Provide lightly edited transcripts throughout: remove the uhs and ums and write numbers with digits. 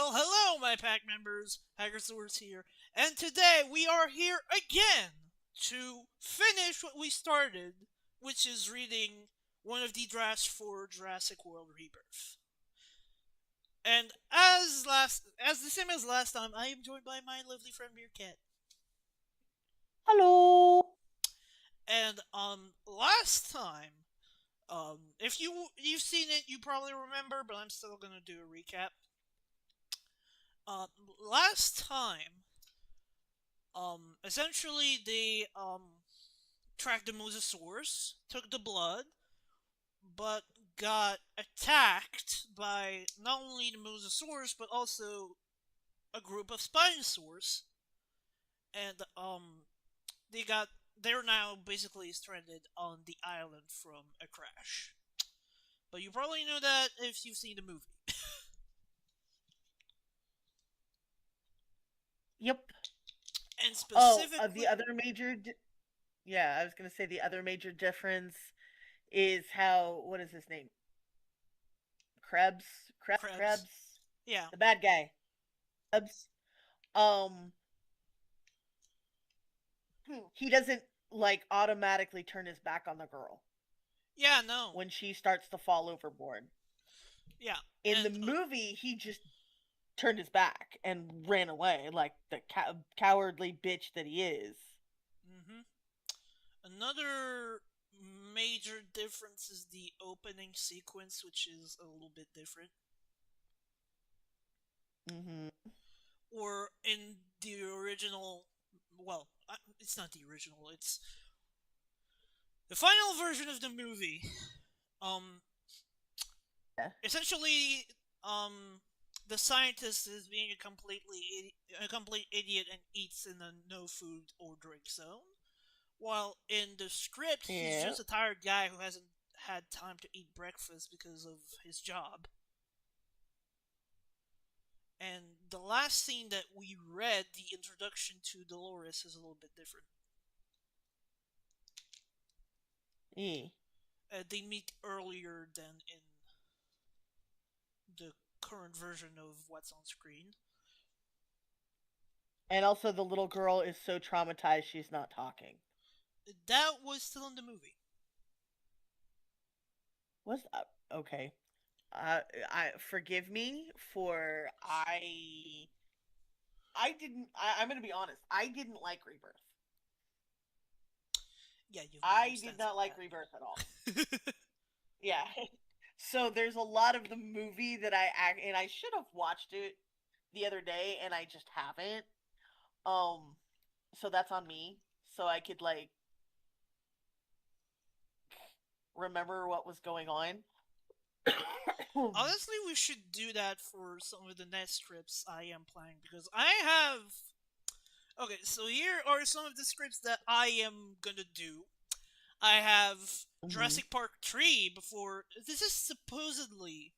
Well, hello, my pack members. HACKERSAURUS here, and today we are here again to finish what we started, which is reading one of the drafts for Jurassic World Rebirth. And as the same as last time, I am joined by my lovely friend Meerkat. Hello. And last time, if you've seen it, you probably remember, but I'm still gonna do a recap. Uh, Last time, essentially they tracked the Mosasaurus, took the blood, but got attacked by not only the Mosasaurus but also a group of Spinosaurs, and they're now basically stranded on the island from a crash. But you probably know that if you've seen the movie. Yep. And Oh, specifically, the other yeah, I was gonna say the other major difference is how what is his name? Krebs. Krebs, Yeah. the bad guy. Krebs. Um, he doesn't like automatically turn his back on the girl Yeah, no. when she starts to fall overboard. Yeah. In the And movie, he just turned his back and ran away like the cowardly bitch that he is. hmm another major difference is the opening sequence, which is a little bit different. Mm-hmm. Or in the original, well, it's not the original. It's the final version of the movie. Um, Yeah. Essentially, the scientist is being a complete idiot and eats in a no food or drink zone. While in the script, he's Yeah. just a tired guy who hasn't had time to eat breakfast because of his job. And the last scene that we read, the introduction to Dolores, is a little bit different. Yeah. They meet earlier than in the current version of what's on screen. And also, the little girl is so traumatized she's not talking. That was still in the movie. Was okay? I forgive me for I didn't. I'm gonna be honest. I didn't like Rebirth. Yeah, you've made your I did stance on not like Rebirth at all. that. Yeah. So there's a lot of the movie that and I should have watched it the other day and I just haven't. Um, so that's on me. So I could like remember what was going on. Honestly, we should do that for some of the next trips I am planning because I have. Okay, so here are some of the scripts that I am gonna do. I have Mhm. Jurassic Park 3 before. This is supposedly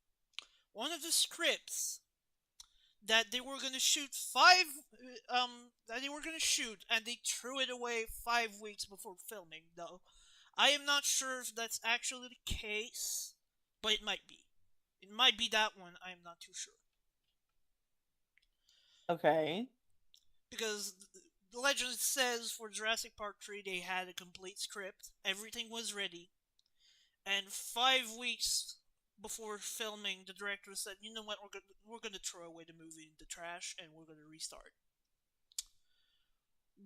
one of the scripts that they were gonna shoot that they were gonna shoot and they threw it away 5 weeks before filming, though. I am not sure if that's actually the case, but it might be. It might be that one, I am not too sure. Okay. Because the legend says for Jurassic Park 3 they had a complete script, everything was ready, and 5 weeks before filming, the director said, "You know what? We're gonna throw away the movie in the trash and we're gonna restart,"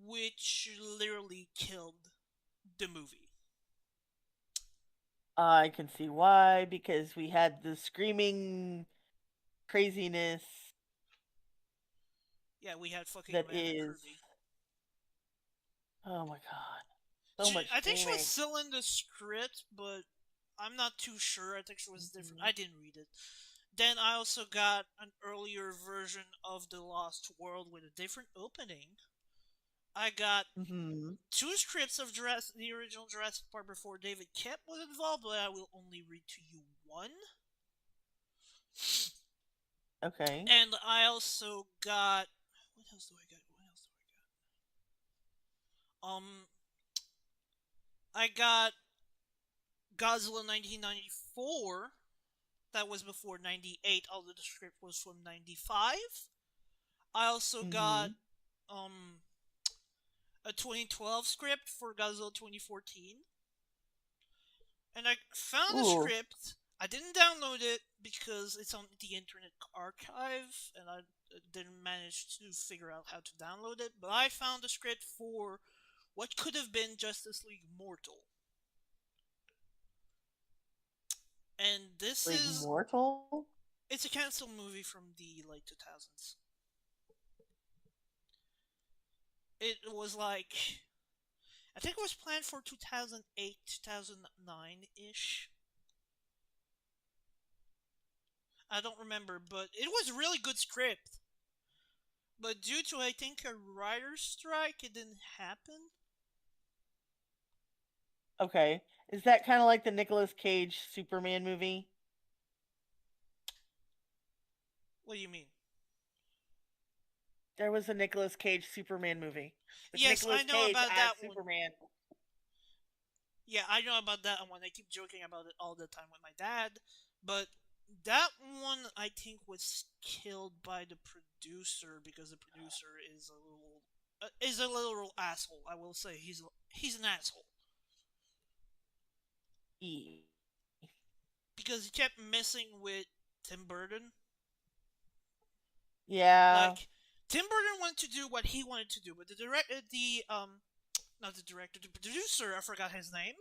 which literally killed the movie. I can see why because we had the screaming craziness Yeah, we had fucking that Amanda is. Kirby. Oh my god. So much I think she was screaming. still in the script, but I'm not too sure. I think she was different. Mhm. I didn't read it. Then I also got an earlier version of The Lost World with a different opening. I got Mhm. two scripts of the original Jurassic Park before David Kemp was involved, but I will only read to you one. Okay. And I also got what else do I got? What else do I got? I got Godzilla 1994 That was before 98, although the script was from 95. I also got Mm-hmm. um a 2012 script for Godzilla 2014. And I found a Ooh. script. I didn't download it because it's on the Internet Archive, and I didn't manage to figure out how to download it. But I found a script for what could have been Justice League Mortal. And this Like is Mortal? it's a canceled movie from the late 2000s. It was like I think it was planned for 2008, 2009-ish. I don't remember, but it was a really good script. But due to, I think, a writer's strike, it didn't happen. Okay. Is that kind of like the Nicolas Cage Superman movie? What do you mean? There was a Nicolas Cage Superman movie with Yes, I Nicolas know Cage about as that one. Superman. Yeah, I know about that one. I keep joking about it all the time with my dad. But that one, I think, was killed by the producer because the producer is a literal asshole. I will say he's an asshole E. because he kept messing with Tim Burton. Yeah. Like Tim Burton wanted to do what he wanted to do, but not the director, the producer, I forgot his name.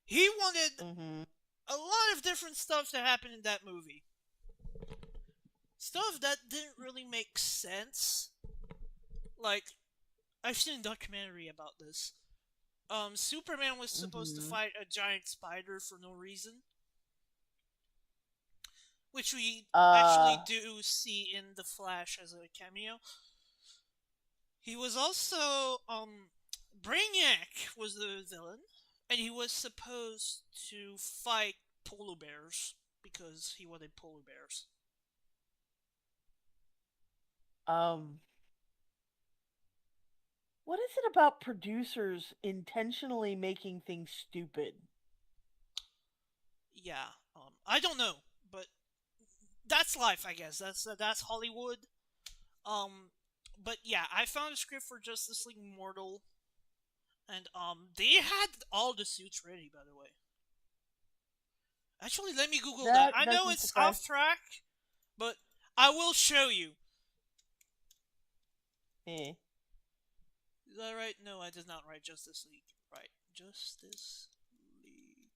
He wanted Mm-hmm. a lot of different stuff to happen in that movie. Stuff that didn't really make sense. Like, I've seen a documentary about this. Superman was supposed to Mm-hmm. fight a giant spider for no reason, which we actually Uh. do see in The Flash as a cameo. He was also, Brainiac was the villain, and he was supposed to fight polar bears because he wanted polar bears. Um. What is it about producers intentionally making things stupid? Yeah, I don't know, but that's life, I guess. That's Hollywood. Um, but yeah, I found a script for Justice League Mortal, and they had all the suits ready, by the way. Actually, let me Google that. That I know doesn't it's surprise. off track, but I will show you. Eh. Is that right? No, I did not write Justice League. Right, Justice League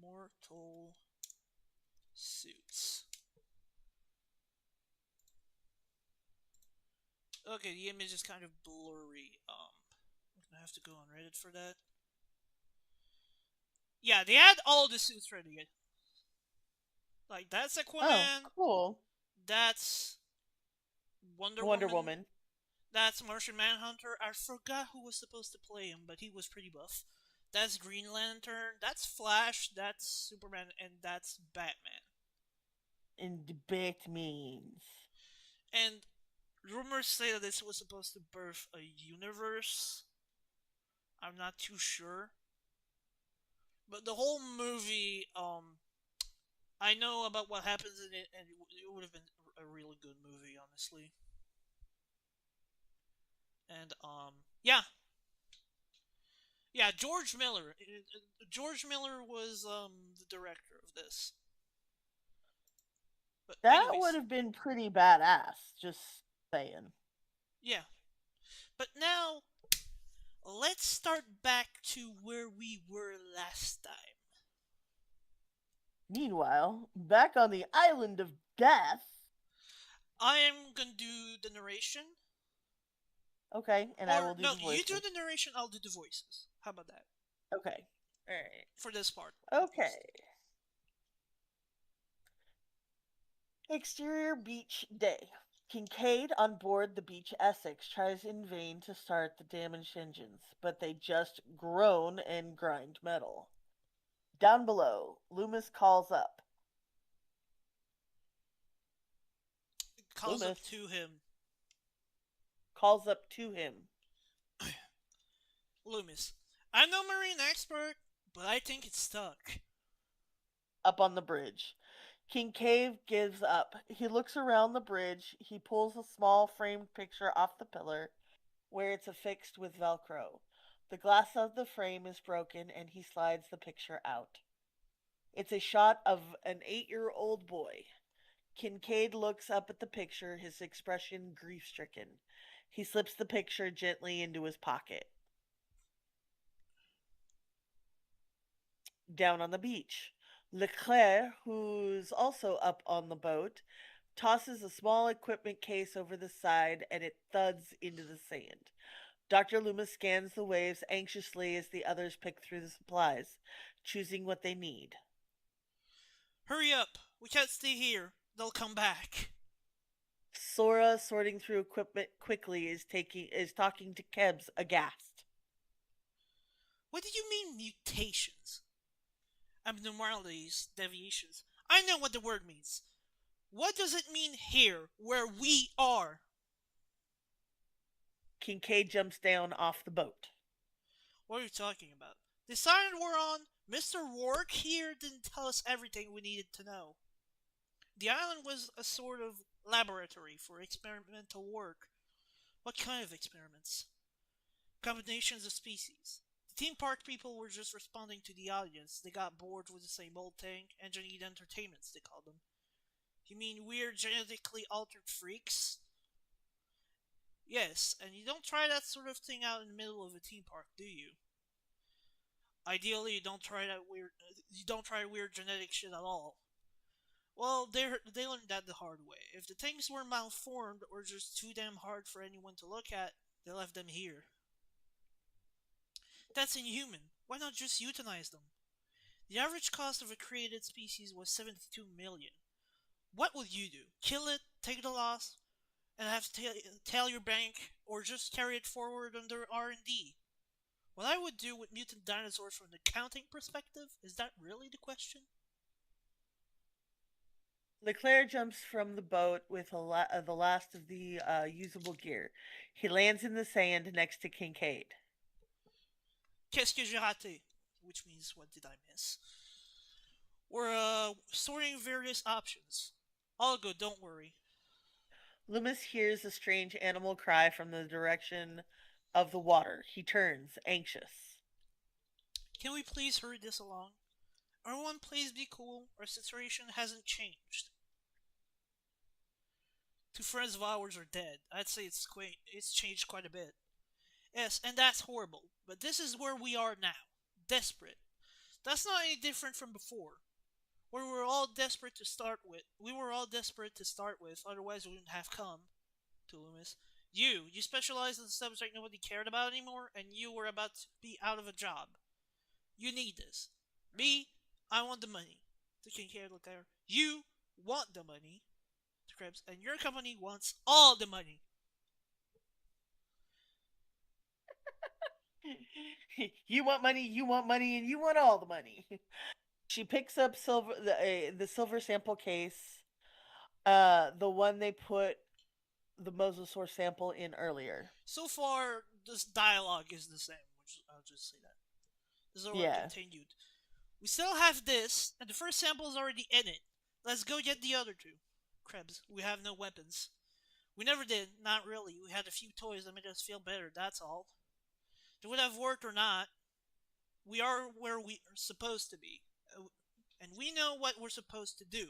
Mortal suits. Okay, the image is kind of blurry. I'm gonna have to go on Reddit for that. Yeah, they had all the suits ready. Like that's Oh, Aquaman, cool. that's Wonder Wonder Woman, Woman. that's Martian Manhunter. I forgot who was supposed to play him, but he was pretty buff. That's Green Lantern, that's Flash, that's Superman, and that's Batman. And baked means. And rumors say that this was supposed to birth a universe. I'm not too sure. But the whole movie, I know about what happens in it, and it would have been a really good movie, honestly. And yeah, yeah, George Miller. George Miller was the director of this. But That would anyways, have been pretty badass, just saying. yeah. But now let's start back to where we were last time. Meanwhile, back on the island of death. I am gonna do the narration, Okay, and I or will do no, the you do voices. the narration. I'll do the voices. How about that Okay. Alright. for this part, at Okay. least? Exterior beach day. Kincaid on board the Beach Essex tries in vain to start the damaged engines, but they just groan and grind metal. Down below, Loomis calls up. It calls up Loomis to him. calls up to him. Loomis. I'm no marine expert, but I think it's stuck. up on the bridge. Kincaid gives up. He looks around the bridge. He pulls a small framed picture off the pillar where it's affixed with Velcro. The glass of the frame is broken and he slides the picture out. It's a shot of an 8-year-old boy. Kincaid looks up at the picture, his expression grief stricken. He slips the picture gently into his pocket. Down on the beach, Leclerc, who's also up on the boat, tosses a small equipment case over the side and it thuds into the sand. Dr. Loomis scans the waves anxiously as the others pick through the supplies, choosing what they need. Hurry up! We can't stay here. They'll come back. Sora, sorting through equipment quickly, is talking to Kebs, aghast. What do you mean mutations? Abnormalities, deviations. I know what the word means. What does it mean here, where we are? Kincaid jumps down off the boat. What are you talking about? The island we're on, Mr. Rourke here didn't tell us everything we needed to know. The island was a sort of laboratory for experimental work. What kind of experiments? Combinations of species. The theme park people were just responding to the audience. They got bored with the same old thing, and just need entertainments, they called them. You mean weird genetically altered freaks? Yes, and you don't try that sort of thing out in the middle of a theme park, do you? Ideally, you don't try weird genetic shit at all. Well, they learned that the hard way. If the things were malformed or just too damn hard for anyone to look at, they left them here. That's inhuman. Why not just euthanize them? The average cost of a created species was 72 million. What would you do? Kill it, take the loss, and have to tell your bank, or just carry it forward under R&D? What I would do with mutant dinosaurs from the accounting perspective, is that really the question? Leclerc jumps from the boat with the last of the usable gear. He lands in the sand next to Kincaid. Qu'est-ce que j'ai raté? Which means, what did I miss? We're sorting various options. All good, don't worry. Loomis hears a strange animal cry from the direction of the water. He turns, anxious. Can we please hurry this along? Everyone, please be cool. Our situation hasn't changed. Two friends of ours are dead. I'd say it's changed quite a bit. Yes, and that's horrible. But this is where we are now. Desperate. That's not any different from before. Where we were all desperate to start with. We were all desperate to start with, otherwise we wouldn't have come. To Loomis. You specialized in the subject nobody cared about anymore, and you were about to be out of a job. You need this. Me, I want the money. To Kincaid look there. You want the money. To Krebs. And your company wants all the money. You want money, and you want all the money. She picks up the silver sample case, the one they put the mosasaur sample in earlier. So far, this dialogue is the same, which I'll just say that. This is already continued. We still have this, and the first sample is already in it. Let's go get the other two. Krebs, we have no weapons. We never did, not really. We had a few toys that made us feel better, that's all. They would have worked or not. We are where we are supposed to be. And we know what we're supposed to do.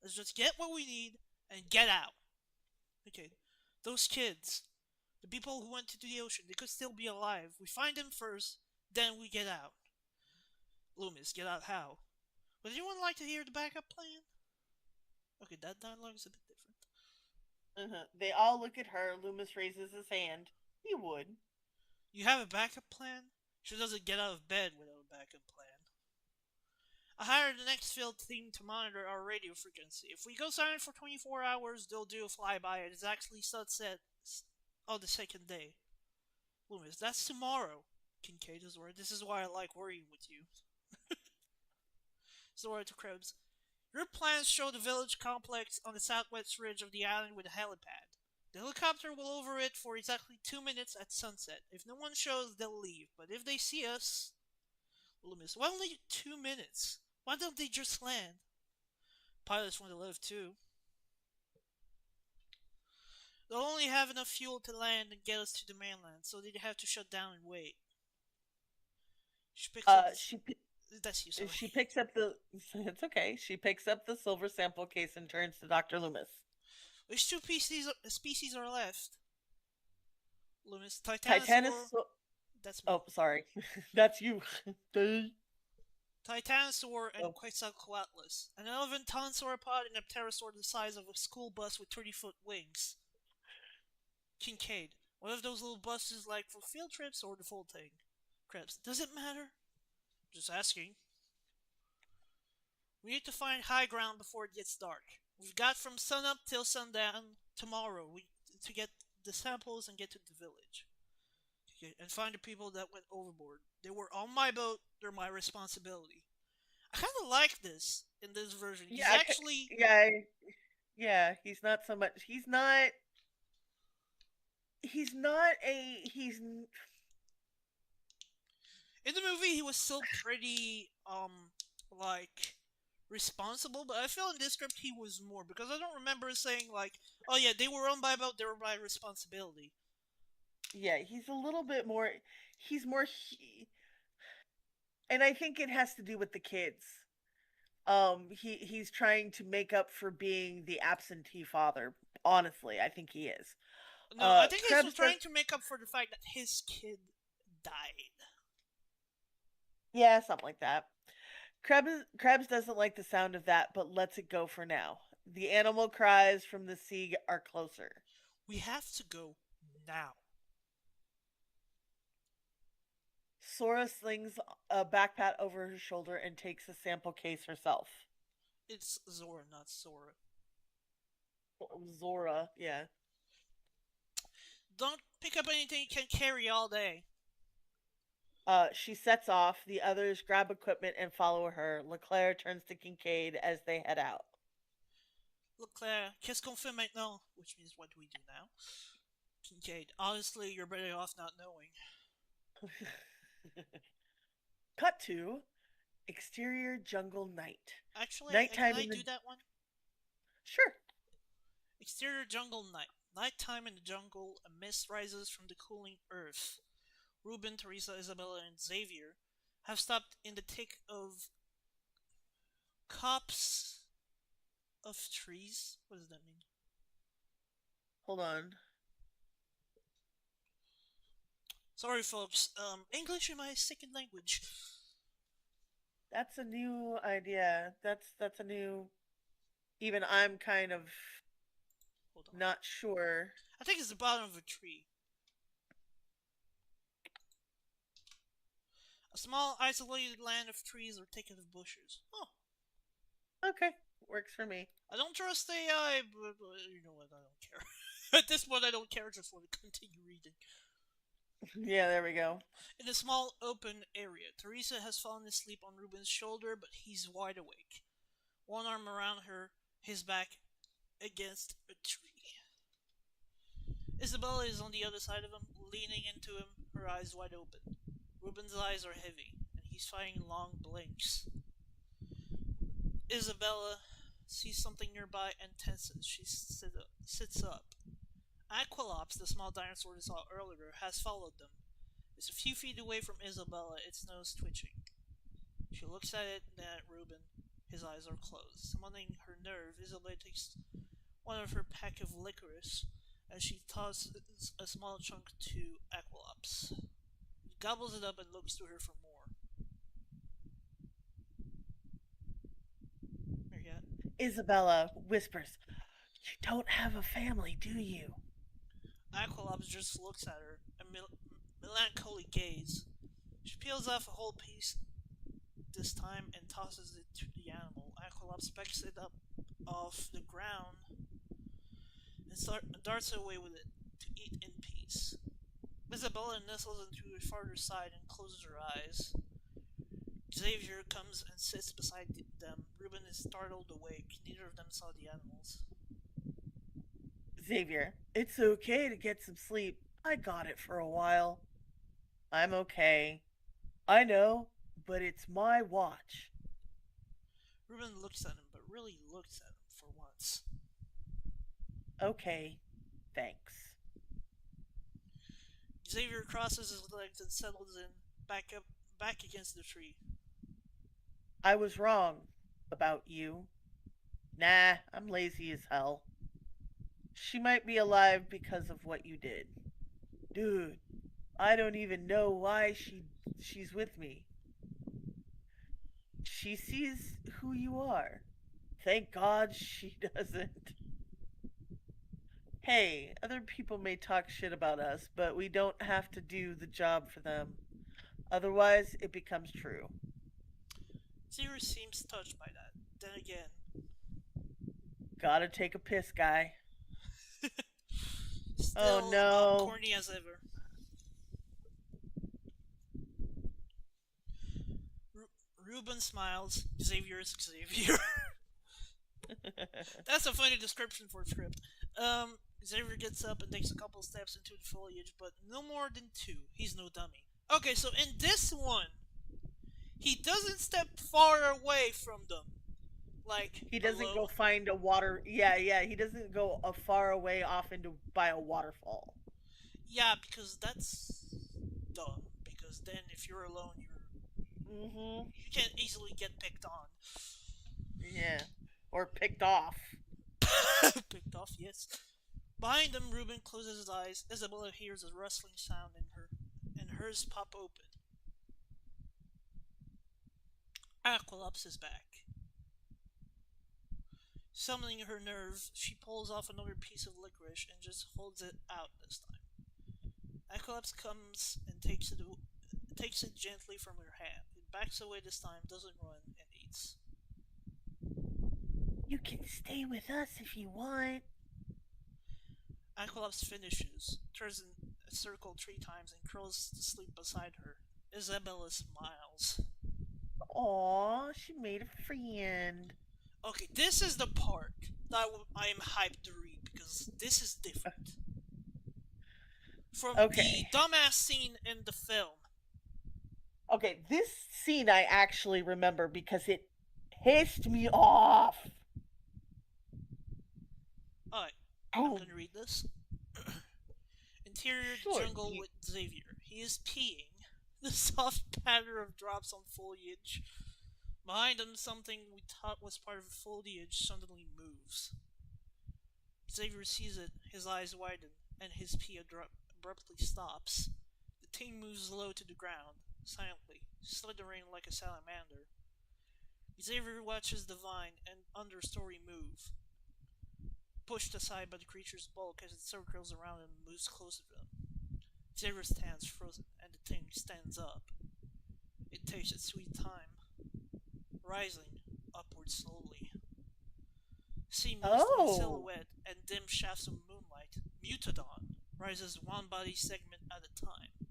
Let's just get what we need and get out. Okay, those kids, the people who went to the ocean, they could still be alive. We find them first, then we get out. Loomis, get out how? Would anyone like to hear the backup plan? Okay, that dialogue is a bit different. They all look at her. Loomis raises his hand. He would. You have a backup plan? She doesn't get out of bed without a backup plan. I hired the next field team to monitor our radio frequency. If we go silent for 24 hours, they'll do a flyby. It's actually sunset on the second day. Loomis, that's tomorrow. Kincaid is right. This is why I like worrying with you. Zora to Krebs. Your plans show the village complex on the southwest ridge of the island with a helipad. The helicopter will over it for exactly 2 minutes at sunset. If no one shows, they'll leave. But if they see us... Loomis, why only 2 minutes? Why don't they just land? Pilots want to live too. They'll only have enough fuel to land and get us to the mainland, so they'd have to shut down and wait. She picks up Uh, this. she That's you, sorry. she picks up the. It's okay. She picks up the silver sample case and turns to Doctor Loomis. Which two species are left? Loomis, Titanus. Titanosaur. That's me. Oh, sorry, that's you. Titanosaur and Oh, Quetzalcoatlus. An 11-ton sauropod and a pterosaur the size of a school bus with 30-foot wings. Kincaid. One of those little buses like for field trips or the full thing? Krebs. Does it matter? Just asking. We need to find high ground before it gets dark. We've got from sunup till sundown tomorrow to get the samples and get to the village. Okay, and find the people that went overboard. They were on my boat. They're my responsibility. I kind of like this in this version. He's yeah, actually yeah, yeah. He's not so much. He's not. He's not a. He's in the movie. He was still pretty like responsible, but I feel in this script he was more because I don't remember saying like, oh yeah, they were on my boat. They were my responsibility. yeah. He's a little bit more. He's more. And I think it has to do with the kids. He's trying to make up for being the absentee father. Honestly, I think he is. No, I think he's Krebs does. trying to make up for the fact that his kid died. Yeah, something like that. Krebs doesn't like the sound of that, but lets it go for now. The animal cries from the sea are closer. We have to go now. Sora slings a backpack over her shoulder and takes the sample case herself. It's Zora, not Sora. Zora, yeah. Don't pick up anything you can carry all day. She sets off. The others grab equipment and follow her. Leclerc turns to Kincaid as they head out. Look, Claire, qu'est-ce qu'on fait maintenant? Which means, what do we do now? Kincaid, honestly, you're better off not knowing. Cut to exterior jungle night. Actually, Nighttime can I in the. do that one? Sure. Exterior jungle night. Nighttime in the jungle, a mist rises from the cooling earth. Ruben, Teresa, Isabella, and Xavier have stopped in the thick of copse of trees. What does that mean? Hold on. Sorry, folks. English is my second language. That's a new idea. That's a new. Even I'm kind of Hold on. not sure. I think it's the bottom of a tree. A small, isolated land of trees or thicket of bushes. Oh, Okay, works for me. I don't trust AI, but you know what? I don't care. At this point, I don't care. I just want to continue reading. Yeah, there we go. In a small open area, Teresa has fallen asleep on Ruben's shoulder, but he's wide awake. One arm around her, his back against a tree. Isabella is on the other side of him, leaning into him, her eyes wide open. Ruben's eyes are heavy, and he's firing long blinks. Isabella sees something nearby and tenses. She sits up. Aqualops, the small dinosaur we saw earlier, has followed them. It's a few feet away from Isabella, its nose twitching. She looks at it, then at Ruben. His eyes are closed. Summoning her nerve, Isabella takes one of her pack of licorice, and she tosses a small chunk to Aqualops. He gobbles it up and looks to her for more. There yet? Isabella whispers, "You don't have a family, do you?" Aqualops just looks at her, a melancholy gaze. She peels off a whole piece this time and tosses it to the animal. Aqualops pecks it up off the ground and darts away with it to eat in peace. Isabella nestles into her farther side and closes her eyes. Xavier comes and sits beside them. Ruben is startled awake. Neither of them saw the animals. Xavier, it's okay to get some sleep. I got it for a while. I'm okay. I know, but it's my watch. Ruben looks at him, but really looks at him for once. Okay, thanks. Xavier crosses his legs and settles in, back against the tree. I was wrong about you. Nah, I'm lazy as hell. She might be alive because of what you did. Dude, I don't even know why she's with me. She sees who you are. Thank God she doesn't. Hey, other people may talk shit about us, but we don't have to do the job for them. Otherwise, it becomes true. Xavier seems touched by that. Then again, Gotta take a piss, guy. Oh still about no. corny as ever. Ruben smiles. Xavier's Xavier. That's a funny description for a script. Xavier gets up and takes a couple steps into the foliage, but no more than two. He's no dummy. Okay, so in this one, he doesn't step far away from them. Like, He doesn't hello? go find a water. Yeah. He doesn't go a far away off into by a waterfall. Yeah, because that's dumb. Because then if you're alone, Mm-hmm. you can easily get picked on. Yeah. Or picked off. Picked off, yes. Behind them, Ruben closes his eyes. Isabella hears a rustling sound and hers pop open. Aqualops is back. Summoning her nerve, she pulls off another piece of licorice and just holds it out this time. Aqualops comes and takes it gently from her hand. It backs away this time, doesn't run, and eats. You can stay with us if you want. Aqualops finishes, turns in a circle 3 times, and curls to sleep beside her. Isabella smiles. Aw, she made a friend. Okay, this is the part that I am hyped to read because this is different from Okay. the dumbass scene in the film. Okay, this scene I actually remember because it pissed me off. Alright, I'm Oh, gonna read this. Interior sure. jungle with Xavier. He is peeing. The soft patter of drops on foliage. Behind him, something we thought was part of the foliage suddenly moves. Xavier sees it, his eyes widen, and his pee abruptly stops. The thing moves low to the ground, silently, slithering like a salamander. Xavier watches the vine and understory move, pushed aside by the creature's bulk as it circles around and moves closer to them. Xavier stands frozen, and the thing stands up. It takes its sweet time, rising upward slowly. Seen mostly in silhouette and dim shafts of moonlight, Mutodon rises one body segment at a time.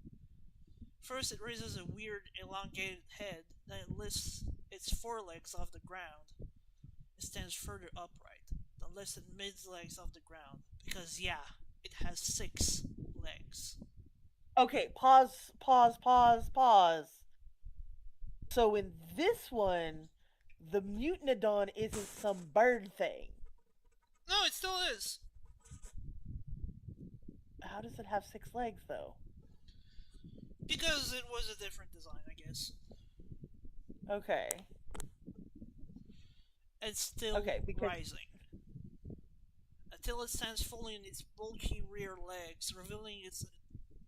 First, it raises a weird, elongated head, then it lifts its forelegs off the ground. It stands further upright, then lifts its mid-legs off the ground, because yeah, it has 6 legs. Okay, pause. So in this one, the Mutnodon isn't some bird thing. No, it still is. How does it have 6 legs, though? Because it was a different design, I guess. Okay. It's still rising. Until it stands fully in its bulky rear legs, revealing its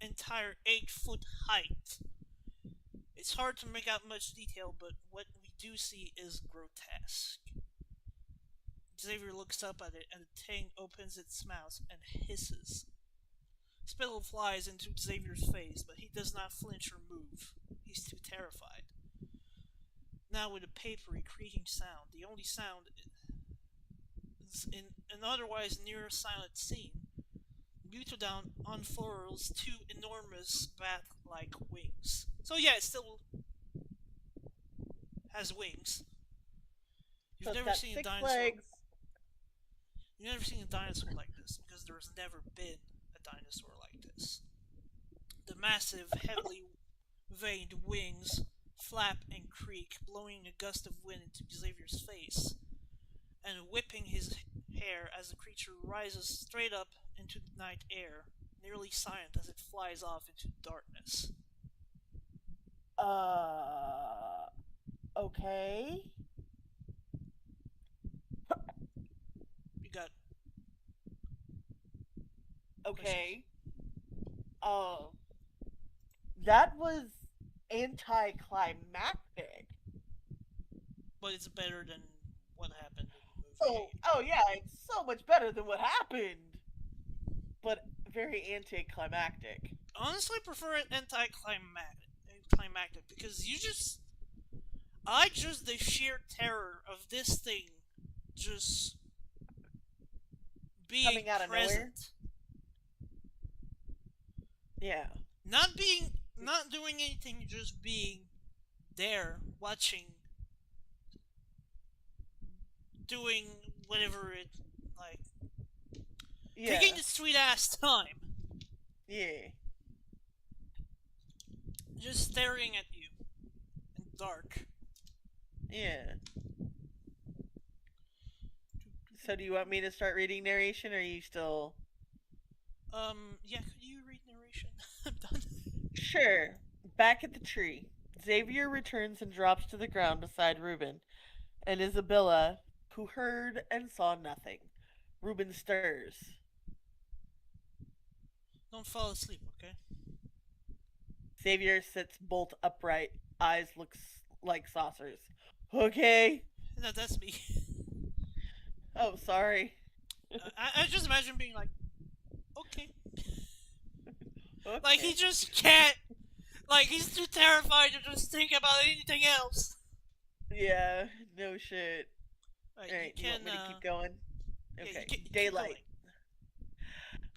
entire 8-foot height. It's hard to make out much detail, but what we do see is grotesque. Xavier looks up at it, and the thing opens its mouth and hisses. Spittle flies into Xavier's face, but he does not flinch or move. He's too terrified. Now, with a papery, creaking sound, the only sound in an otherwise near silent scene, Mutodon unfurls 2 enormous bat-like wings. So yeah, it still has wings. You've never seen a dinosaur. Legs. You've never seen a dinosaur like this because there's never been a dinosaur like this. The massive, heavily veined wings flap and creak, blowing a gust of wind into Xavier's face and whipping his hair as the creature rises straight up into the night air, nearly silent as it flies off into darkness. Uh, okay. You got questions? Okay. Um, that was anticlimactic. But it's better than what happened in the Oh, movie. oh yeah, it's so much better than what happened, but very anticlimactic. Honestly, I prefer it anticlimactic because I just the sheer terror of this thing just being Coming out of nowhere. present, Yeah, not doing anything, just being there, watching, doing whatever it like, taking yeah, the sweet ass time, yeah, just staring at you in the dark. yeah. So, do you want me to start reading narration, or are you still? Yeah, could you read narration? I'm done. Sure. Back at the tree, Xavier returns and drops to the ground beside Reuben and Isabella, who heard and saw nothing. Reuben stirs. Don't fall asleep, okay? Xavier sits bolt upright, eyes looks like saucers. Okay. No, that's me. Oh, sorry. I just imagine being like, okay. Like, he Okay. just can't. Like, he's too terrified to just think about anything else. Yeah, no shit. Right, you Alright, you can, want me to keep going? yeah, Okay. you keep Daylight.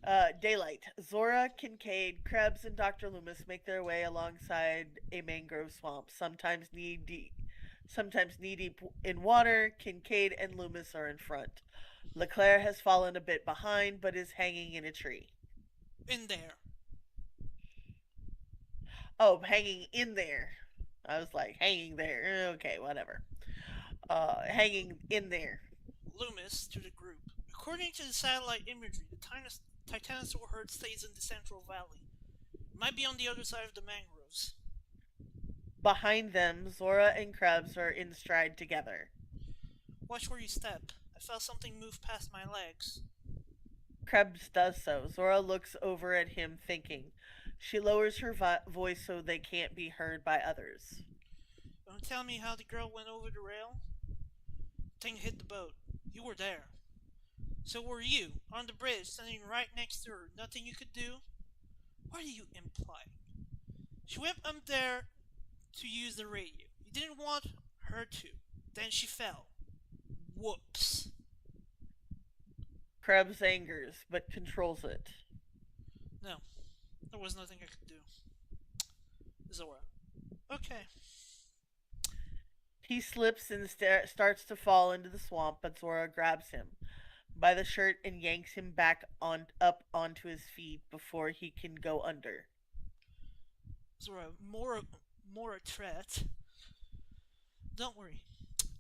going. Daylight. Zora, Kincaid, Krebs, and Dr. Loomis make their way alongside a mangrove swamp, sometimes knee deep in water. Kincaid and Loomis are in front. Leclerc has fallen a bit behind, but is hanging in a tree. In there. Oh, hanging in there. I was like, hanging there. Okay, whatever. Hanging in there. Loomis to the group. According to the satellite imagery, the Titanosaur herd stays in the Central Valley. It might be on the other side of the mangroves. Behind them, Zora and Krebs are in stride together. Watch where you step. I felt something move past my legs. Krebs does so. Zora looks over at him, thinking. She lowers her voice so they can't be heard by others. Don't tell me how the girl went over the rail? Thing hit the boat. You were there. So were you, on the bridge, standing right next to her. Nothing you could do? What do you imply? She went up there to use the radio. You didn't want her to. Then she fell. Whoops. Krebs angers, but controls it. No, there was nothing I could do. Zora. Okay. He slips and starts to fall into the swamp, but Zora grabs him by the shirt and yanks him back up onto his feet before he can go under. Zora, more a threat. Don't worry.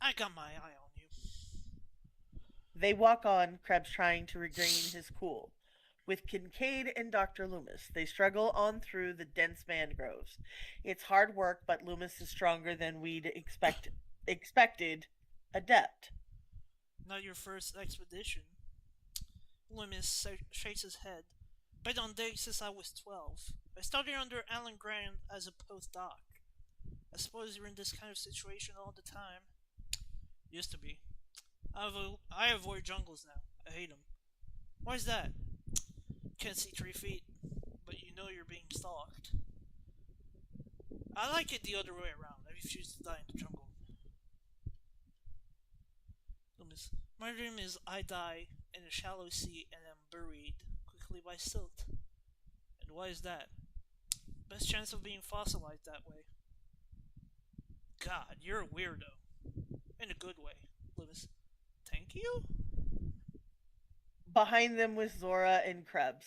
I got my eye on you. They walk on, Krebs trying to regain his cool. With Kincaid and Dr. Loomis, they struggle on through the dense mangroves. It's hard work, but Loomis is stronger than we'd expected. Adept. Not your first expedition. Loomis shakes his head. Been on days since I was 12. I started under Alan Grant as a postdoc. I suppose you're in this kind of situation all the time. Used to be. I avoid jungles now. I hate them. Why's that? Can't see 3 feet, but you know you're being stalked. I like it the other way around. I refuse to die in the jungle. Loomis, my dream is I die in a shallow sea and am buried quickly by silt. And why is that? Best chance of being fossilized that way. God, you're a weirdo. In a good way, Loomis. Thank you? Behind them was Zora and Krebs.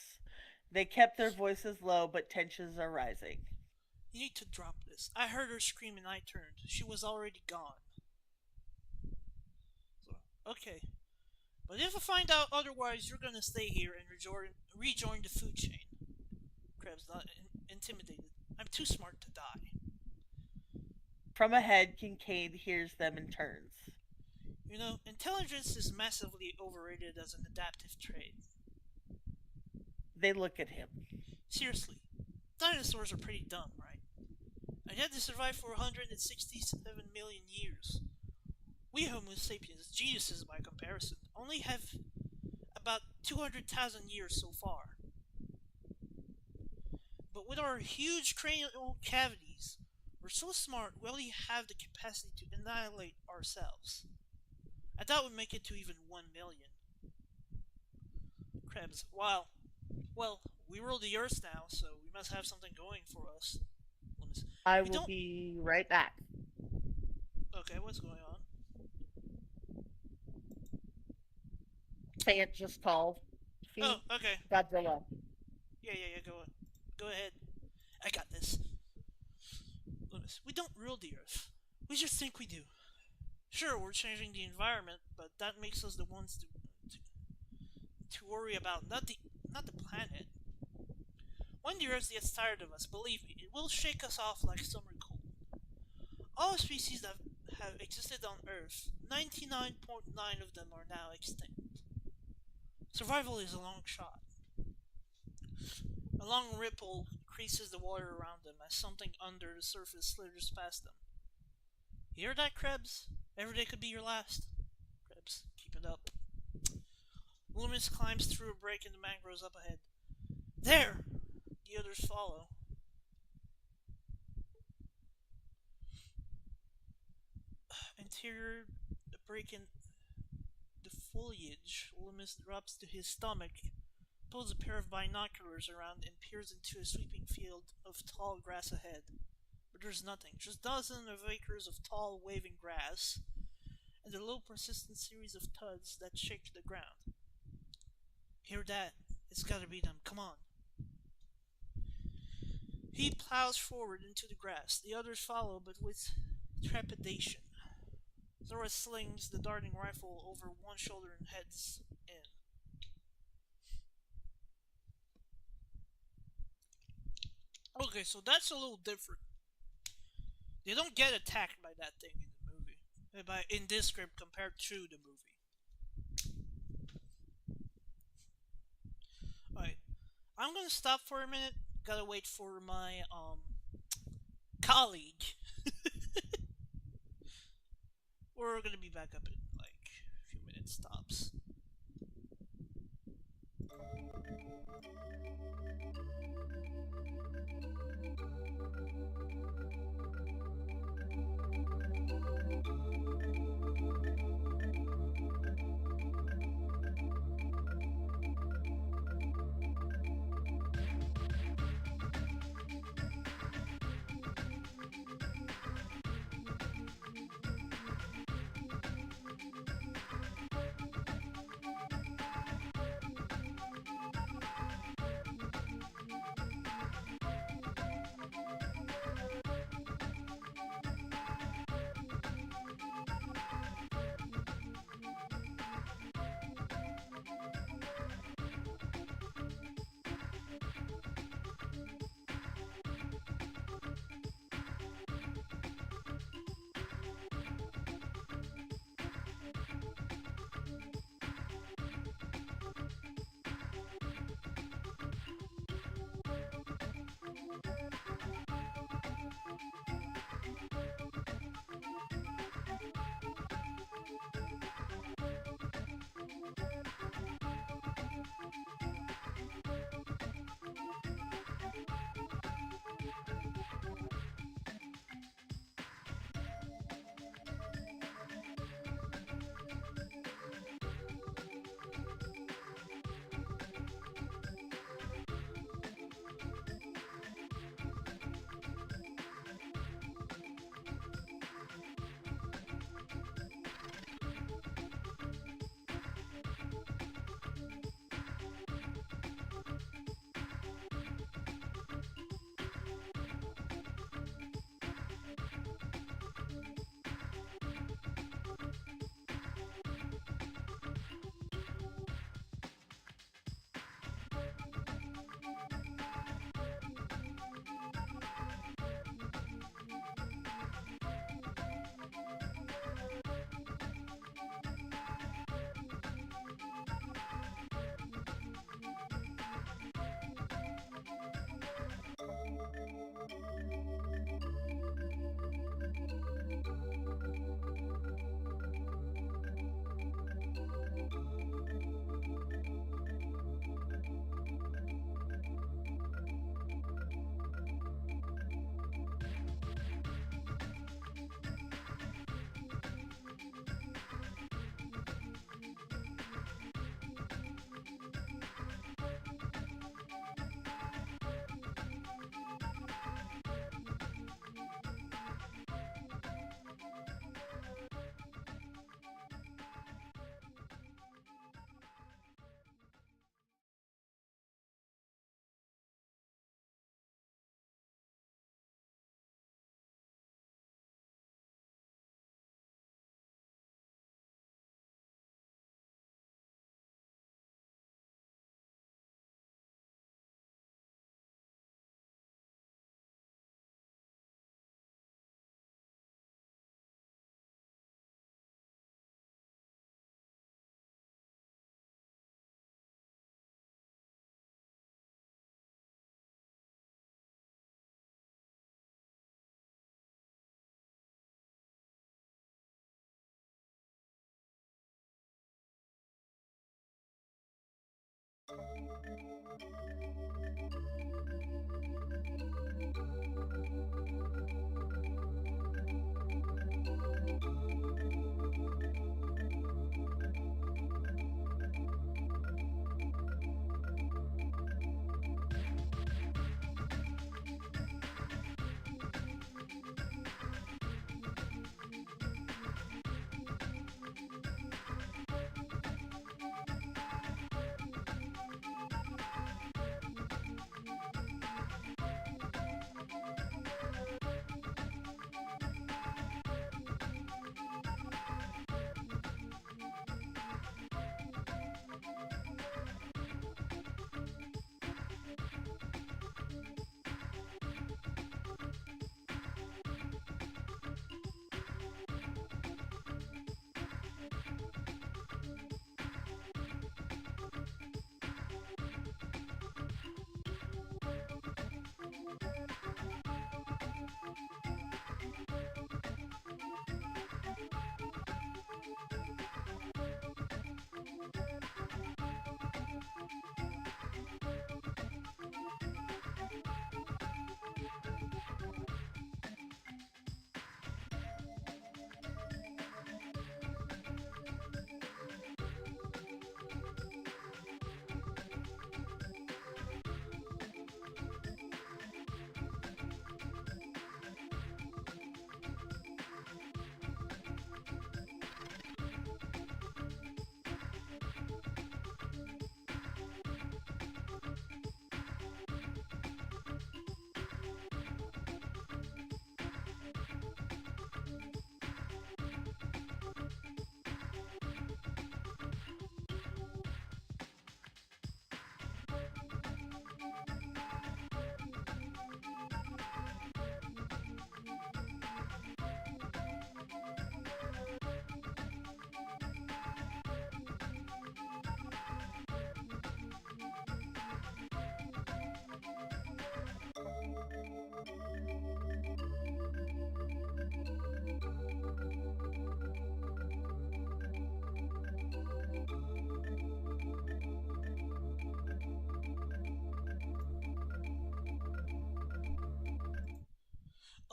They kept their voices low, but tensions are rising. You need to drop this. I heard her scream and I turned. She was already gone. So, okay. But if I find out otherwise, you're gonna stay here and rejoin the food chain. Krebs, not intimidated. I'm too smart to die. From ahead, Kincaid hears them and turns. You know, intelligence is massively overrated as an adaptive trait. They look at him. Seriously, dinosaurs are pretty dumb, right? And yet they survived for 167 million years. We Homo sapiens, geniuses by comparison, only have about 200,000 years so far. But with our huge cranial cavities, we're so smart we only have the capacity to annihilate ourselves. I doubt we'd make it to even 1 million. Krebs, well, we rule the Earth now, so we must have something going for us. I We will don't. be right back. Okay, what's going on? Fant just called. Oh, See? okay. Godzilla. Yeah. Go ahead. I got this. Loomis, we don't rule the Earth. We just think we do. Sure, we're changing the environment, but that makes us the ones to worry about, not the planet. When the Earth gets tired of us, believe me, it will shake us off like summer cold. All species that have existed on Earth, 99.9 of them are now extinct. Survival is a long shot. A long ripple creases the water around them as something under the surface slithers past them. You hear that, Krebs? Every day could be your last. Krebs, keep it up. Loomis climbs through a break in the mangroves up ahead. There! The others follow. Interior, the break in the foliage. Loomis drops to his stomach, pulls a pair of binoculars around, and peers into a sweeping field of tall grass ahead. But there's nothing, just dozens of acres of tall, waving grass, and a low, persistent series of thuds that shake the ground. Hear that? It's gotta be them. Come on. He plows forward into the grass. The others follow, but with trepidation. Zora slings the darting rifle over one shoulder and heads in. Okay, so that's a little different. They don't get attacked by that thing in the movie. In this script compared to the movie. Alright. I'm gonna stop for a minute. Gotta wait for my colleague. We're gonna be back up in like a few minutes tops.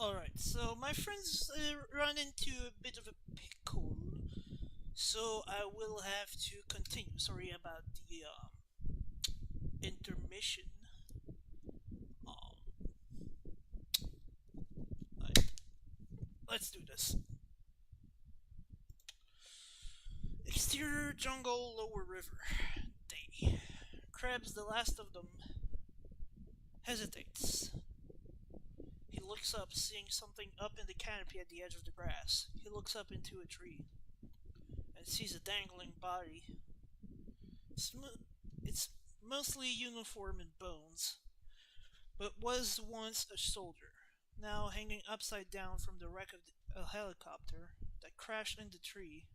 Alright, so my friends run into a bit of a pickle, so I will have to continue. Sorry about the intermission. Um, right, let's do this. Exterior jungle, lower river. Day. Krebs, the last of them, hesitates. He looks up, seeing something up in the canopy at the edge of the grass. He looks up into a tree and sees a dangling body. It's mostly uniform and bones, but was once a soldier, now hanging upside down from the wreck of a helicopter that crashed in the tree.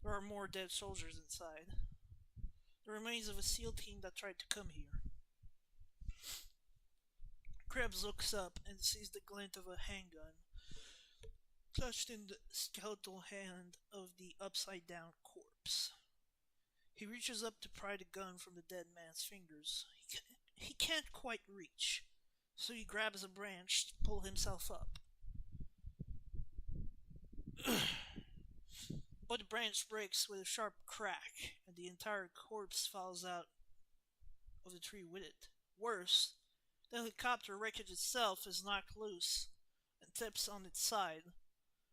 There are more dead soldiers inside. The remains of a SEAL team that tried to come here. Krebs looks up and sees the glint of a handgun clutched in the skeletal hand of the upside down corpse. He reaches up to pry the gun from the dead man's fingers. He can't quite reach, so he grabs a branch to pull himself up. But the branch breaks with a sharp crack, and the entire corpse falls out of the tree with it. Worse, the helicopter wreckage itself is knocked loose and tips on its side,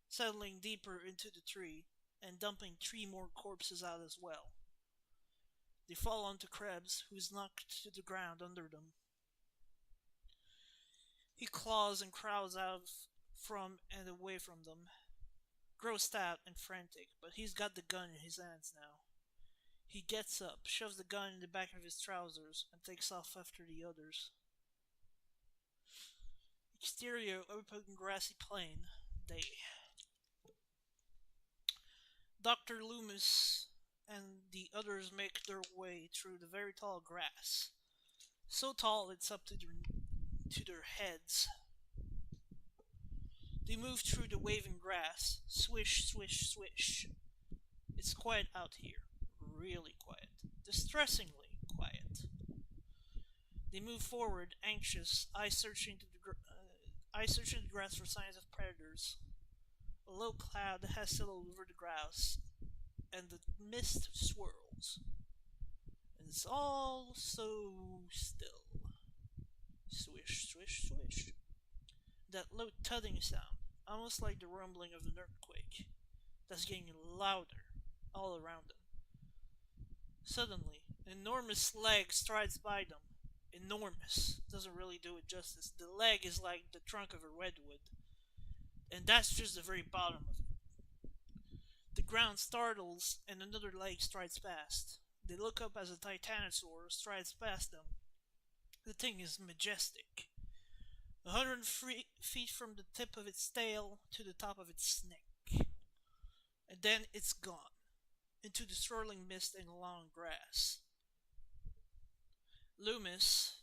settling deeper into the tree and dumping 3 more corpses out as well. They fall onto Krebs, who is knocked to the ground under them. He claws and crawls out from and away from them, grossed out and frantic, but he's got the gun in his hands now. He gets up, shoves the gun in the back of his trousers, and takes off after the others. Exterior open grassy plain. Day. Dr. Loomis and the others make their way through the very tall grass. So tall it's up to their heads. They move through the waving grass. Swish, swish, swish. It's quiet out here. Really quiet. Distressingly quiet. They move forward, anxious, eyes searching the grass for signs of predators. A low cloud has settled over the grass, and the mist swirls. And it's all so still. Swish, swish, swish. That low thudding sound, almost like the rumbling of an earthquake, that's getting louder all around them. Suddenly, an enormous leg strides by them. Enormous. Doesn't really do it justice. The leg is like the trunk of a redwood, and that's just the very bottom of it. The ground startles, and another leg strides past. They look up as a titanosaur strides past them. The thing is majestic. 100 feet from the tip of its tail to the top of its neck. And then it's gone, into the swirling mist and long grass. Loomis,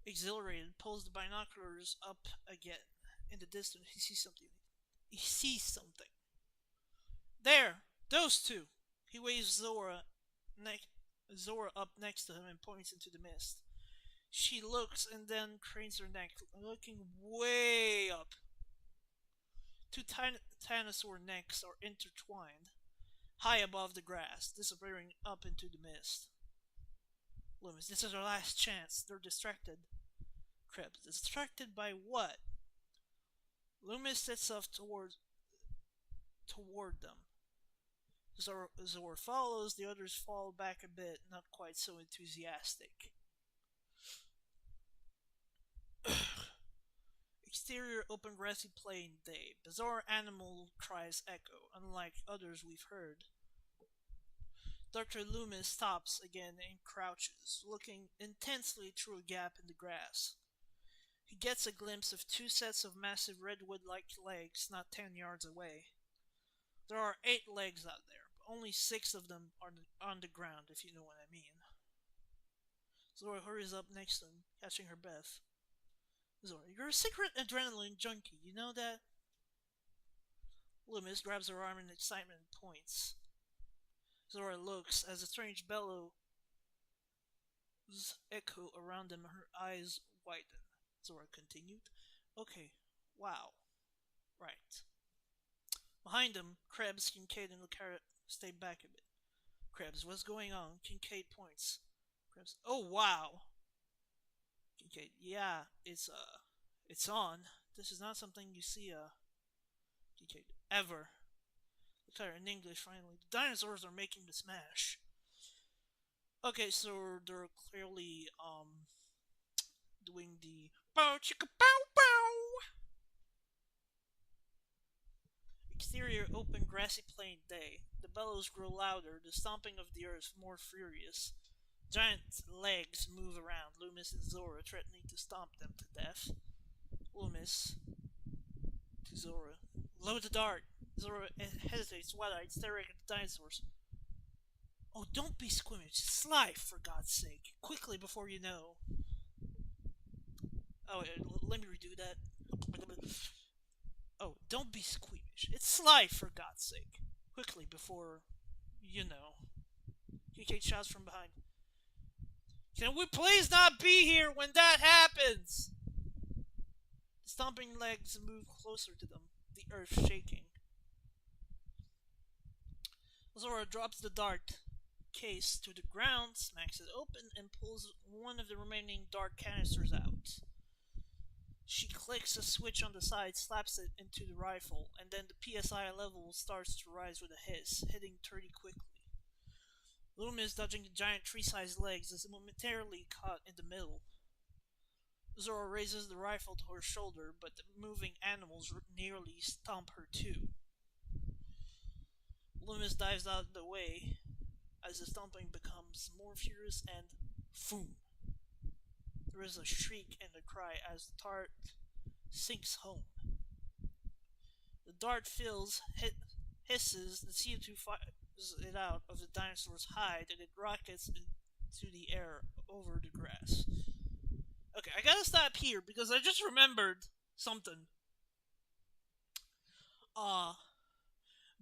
exhilarated, pulls the binoculars up again. In the distance, he sees something. He sees something. There! Those two! He waves Zora up next to him and points into the mist. She looks and then cranes her neck, looking way up. Two dinosaur necks are intertwined, high above the grass, disappearing up into the mist. Loomis, this is our last chance. They're distracted. Krebs, distracted by what? Loomis sets off toward them. Zor follows, the others fall back a bit, not quite so enthusiastic. Exterior open grassy plain day. Bizarre animal cries echo, unlike others we've heard. Dr. Loomis stops again and crouches, looking intensely through a gap in the grass. He gets a glimpse of two sets of massive redwood-like legs not 10 yards away. There are 8 legs out there, but only 6 of them are on the ground, if you know what I mean. Zora hurries up next to him, catching her breath. Zora, you're a secret adrenaline junkie, you know that? Loomis grabs her arm in excitement and points. Zora looks as a strange bellows echo around them, her eyes widen. Zora continued. Okay, wow. Right. Behind them, Krebs, Kincaid, and Lucara stay back a bit. Krebs, what's going on? Kincaid points. Krebs, oh wow. Kincaid, yeah, it's on. This is not something you see, Kincaid, ever. Lucara, in English, finally. The dinosaurs are making the smash. Okay, so they're clearly, doing the bow chicka bow bow. Exterior open grassy plain day. The bellows grow louder, the stomping of the earth more furious. Giant legs move around, Loomis and Zora threatening to stomp them to death. Loomis to Zora. Load the dart. Zora hesitates, wide-eyed, staring at the dinosaurs. Oh, don't be squeamish. It's life, for God's sake. Quickly, before you know. Oh, let me redo that. Oh, don't be squeamish. It's life, for God's sake. Quickly, before you know. Kincaid shouts from behind. Can we please not be here when that happens? The stomping legs move closer to them, the earth shaking. Zora drops the dart case to the ground, smacks it open, and pulls one of the remaining dart canisters out. She clicks a switch on the side, slaps it into the rifle, and then the PSI level starts to rise with a hiss, hitting 30 quickly. Loomis, dodging the giant tree-sized legs, is momentarily caught in the middle. Zora raises the rifle to her shoulder, but the moving animals nearly stomp her too. Loomis dives out of the way as the stomping becomes more furious and boom. There is a shriek and a cry as the dart sinks home. The dart hisses, the CO2 fires it out of the dinosaur's hide, and it rockets into the air over the grass. Okay, I gotta stop here because I just remembered something.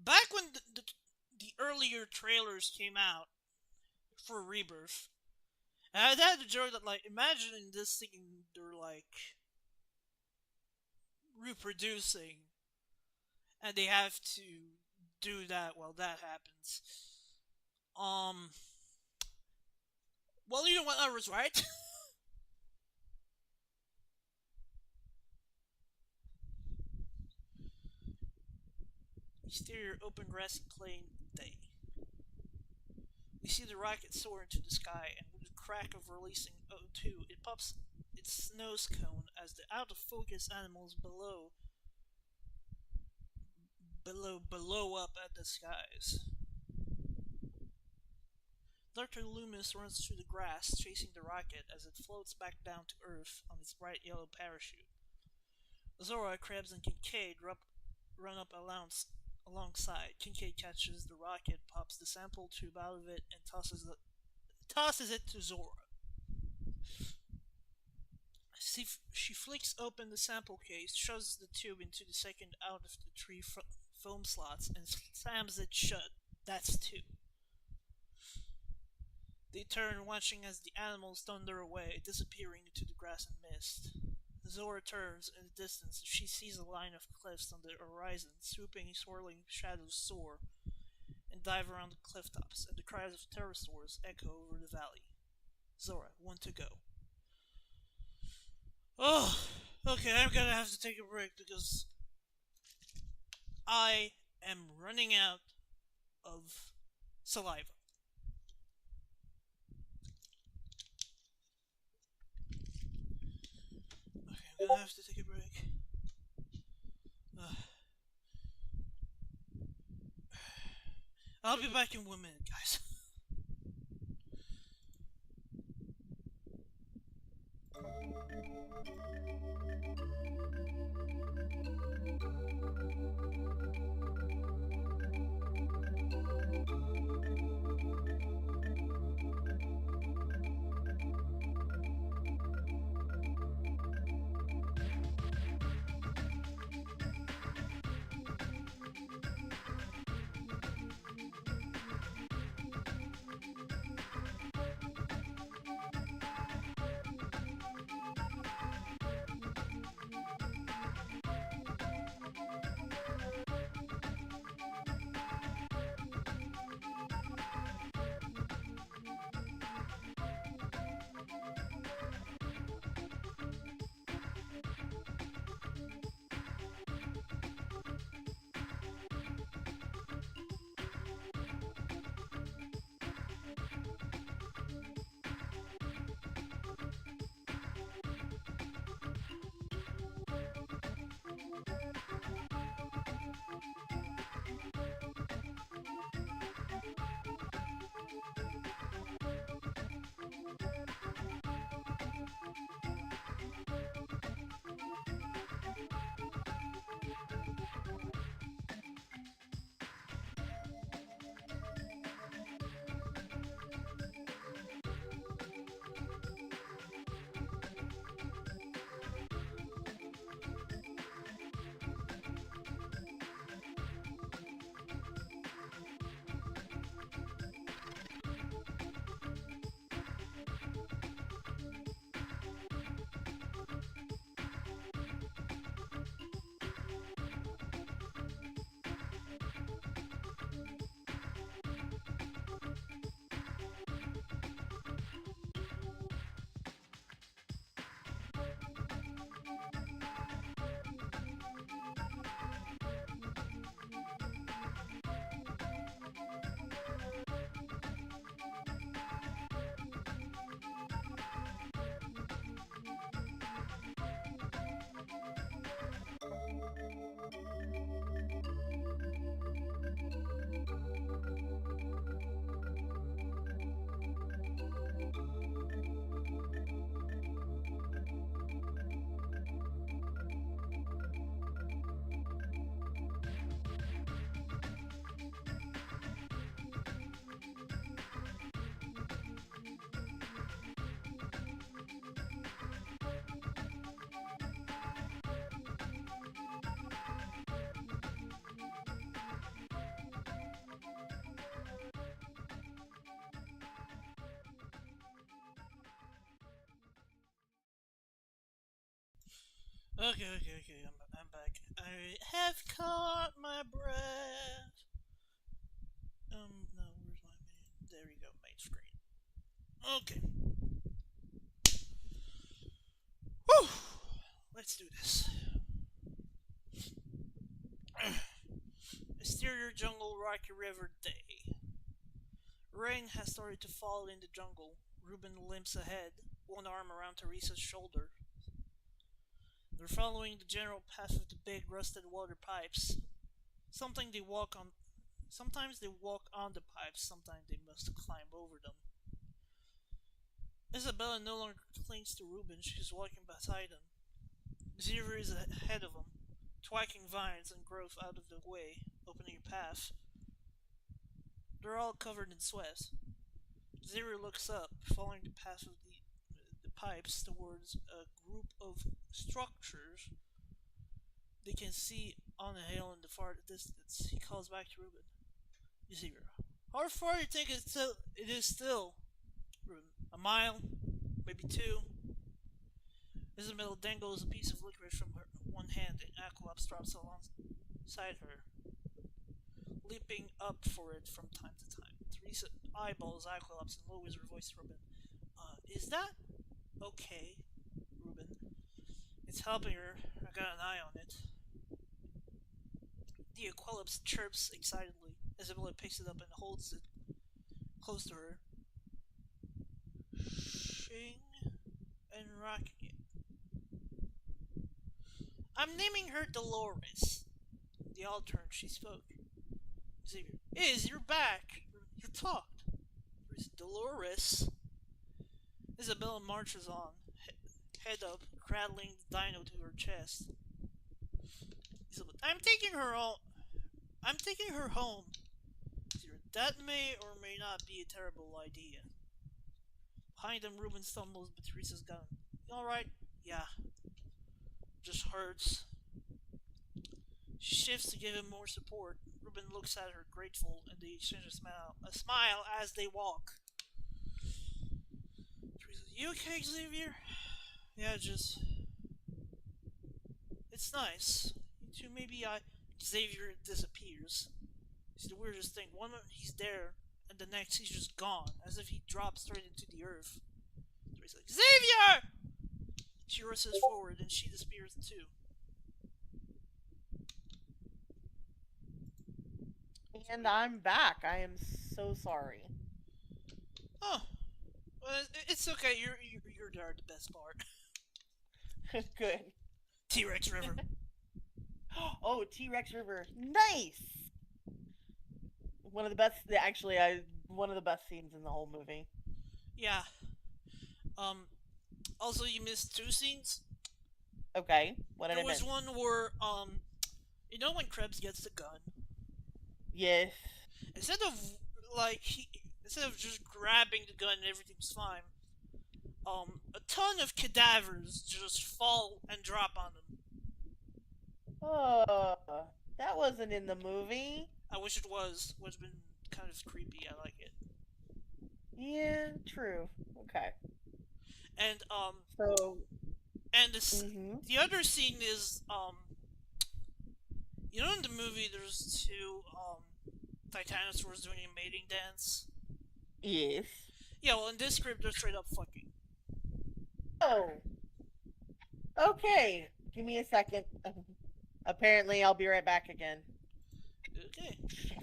Back when the earlier trailers came out for Rebirth, And I had to joke that, like, imagining this thing, they're like reproducing, and they have to do that while that happens. Um, well, you know what? I was right. Exterior open grassy plain day. We see the rocket soar into the sky, and with the crack of releasing O2, it pops its nose cone as the out of focus animals below up at the skies. Dr. Loomis runs through the grass, chasing the rocket as it floats back down to Earth on its bright yellow parachute. Zora, Krebs, and Kincaid run up alongside. Kincaid catches the rocket, pops the sample tube out of it, and tosses it to Zora. She flicks open the sample case, shoves the tube into the second out of the three foam slots, and slams it shut. That's two. They turn, watching as the animals thunder away, disappearing into the grass and mist. Zora turns. In the distance, she sees a line of cliffs on the horizon. Swooping, swirling shadows soar and dive around the cliff tops, and the cries of pterosaurs echo over the valley. Zora, one to go. Oh, okay, I'm gonna have to take a break because I am running out of saliva. Okay, I'm gonna have to take a break. I'll be back in 1 minute, guys. Okay. I'm back. I have caught my breath. No, where's my main? There we go, main screen. Okay. Whew. Let's do this. Exterior jungle, rocky river day. Rain has started to fall in the jungle. Ruben limps ahead, one arm around Teresa's shoulder. They're following the general path of the big rusted water pipes. Something they walk on. Sometimes they walk on the pipes, sometimes they must climb over them. Isabella no longer clings to Ruben, she's walking beside him. Xavier is ahead of him, twiking vines and growth out of the way, opening a path. They're all covered in sweat. Xavier looks up, following the path of the pipes towards a group of structures they can see on a hill in the far distance. He calls back to Ruben. Xavier, how far do you think it is still? Ruben, a mile? Maybe two? Isabel dangles a piece of licorice from her one hand and Aqualops drops alongside her, leaping up for it from time to time. Teresa eyeballs Aqualops and lowers her voice to Ruben. Is that okay, Ruben? It's helping her. I got an eye on it. The Aqualops chirps excitedly. Isabella picks it up and holds it close to her, shing and rocking it. I'm naming her Dolores. They all turned. She spoke. Xavier, you're back. You talked. Dolores. Isabella marches on, head up, cradling the dino to her chest. Isabella, I'm taking her home. Xavier, that may or may not be a terrible idea. Behind them, Ruben stumbles, but Teresa's gun. You alright? Yeah. Just hurts. She shifts to give him more support. Ruben looks at her grateful, and they exchange a smile as they walk. Teresa, you okay, Xavier? Yeah, just... It's nice. You two, maybe I... Xavier disappears. It's the weirdest thing. One minute he's there, and the next he's just gone, as if he dropped straight into the earth. Teresa's like, Xavier! She rushes forward, and she disappears too. And I'm back. I am so sorry. Oh, well, it's okay. You're there, the best part. Good. T-Rex River. Oh, T-Rex River. Nice. One of the best. Actually, one of the best scenes in the whole movie. Yeah. Also, you missed two scenes. Okay. What did I miss? There was one where you know when Krebs gets the gun. Yes. Instead of instead of just grabbing the gun and everything's fine, a ton of cadavers just fall and drop on him. Oh, that wasn't in the movie. I wish it was. Would have been kind of creepy. I like it. Yeah, true. Okay. And So. and the other scene is you know in the movie there's two Titanosaurs doing a mating dance. Yes. Yeah, well in this script they're straight up fucking. Oh. Okay. Give me a second. Apparently, I'll be right back again. Okay. Shit.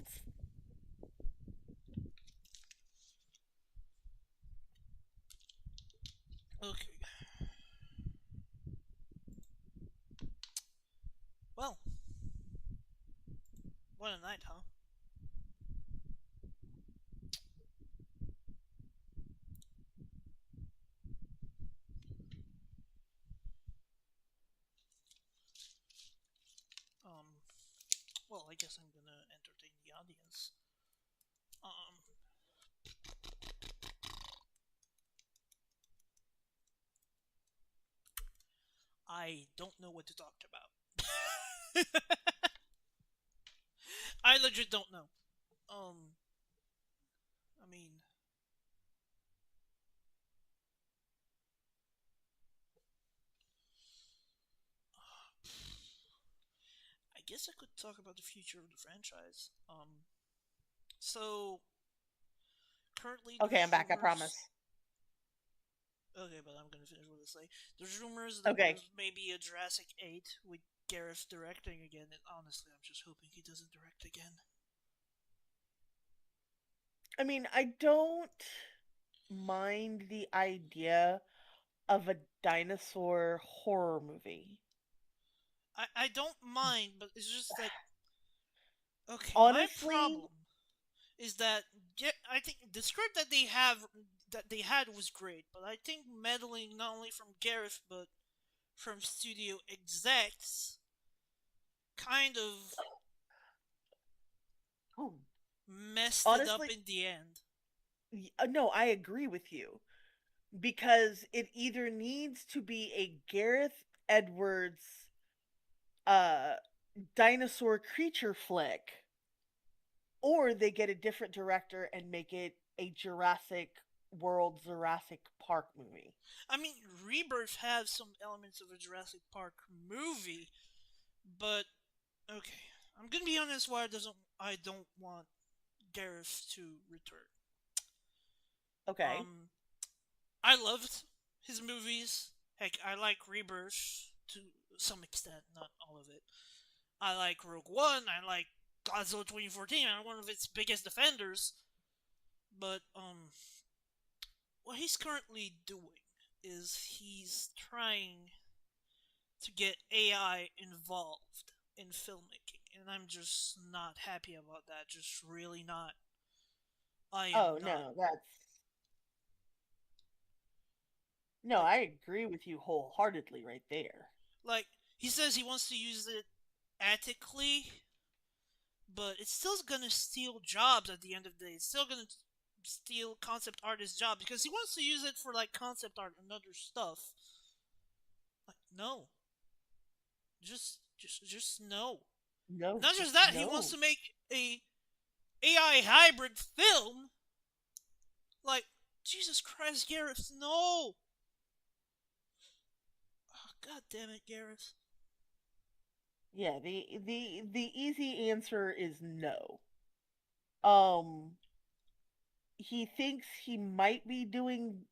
Okay. Well, what a night, huh? Well, I guess I'm gonna entertain the audience. I don't know what to talk about. I legit don't know. I mean, guess I could talk about the future of the franchise. So currently Okay, there's I'm back. I rumors. promise. Okay, but I'm gonna finish what I say. There's rumors that Okay. there's maybe a Jurassic 8 with Gareth directing again, and honestly, I'm just hoping he doesn't direct again. I mean, I don't mind the idea of a dinosaur horror movie. I don't mind, but it's just that okay. My Honestly, problem is that I think the script that they had was great, but I think meddling not only from Gareth but from studio execs kind of oh, messed it up honestly, in the end. no, I agree with you because it either needs to be a Gareth Edwards uh dinosaur creature flick or they get a different director and make it a Jurassic World Jurassic Park movie. I mean, Rebirth has some elements of a Jurassic Park movie, but okay. I'm gonna be honest. Why doesn't I don't want Gareth to return. Okay. Um, I loved his movies. Heck, I like Rebirth to some extent, not all of it. I like Rogue One. I like Godzilla 2014. I'm one of its biggest defenders. But what he's currently doing is he's trying to get AI involved in filmmaking, and I'm just not happy about that. Just really not. I am Oh not. no, that's no, Like, I agree with you wholeheartedly right there. like he says he wants to use it ethically, but it's still gonna steal jobs at the end of the day. It's still gonna steal concept artists' jobs because he wants to use it for like concept art and other stuff. Like, no, just no. No, Not just just that, he wants no. to make a AI hybrid film. Like, Jesus Christ, Gareth, no! Oh, God damn it, Gareth. Yeah, the easy answer is no. Um he thinks he might be doing,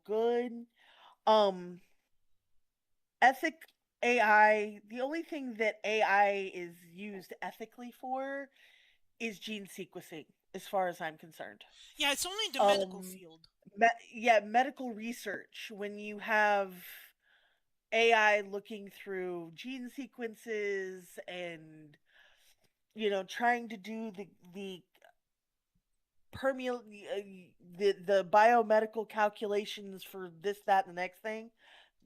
good. Um ethic AI, the only thing that AI is used ethically for is gene sequencing as far as I'm concerned. Yeah, it's only in the medical Um field. yeah, medical research when you have AI looking through gene sequences and trying to do the permeal the biomedical calculations for this, that, and the next thing.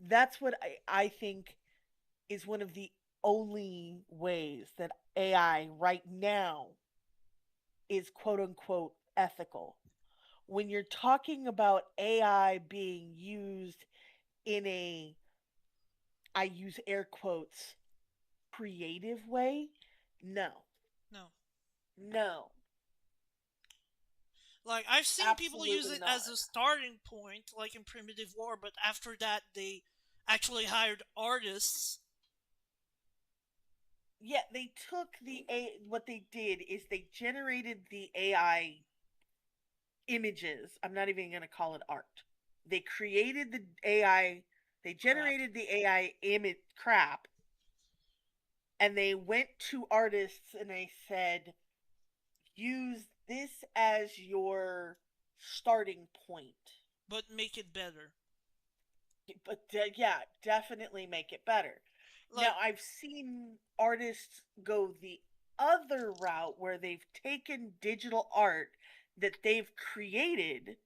That's what I think is one of the only ways that AI right now is quote unquote ethical. When you're talking about AI being used in a, I use air quotes, creative way, no. No. No. Like, I've seen people use Absolutely it not. as a starting point, like in Primitive War, but after that, they actually hired artists. Yeah, they took what they did is they generated the AI images. I'm not even going to call it art. They created the AI, they Crap. generated the AI image crap, and they went to artists and they said, use this as your starting point. But make it better. But yeah, definitely make it better. Now, Like, I've seen artists go the other route where they've taken digital art that they've created,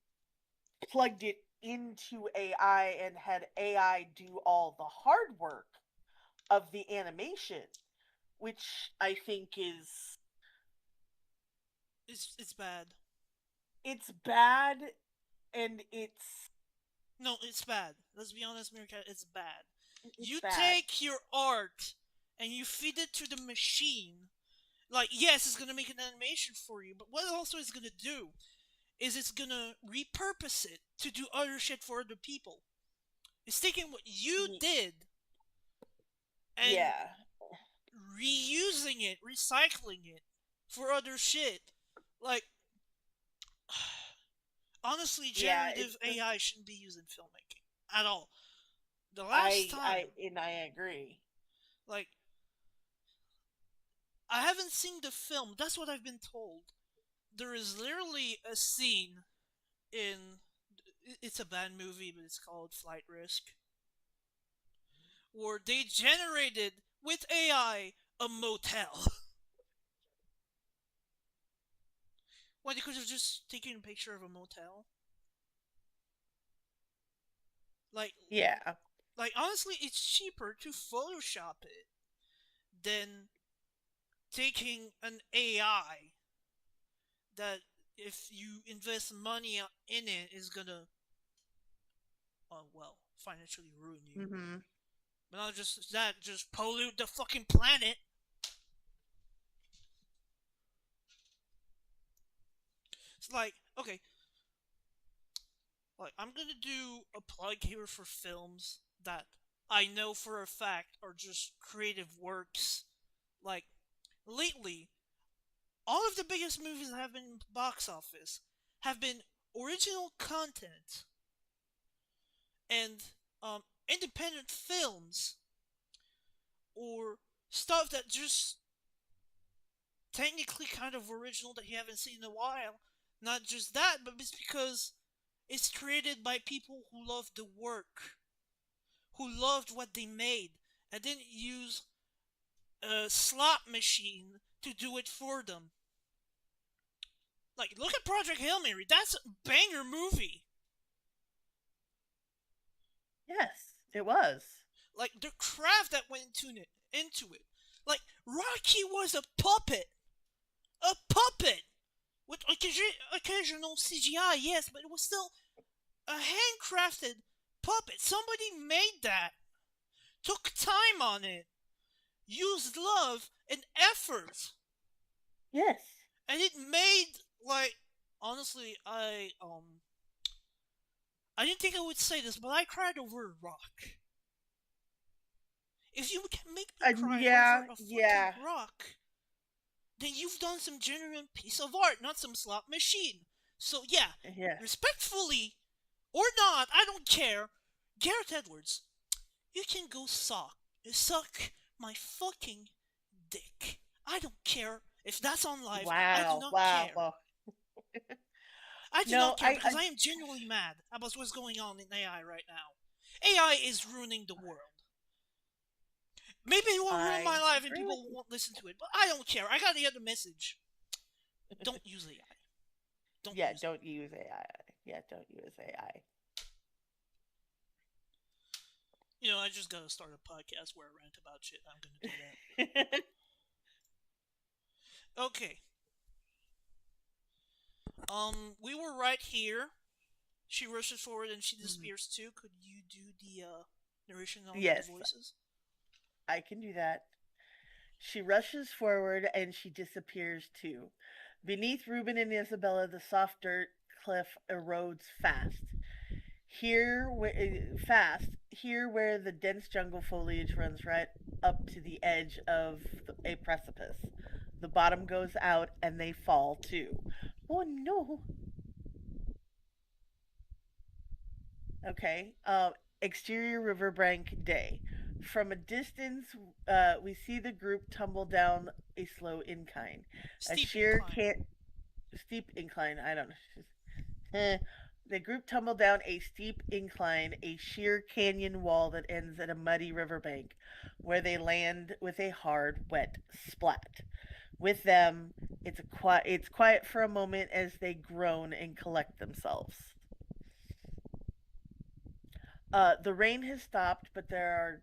plugged it into AI, and had AI do all the hard work of the animation, which I think is it's bad. it's bad and No, it's bad. Let's be honest, Meerkat, it's bad. it's You bad. take your art and you feed it to the machine. Like, yes, it's gonna make an animation for you, but what also it's gonna do is it's gonna repurpose it to do other shit for other people. It's taking what you did and Yeah. reusing it, recycling it for other shit. Like, honestly, Yeah, it's generative just AI shouldn't be used in filmmaking at all. The last time, I agree. like, I haven't seen the film. That's what I've been told. There is literally a scene in. It's a bad movie, but it's called Flight Risk, where they generated with AI a motel. Why? They could have just taken a picture of a motel. Like, Yeah. like honestly, it's cheaper to Photoshop it than taking an AI that, if you invest money in it, is gonna, well, financially ruin you. Mhm. But not just that, just pollute the fucking planet. It's like, okay, like I'm gonna do a plug here for films that I know for a fact are just creative works. Like, lately, all of the biggest movies that have been in box office have been original content and independent films, or stuff that just technically kind of original that you haven't seen in a while. Not just that, but it's because it's created by people who loved the work, who loved what they made, and didn't use a slot machine to do it for them. Like, look at Project Hail Mary. That's a banger movie. Yes, it was. Like, the craft that went into it. Like, Rocky was a puppet. A puppet! With occasional CGI, yes, but it was still a handcrafted puppet. Somebody made that, took time on it, used love and effort, Yes. and it made, like, honestly, I didn't think I would say this, but I cried over a rock. If you can make me cry over Yeah, a fucking yeah. rock, then you've done some genuine piece of art, not some slot machine. So yeah, Yes. respectfully or not, I don't care. Gareth Edwards, you can go suck my fucking dick. I don't care if that's on live. I do Wow. not Wow. care. Well, I do no, not care because I am genuinely mad about what's going on in AI right now. AI is ruining the world. Maybe it will ruin my I life and agree with people you. won't listen to it, but I don't care. I got the other message. Don't use AI. Don't Yeah, use it. don't use AI. Yeah, don't use AI. I just gotta start a podcast where I rant about shit. I'm gonna do that. Okay. We were right here. She rushes forward and she disappears too. Could you do the narration on the Yes, voices? I can do that. She rushes forward and she disappears too. Beneath Reuben and Isabella, the soft dirt cliff erodes fast. Here where the dense jungle foliage runs right up to the edge of a precipice. The bottom goes out and they fall too. Oh no. Okay. Exterior riverbank day. From a distance, we see the group tumble down a slow incline. A Steep sheer incline. can't steep incline. I don't know. The group tumbled down a steep incline, a sheer canyon wall that ends at a muddy riverbank, where they land with a hard, wet splat. With them, it's quiet for a moment as they groan and collect themselves. The rain has stopped, but there are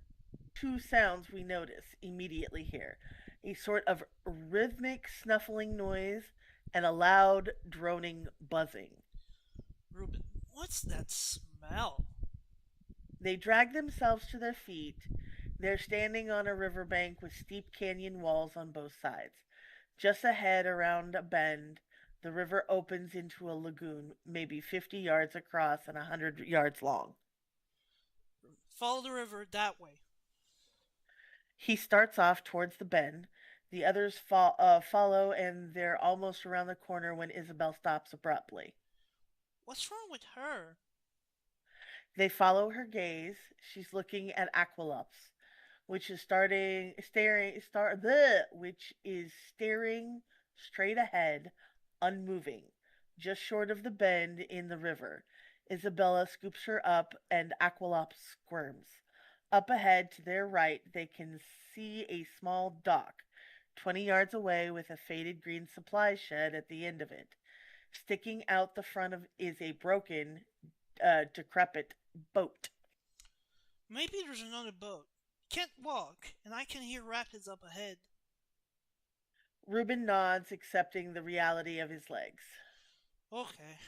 two sounds we notice immediately here: a sort of rhythmic snuffling noise and a loud, droning buzzing. Ruben, what's that smell? They drag themselves to their feet. They're standing on a riverbank with steep canyon walls on both sides. Just ahead, around a bend, the river opens into a lagoon, maybe 50 yards across and 100 yards long. Follow the river that way. He starts off towards the bend. The others follow, and they're almost around the corner when Isabel stops abruptly. What's wrong with her? They follow her gaze. She's looking at Aqualops, which is which is staring straight ahead, unmoving, just short of the bend in the river. Isabella scoops her up, and Aqualops squirms. Up ahead to their right, they can see a small dock, 20 yards away, with a faded green supply shed at the end of it. Sticking out the front of is a broken, decrepit boat. Maybe there's another boat. Can't walk, and I can hear rapids up ahead. Reuben nods, accepting the reality of his legs. Okay.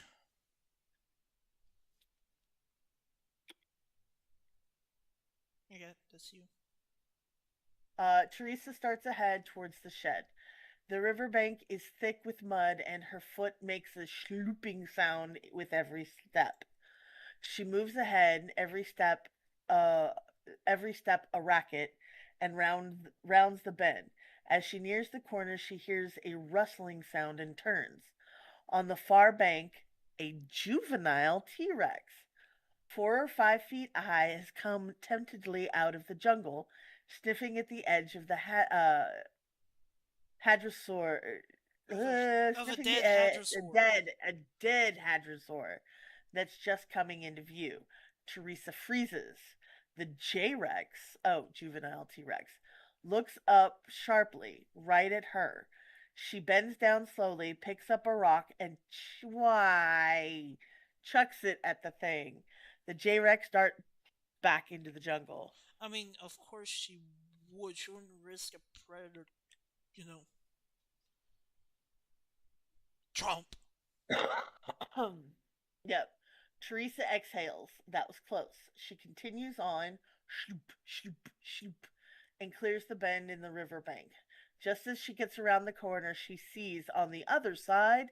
Yeah, that's you. Teresa starts ahead towards the shed. The riverbank is thick with mud, and her foot makes a slooping sound with every step. She moves ahead, uh, every step a racket, and rounds the bend. As she nears the corner, she hears a rustling sound and turns. On the far bank, a juvenile T Rex, 4 or 5 feet high, has come tentatively out of the jungle, sniffing at the edge of the hadrosaur, Of a sniffing the dead hadrosaur. a dead hadrosaur that's just coming into view. Teresa freezes. The J Rex, oh, juvenile T Rex, looks up sharply, right at her. She bends down slowly, picks up a rock, and chucks it at the thing. The J Rex dart back into the jungle. I mean, of course she would. She wouldn't risk a predator, you know, Trump. Yep. Teresa exhales. That was close. She continues on, shloop, shloop, shloop, and clears the bend in the riverbank. Just as she gets around the corner, she sees on the other side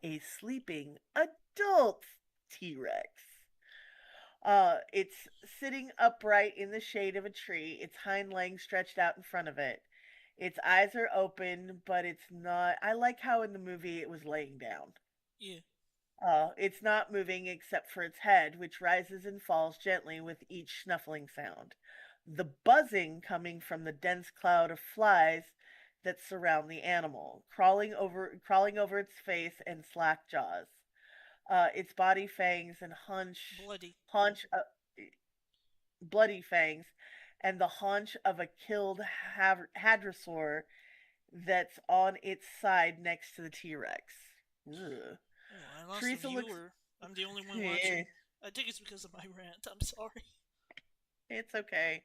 a sleeping adult T Rex. It's sitting upright in the shade of a tree, its hind legs stretched out in front of it. Its eyes are open, but it's not. I like how in the movie it was laying down. Yeah. It's not moving except for its head, which rises and falls gently with each snuffling sound. The buzzing coming from the dense cloud of flies that surround the animal, crawling over its face and slack jaws. Its body fangs and Bloody. haunch, bloody fangs, and the haunch of a killed hadrosaur that's on its side next to the T Rex. Oh, I lost a Teresa looks. viewer. I'm the only one Eh, watching. I think it's because of my rant. I'm sorry. it's okay.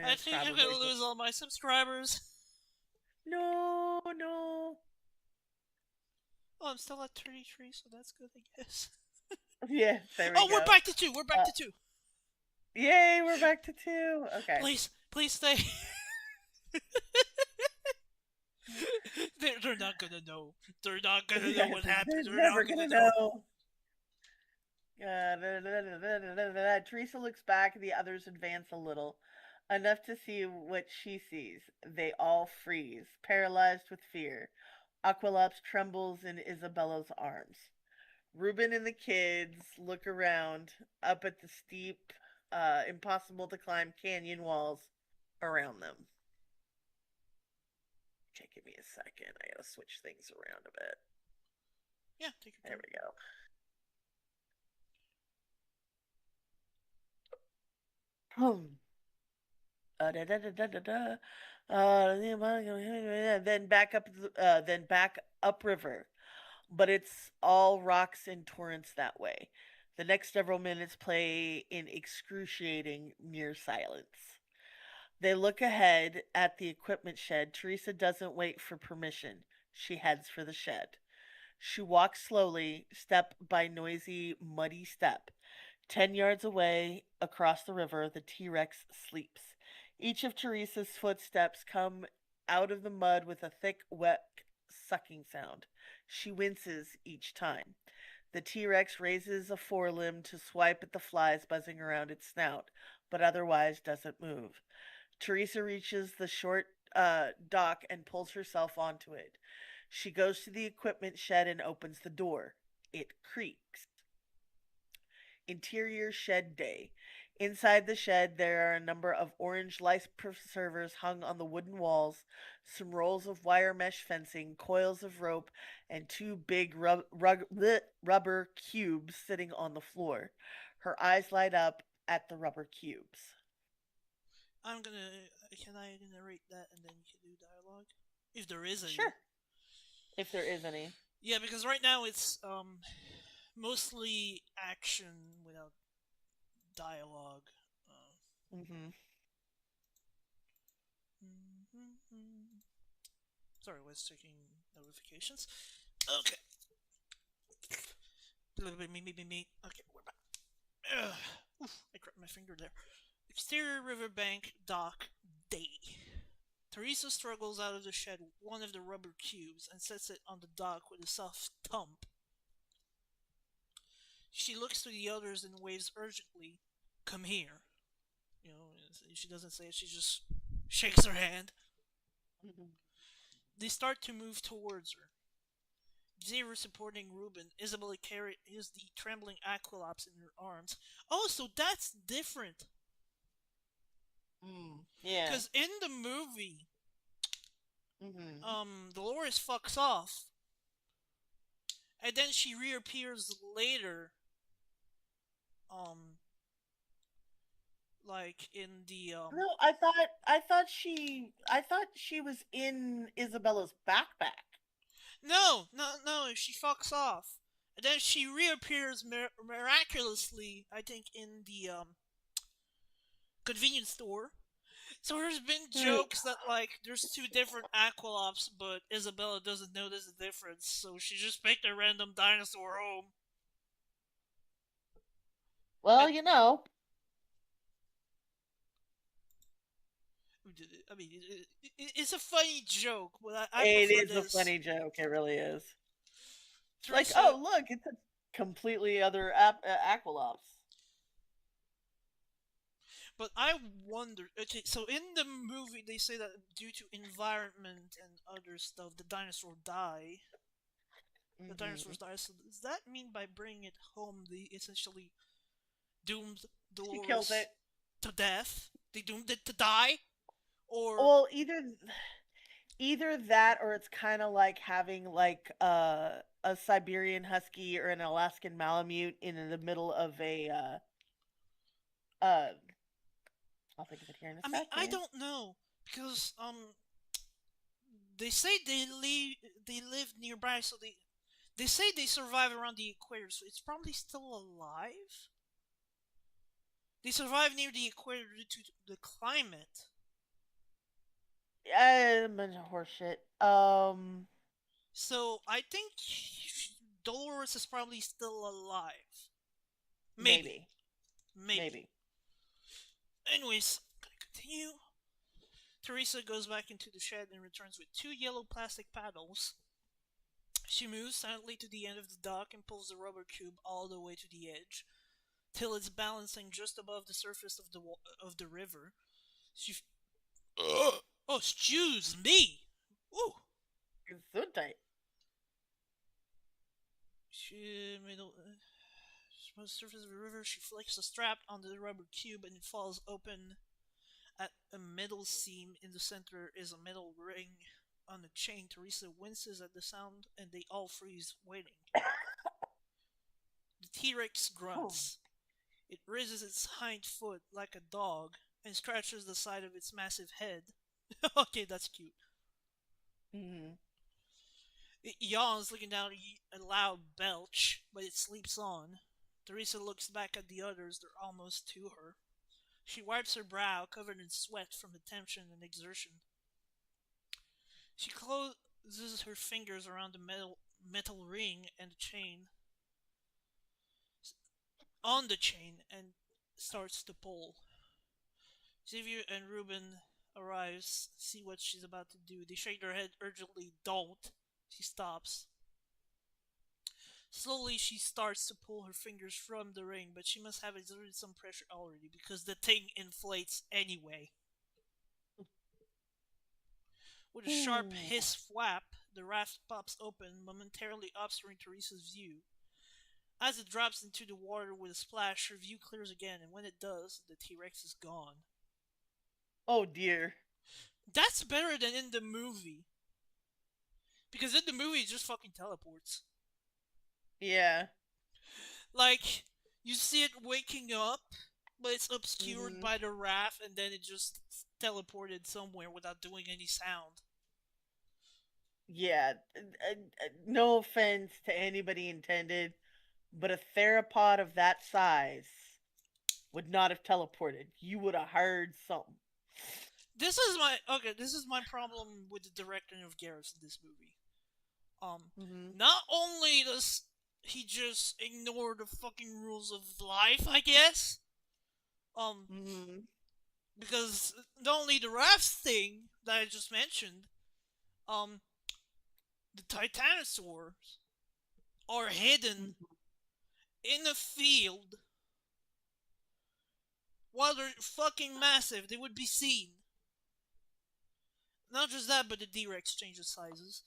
I It's think I'm gonna probably just. lose all my subscribers. No, no. Oh, I'm still at 33, so that's good, I guess. Yeah, there we Oh, we're go. back to two. We're back Uh, to two. Yay, we're back to two. Okay. Please, please stay. They're not gonna know. They're not gonna know Yeah, what happened. they're They're never not gonna gonna know. know. Teresa looks back, the others advance a little, enough to see what she sees. They all freeze, paralyzed with fear. Aqualops trembles in Isabella's arms. Reuben and the kids look around, up at the steep, impossible to climb canyon walls around them. Okay, give me a second. I gotta switch things around a bit. Yeah, take your There time. we go. Hmm. Da, da, da, da, da, da. Then back upriver. But it's all rocks and torrents that way. The next several minutes play in excruciating near silence. They look ahead at the equipment shed. Teresa doesn't wait for permission. She heads for the shed. She walks slowly, step by noisy, muddy step. 10 yards away, across the river, the T Rex sleeps. Each of Teresa's footsteps come out of the mud with a thick, wet sucking sound. She winces each time. The T Rex raises a forelimb to swipe at the flies buzzing around its snout, but otherwise doesn't move. Teresa reaches the short dock and pulls herself onto it. She goes to the equipment shed and opens the door. It creaks. Interior shed day. Inside the shed, there are a number of orange life preservers hung on the wooden walls, some rolls of wire mesh fencing, coils of rope, and two big rubber cubes sitting on the floor. Her eyes light up at the rubber cubes. I'm gonna. Can I narrate that and then you can do dialogue? If there is any. Sure, if there is any. Yeah, because right now it's mostly action without dialogue. Uh, Mm-hmm. Sorry, I was checking notifications. Okay. Me. Okay, we're back. Oof, I cracked my finger there. Exterior riverbank dock day. Teresa struggles out of the shed with one of the rubber cubes and sets it on the dock with a soft thump. She looks to the others and waves urgently, "Come here." You know, she doesn't say it, she just shakes her hand. Mm-hmm. They start to move towards her. Xavier supporting Ruben. Isabella carries the trembling Aqualops in her arms. Oh, so that's different. Yeah. Because in the movie, Mm-hmm. Dolores fucks off, and then she reappears later. Um, like in the No, I thought she was in Isabella's backpack. No. She fucks off, and then she reappears miraculously. I think in the convenience store. So there's been jokes that like there's two different Aqualops, but Isabella doesn't notice the difference, so she just picked a random dinosaur home. Well, And you know, I mean, it's a funny joke, but I it prefer is a this. funny joke. It really is. Like, Teresa, oh, look, it's a completely other Aqualops. but I wonder. Okay, so in the movie they say that due to environment and other stuff, the dinosaur die. The Mm-hmm. dinosaurs die. So does that mean by bringing it home, they essentially doomed She kills Dolores it. to death? They doomed it to die, or Well, either that or it's kind of like having like a Siberian Husky or an Alaskan Malamute in the middle of a uh I'll think of it here in a I mean, I second. don't know because they say they live nearby, so they say they survive around the equator, so it's probably still alive. They survive near the equator due to the climate. A bunch of horseshit. So I think Dolores is probably still alive. Maybe, Maybe. maybe. Maybe. Anyways, gonna continue. Teresa goes back into the shed and returns with two yellow plastic paddles. She moves silently to the end of the dock and pulls the rubber cube all the way to the edge, till it's balancing just above the surface of the river. She. Oh, excuse me! Ooh! Gesundheit. She middle. Above the surface of the river, she flicks the strap onto the rubber cube and it falls open at a metal seam. In the center is a metal ring on a chain. Teresa winces at the sound and they all freeze, waiting. The T-Rex Oh. grunts. It raises its hind foot like a dog and scratches the side of its massive head. Okay, that's cute. Mm-hmm. It yawns, looking down a loud belch, but it sleeps on. Teresa looks back at the others, they're almost to her. She wipes her brow, covered in sweat from the tension and exertion. She closes her fingers around the metal ring and the chain, on the chain, and starts to pull. Xavier and Ruben arrives, see what she's about to do. They shake their head urgently. Don't. She stops. Slowly, she starts to pull her fingers from the ring, but she must have exerted some pressure already because the thing inflates anyway. With a sharp Ooh. hiss flap, the raft pops open, momentarily obscuring Teresa's view. As it drops into the water with a splash, her view clears again, and when it does, the T-Rex is gone. Oh dear. That's better than in the movie. Because in the movie, it just fucking teleports. Yeah. Like, you see it waking up, but it's obscured Hmm. by the raft, and then it just teleported somewhere without doing any sound. Yeah. No offense to anybody intended, but a theropod of that size would not have teleported. You would have heard something. This is my problem with the directing of Garrus in this movie. Um, Hmm. Not only does he just ignore the fucking rules of life, I guess. Um, Hmm. because not only the raft thing that I just mentioned, um, the titanosaurs are hidden in a field while they're fucking massive. They would be seen. Not just that, but the D-Rex changes sizes.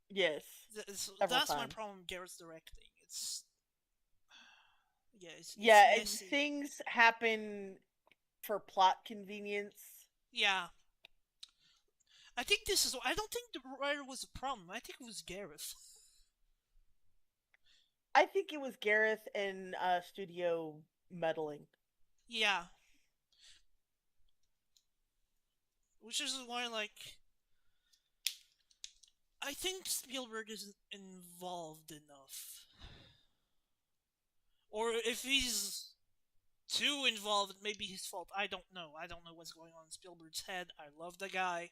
Yes. So Several that's my times. problem with Garrett's directing. It's yeah, it's Yeah, and messy. things happen for plot convenience. Yeah, I think this is. I don't think the writer was a problem. I think it was Gareth. I think it was Gareth and studio meddling. Yeah, which is why like I think Spielberg isn't involved enough, or if he's too involved, it may be his fault. I don't know. I don't know what's going on in Spielberg's head. I love the guy,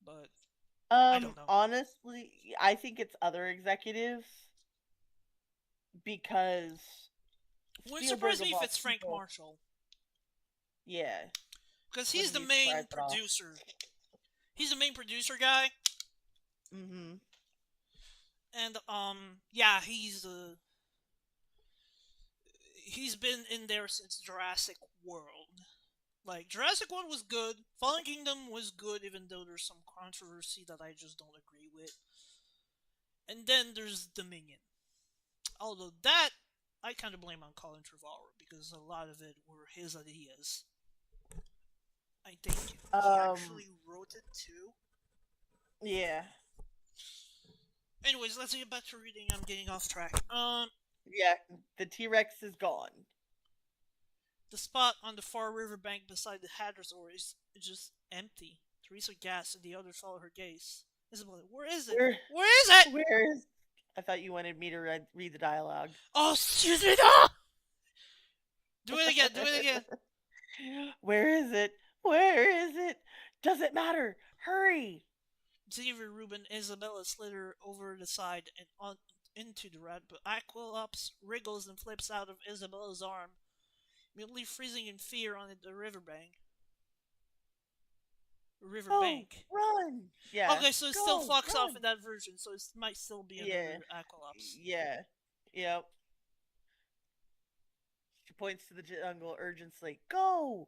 but I don't know. Honestly, I think it's other executives because Wouldn't Spielberg surprise me of if all it's Frank people, Marshall, yeah, because he's wouldn't the be main surprised at all. producer. He's the main producer guy, Mm-hmm. and yeah, he's been in there since Jurassic World. Like Jurassic World was good, Fallen Kingdom was good, even though there's some controversy that I just don't agree with. And then there's Dominion. Although that I kind of blame on Colin Trevorrow because a lot of it were his ideas. I think he Um, actually wrote it too. yeah, Anyways, let's get back to reading. I'm getting off track. yeah, the T Rex is gone. The spot on the far riverbank beside the HACKERSAURUS is just empty. Teresa gasped, and the others followed her gaze. Isabella, where is it? Where, Where is it? where is? I thought you wanted me to read the dialogue. Oh, excuse me, no! Do it again. Do it again. Where is it? Where is it? Does it matter? Hurry! Xavier, Ruben, and Isabella slither over the side and on into the rat, but Aqualops wriggles and flips out of Isabella's arm, immediately freezing in fear on the riverbank. Go! Riverbank. Run! Yeah. Okay, so it still Go! fucks off Run! in that version, so it might still be Yeah. another Aqualops. Yeah. Yep. She points to the jungle urgently. Go!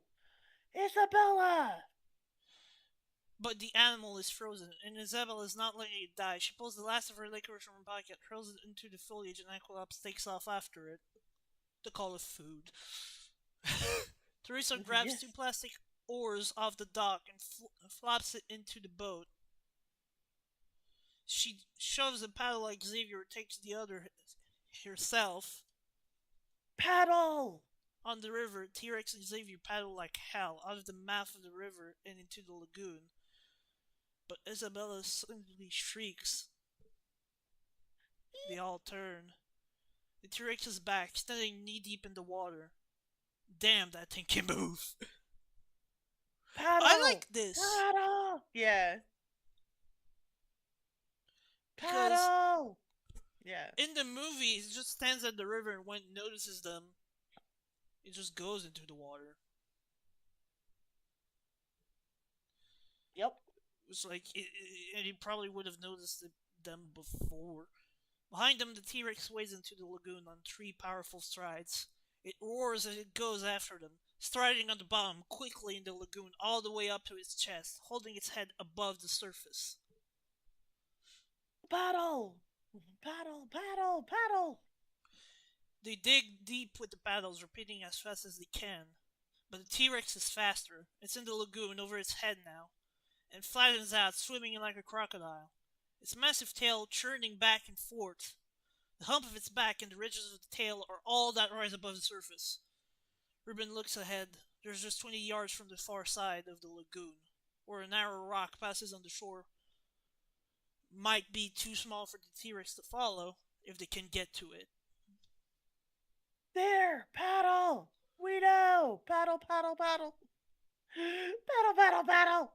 Isabella! But the animal is frozen, and Isabella is not letting it die. She pulls the last of her licorice from her pocket, hurls it into the foliage, and Aqualops takes off after it. To call it food. Teresa grabs Yes. two plastic oars off the dock and flops it into the boat. She shoves a paddle like Xavier takes the other herself. Paddle! On the river, T-Rex and Xavier paddle like hell out of the mouth of the river and into the lagoon. But Isabella suddenly shrieks. They all turn. The T-Rex is back, standing knee-deep in the water. Damn, that thing can move. I Paddle! like this Paddle! Yeah. because Paddle! Yeah. in the movie, it just stands at the river and when it notices them, it just goes into the water. Yep. It's like, and he probably would have noticed them before. Behind them, the T Rex wades into the lagoon on three powerful strides. It roars as it goes after them, striding on the bottom quickly in the lagoon all the way up to its chest, holding its head above the surface. Paddle! Paddle, paddle, paddle! They dig deep with the paddles, repeating as fast as they can. But the T-Rex is faster. It's in the lagoon over its head now, and flattens out, swimming like a crocodile. Its massive tail churning back and forth. The hump of its back and the ridges of the tail are all that rise above the surface. Ruben looks ahead. There's just 20 yards from the far side of the lagoon, where a narrow rock passes on the shore. Might be too small for the T-Rex to follow if they can get to it. There! Paddle! We know! Paddle, paddle, paddle! Paddle, paddle, paddle!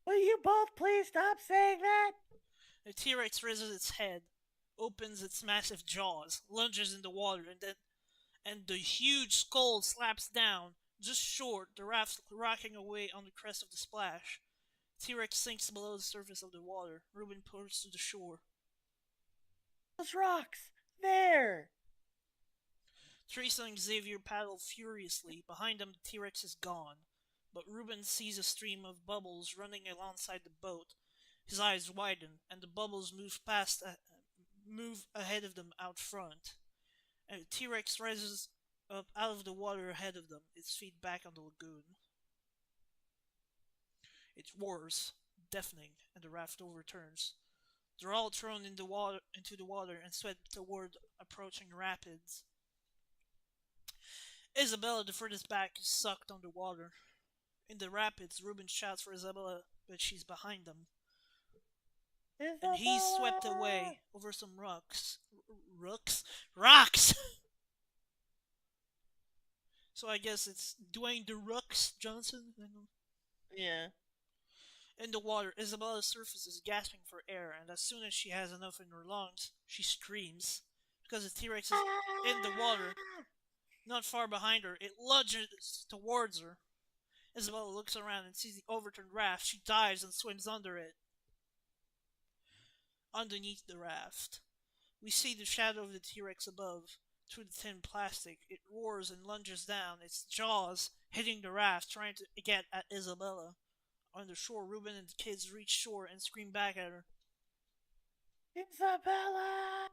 Will you both please stop saying that? The T-Rex raises its head, opens its massive jaws, lunges in the water, and the huge skull slaps down, just short, the raft rocking away on the crest of the splash. T-Rex sinks below the surface of the water. Ruben points to the shore. Those rocks! There! Teresa and Xavier paddle furiously. Behind them, the T-Rex is gone. But Ruben sees a stream of bubbles running alongside the boat. His eyes widen, and the bubbles move ahead of them out front. And the T-Rex rises up out of the water ahead of them, its feet back on the lagoon. It roars, deafening, and the raft overturns. They're all thrown into the water and swept toward approaching rapids. Isabella, the furthest back, is sucked underwater. In the rapids, Ruben shouts for Isabella, but she's behind them. And he's swept away over some rocks. Rocks! So I guess it's Dwayne the Rooks Johnson? Yeah. In the water, Isabella's surface is gasping for air, and as soon as she has enough in her lungs, she screams. Because the T-Rex is in the water, not far behind her, it lunges towards her. Isabella looks around and sees the overturned raft. She dives and swims under it. Underneath the raft, we see the shadow of the T-Rex above. Through the thin plastic, it roars and lunges down, its jaws hitting the raft, trying to get at Isabella. On the shore, Ruben and the kids reach shore and scream back at her. Isabella!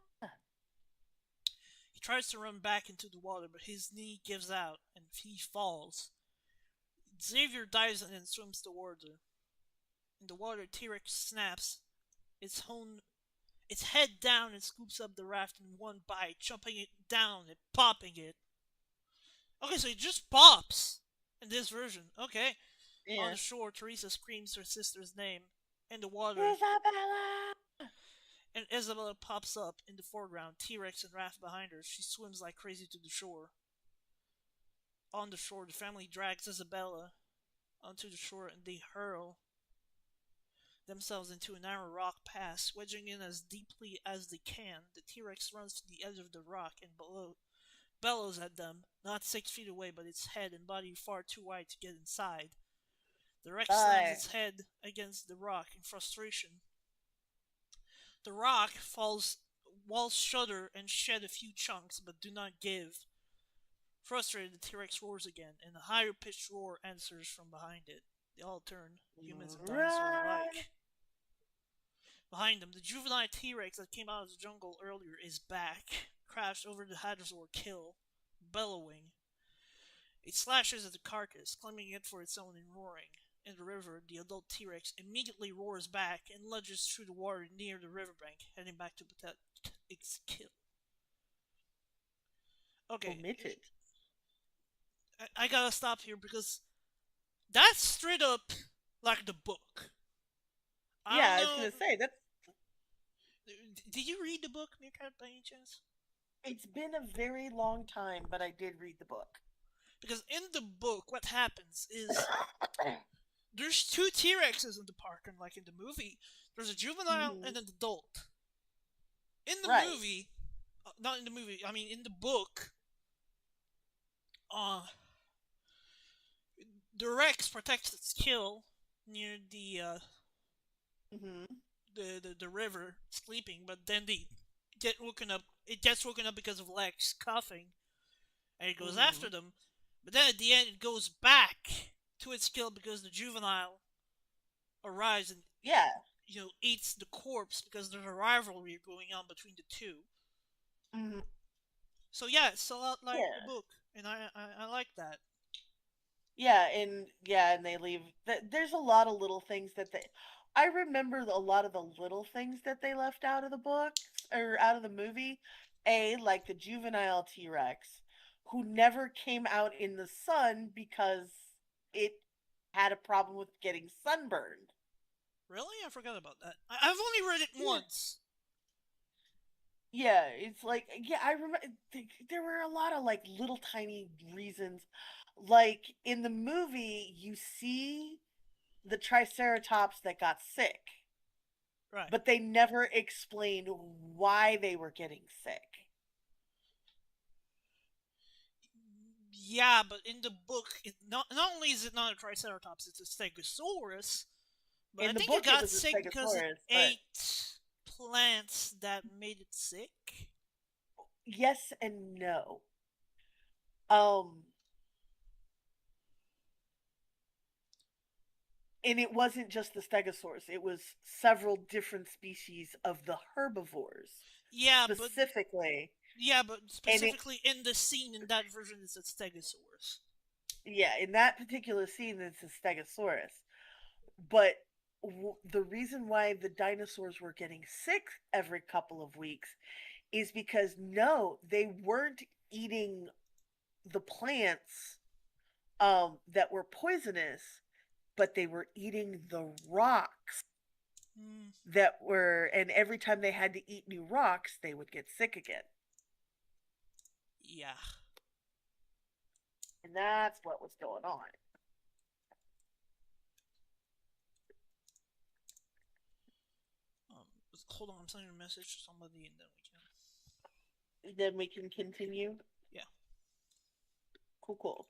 He tries to run back into the water, but his knee gives out, and he falls. Xavier dives in and swims towards her. In the water, T-Rex snaps its head down and scoops up the raft in one bite, jumping it down and popping it. Okay, so it just pops in this version. Okay. Yeah. On the shore, Teresa screams her sister's name. In the water, Isabella! and Isabella pops up in the foreground, T-Rex and raft behind her. She swims like crazy to the shore. On the shore, the family drags Isabella onto the shore and they hurl themselves into a narrow rock pass, wedging in as deeply as they can. The T-Rex runs to the edge of the rock and bellows at them, not 6 feet away, but its head and body far too wide to get inside. The Rex slams its head against the rock in frustration. The rock walls shudder and shed a few chunks, but do not give. Frustrated, the T-Rex roars again, and a higher-pitched roar answers from behind it. They all turn, humans and dinosaurs alike. Behind them, the juvenile T-Rex that came out of the jungle earlier is back, crashed over the hadrosaur kill, bellowing. It slashes at the carcass, claiming it for its own and roaring. In the river, the adult T-Rex immediately roars back and lunges through the water near the riverbank, heading back to protect its kill. Okay. Omitted. I gotta stop here because that's straight up like the book. I was gonna say that's. Did you read the book, Meerkat, by any chance? It's been a very long time, but I did read the book. Because in the book, what happens is there's 2 T-Rexes in the park, and like in the movie, there's a juvenile and an adult. In the movie, not in the movie, I mean in the book, the Rex protects its kill near the river, sleeping, but then they get woken up. It gets woken up because of Lex coughing, and it goes after them. But then at the end, it goes back to its kill because the juvenile arrives and Yeah. eats the corpse because there's a rivalry going on between the two. Hmm. So yeah, it's a lot like the Yeah. book, and I like that. And they leave. There's a lot of little things that they. I remember a lot of the little things that they left out of the books or out of the movie. Like the juvenile T Rex, who never came out in the sun because it had a problem with getting sunburned. Really, I forgot about that. I've only read it Yeah. once. Yeah, it's like I remember there were a lot of like little tiny reasons. Like in the movie, you see the Triceratops that got sick, Right. but they never explained why they were getting sick. Yeah, but in the book, not only is it not a Triceratops, it's a Stegosaurus. But I In the think it book, it got was a sick because it Stegosaurus, but ate plants that made it sick. yes and no. Um, and it wasn't just the Stegosaurus; it was several different species of the herbivores Yeah, but specifically, and it specifically in the scene in that version, it's a Stegosaurus. yeah, in that particular scene, it's a Stegosaurus. But the reason why the dinosaurs were getting sick every couple of weeks is because no, they weren't eating the plants that were poisonous, but they were eating the rocks Mm, that were, and every time they had to eat new rocks, they would get sick again. yeah. And that's what was going on. Um, hold on, I'm sending a message to somebody, and then we can. Then we can continue. Yeah. Cool, cool.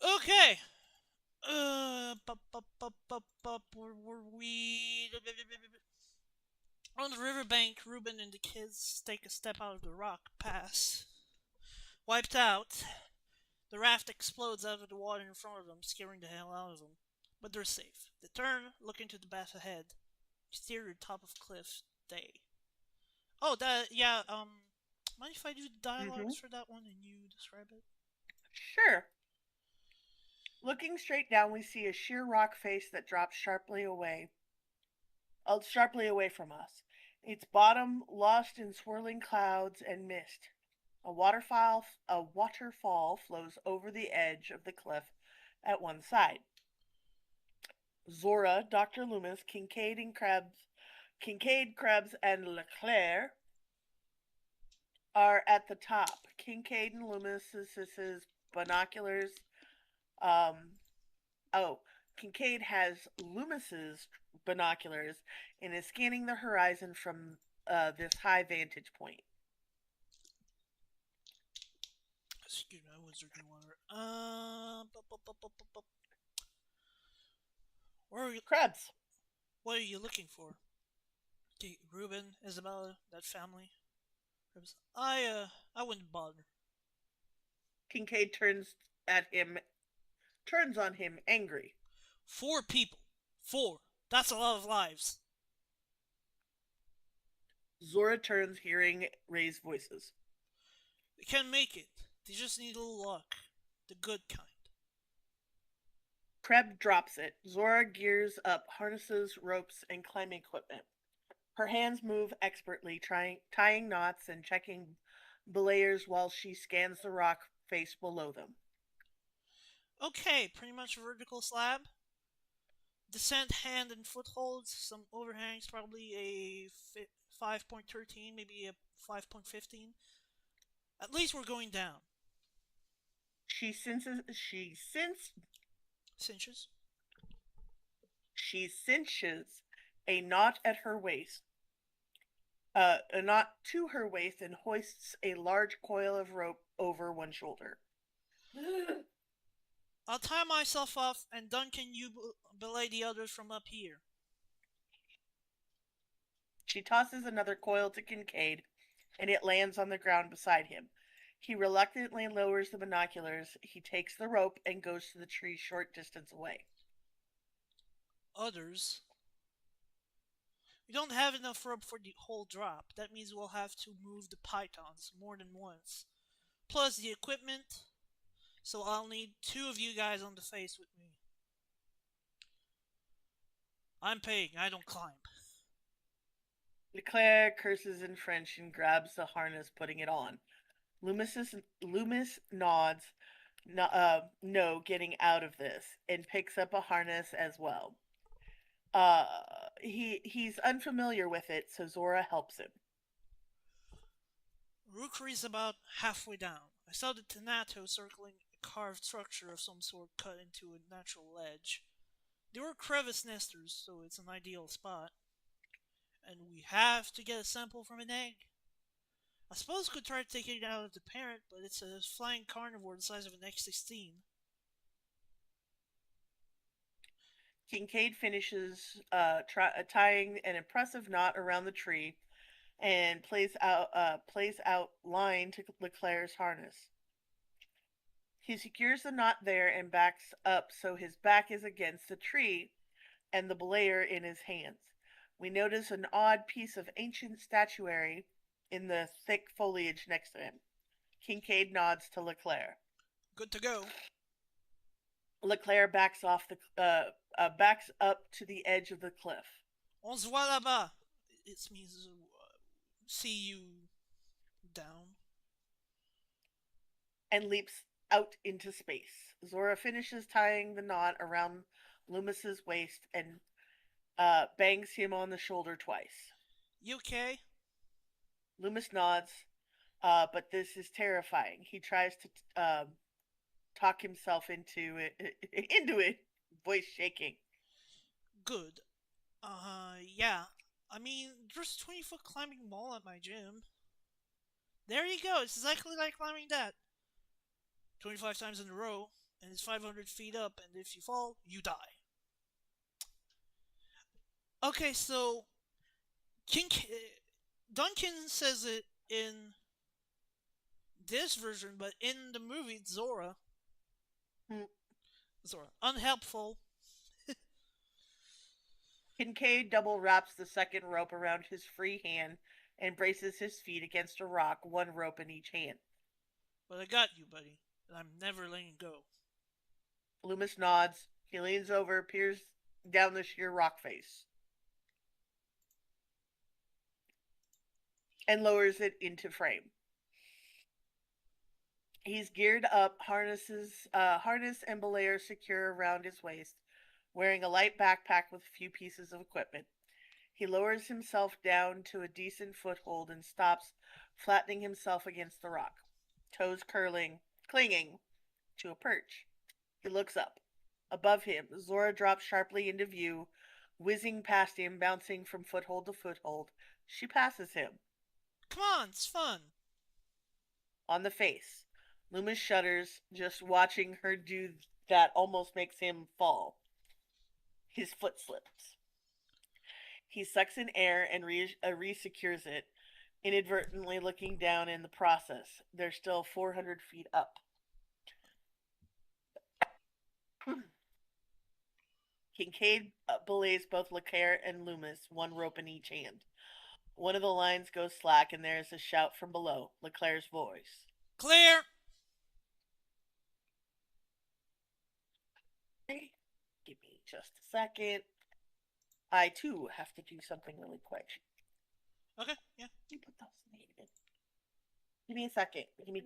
Okay. Where were we? On the riverbank, Reuben and the kids take a step out of the rock pass. Wiped out. The raft explodes out of the water in front of them, scaring the hell out of them. But they're safe. They turn, look into the path ahead. Exterior top of cliff. Day. Oh, that yeah. Mind if I do the Mm-hmm. dialogues for that one and you describe it? Sure. Looking straight down, we see a sheer rock face that drops sharply away from us. Its bottom lost in swirling clouds and mist. A waterfall flows over the edge of the cliff at one side. Zora, Dr. Loomis, Kincaid, Krebs, and Leclerc are at the top. Kincaid and Loomis's binoculars. Um, oh, Kincaid has Loomis's binoculars and is scanning the horizon from this high vantage point. Excuse me, I was drinking water. Where are you? Krebs. What are you looking for? Okay, Reuben, Isabella, that family. I wouldn't bother. Kincaid turns on him angry. 4 people. 4. That's a lot of lives. Zora turns, hearing raised voices. They can make it. They just need a little luck. The good kind. Krebs drops it. Zora gears up harnesses, ropes, and climbing equipment. Her hands move expertly, tying knots and checking belayers while she scans the rock face below them. Okay, pretty much a vertical slab. Descent, hand, and footholds. Some overhangs, probably a 5.13, maybe a 5.15. At least we're going down. Cinches. She cinches a knot at her waist, a knot to her waist, and hoists a large coil of rope over one shoulder. I'll tie myself off, and Duncan, you belay the others from up here. She tosses another coil to Kincaid, and it lands on the ground beside him. He reluctantly lowers the binoculars. He takes the rope and goes to the tree short distance away. Others? We don't have enough rope for the whole drop. That means we'll have to move the pythons more than once. Plus the equipment, so I'll need 2 of you guys on the face with me. I'm paying, I don't climb. Leclerc curses in French and grabs the harness, putting it on. Loomis nods, no, getting out of this, and picks up a harness as well. He's unfamiliar with it, so Zora helps him. Rookery's about halfway down. I saw the Tanato circling a carved structure of some sort cut into a natural ledge. They were crevice nesters, so it's an ideal spot. And we have to get a sample from an egg. I suppose we could try to take it out of the parent, but it's a flying carnivore the size of an X-16. Kincaid finishes tying an impressive knot around the tree and plays out line to Leclerc's harness. He secures the knot there and backs up so his back is against the tree and the belayer in his hands. We notice an odd piece of ancient statuary in the thick foliage next to him. Kincaid nods to Leclerc. Good to go. Leclerc backs up to the edge of the cliff. On se voit là-bas. It means see you down. And leaps out into space. Zora finishes tying the knot around Loomis's waist and bangs him on the shoulder twice. You okay? Loomis nods, but this is terrifying. He tries to talk himself into it, voice shaking. Good. Yeah. I mean, there's a 20-foot climbing wall at my gym. There you go. It's exactly like climbing that. 25 times in a row, and it's 500 feet up, and if you fall, you die. Okay, so Duncan says it in this version, but in the movie, it's Zora. Zora. Unhelpful. Kincaid double wraps the second rope around his free hand and braces his feet against a rock, one rope in each hand. But I got you, buddy, and I'm never letting go. Loomis nods. He leans over, peers down the sheer rock face, and lowers it into frame. He's geared up, harness and belayer secure around his waist, wearing a light backpack with a few pieces of equipment. He lowers himself down to a decent foothold and stops, flattening himself against the rock, toes clinging to a perch. He looks up. Above him, Zora drops sharply into view, whizzing past him, bouncing from foothold to foothold. She passes him. Come on, it's fun. On the face, Loomis shudders. Just watching her do that almost makes him fall. His foot slips. He sucks in air and re-secures it, inadvertently looking down in the process. They're still 400 feet up. Kincaid belays both Leclerc and Loomis, one rope in each hand. One of the lines goes slack, and there is a shout from below. Leclerc's voice. Clear! Hey, give me just a second. I, too, have to do something really quick. Okay, yeah. You put those in. Give me a second. Give me.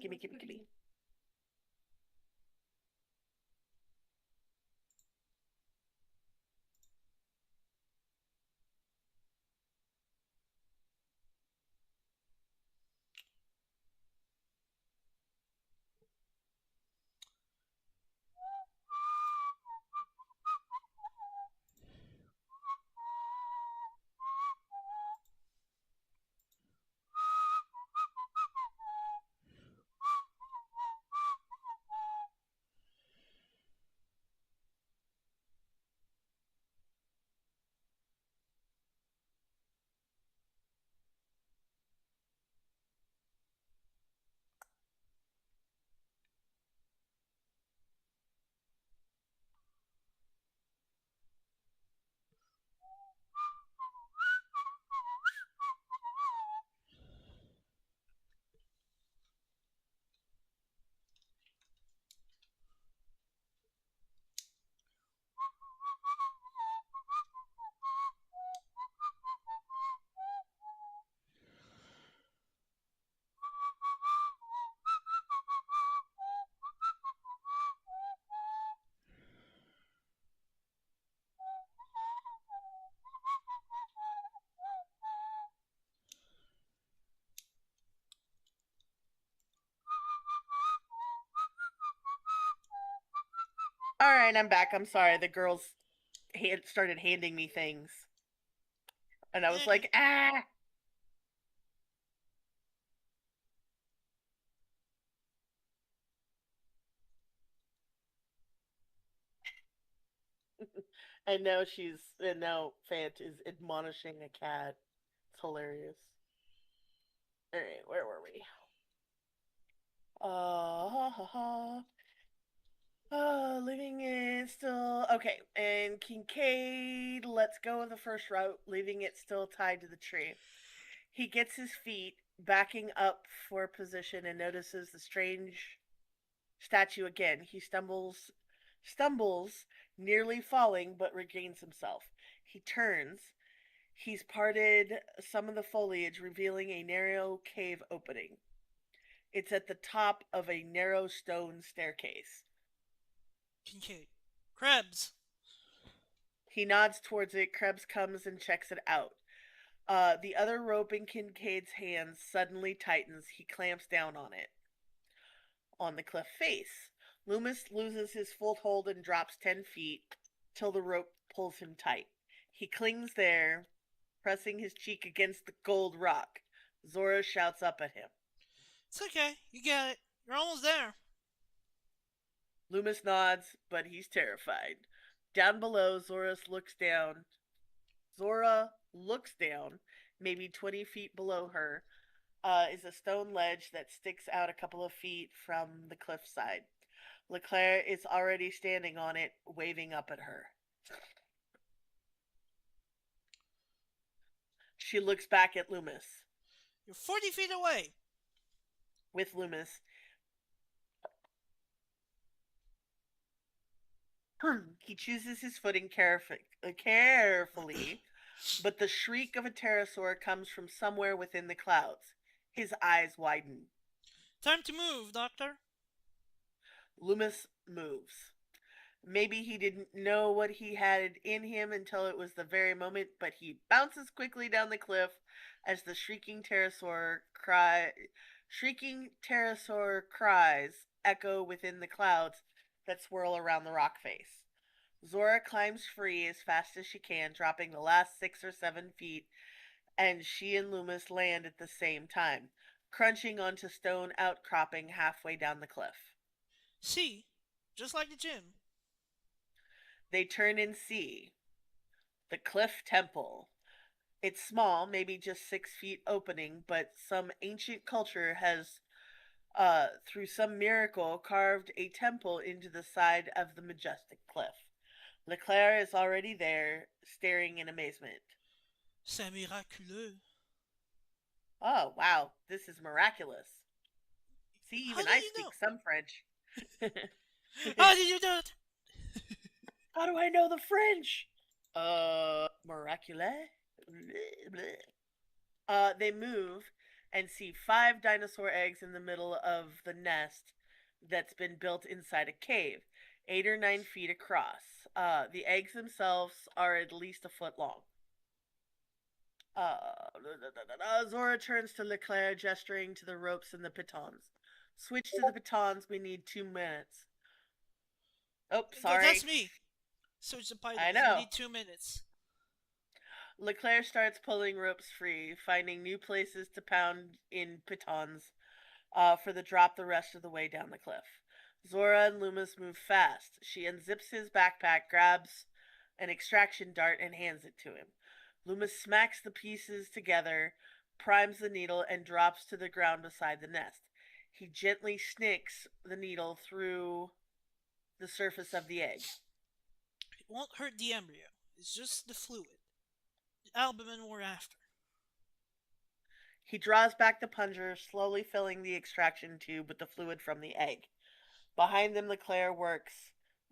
All right, I'm back. I'm sorry. The girls started handing me things, and I was Eh, like, ah. And now Fant is admonishing a cat. It's hilarious. All right, where were we? Leaving it still okay. And Kincaid lets go of the first rope, leaving it still tied to the tree. He gets his feet backing up for position and notices the strange statue again. He stumbles, nearly falling, but regains himself. He turns. He's parted some of the foliage, revealing a narrow cave opening. It's at the top of a narrow stone staircase. Kincaid. Krebs. He nods towards it. Krebs comes and checks it out. The other rope in Kincaid's hands suddenly tightens. He clamps down on it. On the cliff face, Loomis loses his foothold and drops 10 feet till the rope pulls him tight. He clings there, pressing his cheek against the gold rock. Zora shouts up at him. It's okay. You got it. You're almost there. Loomis nods, but he's terrified. Down below, Zora looks down, maybe 20 feet below her, is a stone ledge that sticks out a couple of feet from the cliffside. LeClaire is already standing on it, waving up at her. She looks back at Loomis. You're 40 feet away. With Loomis, he chooses his footing carefully, but the shriek of a pterosaur comes from somewhere within the clouds. His eyes widen. Time to move, Doctor. Loomis moves. Maybe he didn't know what he had in him until it was the very moment, but he bounces quickly down the cliff as the shrieking pterosaur cries echo within the clouds that swirl around the rock face. Zora climbs free as fast as she can, dropping the last 6 or 7 feet, and she and Loomis land at the same time, crunching onto stone outcropping halfway down the cliff. See? Just like the gym. They turn and see the Cliff Temple. It's small, maybe just 6 feet opening, but some ancient culture has, through some miracle, carved a temple into the side of the majestic cliff. Leclerc is already there, staring in amazement. C'est miraculeux. Oh, wow, this is miraculous. See, How even did I you know? speak some French. How did you do it? How do I know the French? Miraculous? They move and see 5 dinosaur eggs in the middle of the nest that's been built inside a cave, 8 or 9 feet across. The eggs themselves are at least a foot long. Zora turns to Leclerc, gesturing to the ropes and the pitons. Switch to the pitons. We need 2 minutes. Oh, That's sorry. me. Switch the I pythons. We know. need 2 minutes. Leclerc starts pulling ropes free, finding new places to pound in pitons for the drop the rest of the way down the cliff. Zora and Loomis move fast. She unzips his backpack, grabs an extraction dart, and hands it to him. Loomis smacks the pieces together, primes the needle, and drops to the ground beside the nest. He gently snicks the needle through the surface of the egg. It won't hurt the embryo. It's just the fluid. The albumin we're after. He draws back the plunger, slowly filling the extraction tube with the fluid from the egg. Behind them, Leclerc works,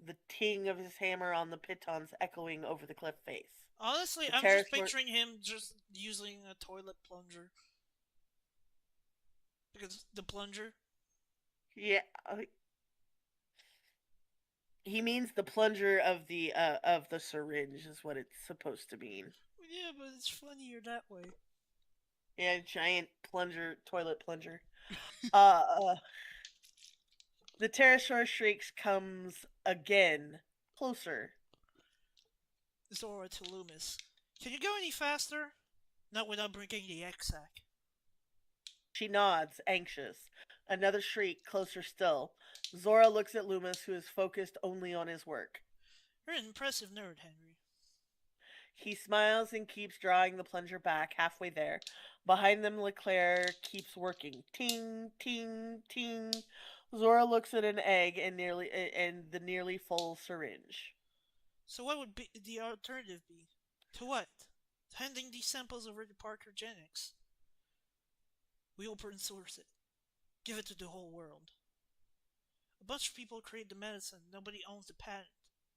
the ting of his hammer on the pitons echoing over the cliff face. Honestly, The I'm just pterosaur. picturing him just using a toilet plunger. Because the plunger. Yeah, he means the plunger of the syringe is what it's supposed to mean. Yeah, but it's funnier that way. Yeah, giant plunger, toilet plunger. Uh, the pterosaur shrieks comes again, closer. Zora to Loomis. Can you go any faster? Not without breaking the X-Hack. She nods, anxious. Another shriek, closer still. Zora looks at Loomis, who is focused only on his work. You're an impressive nerd, Henry. He smiles and keeps drawing the plunger back, halfway there. Behind them, Leclerc keeps working. Ting, ting, ting. Zora looks at an egg and the nearly full syringe. So what would be the alternative be? To what? Handing these samples over to Parker Genix. We open source it. Give it to the whole world. A bunch of people create the medicine. Nobody owns the patent.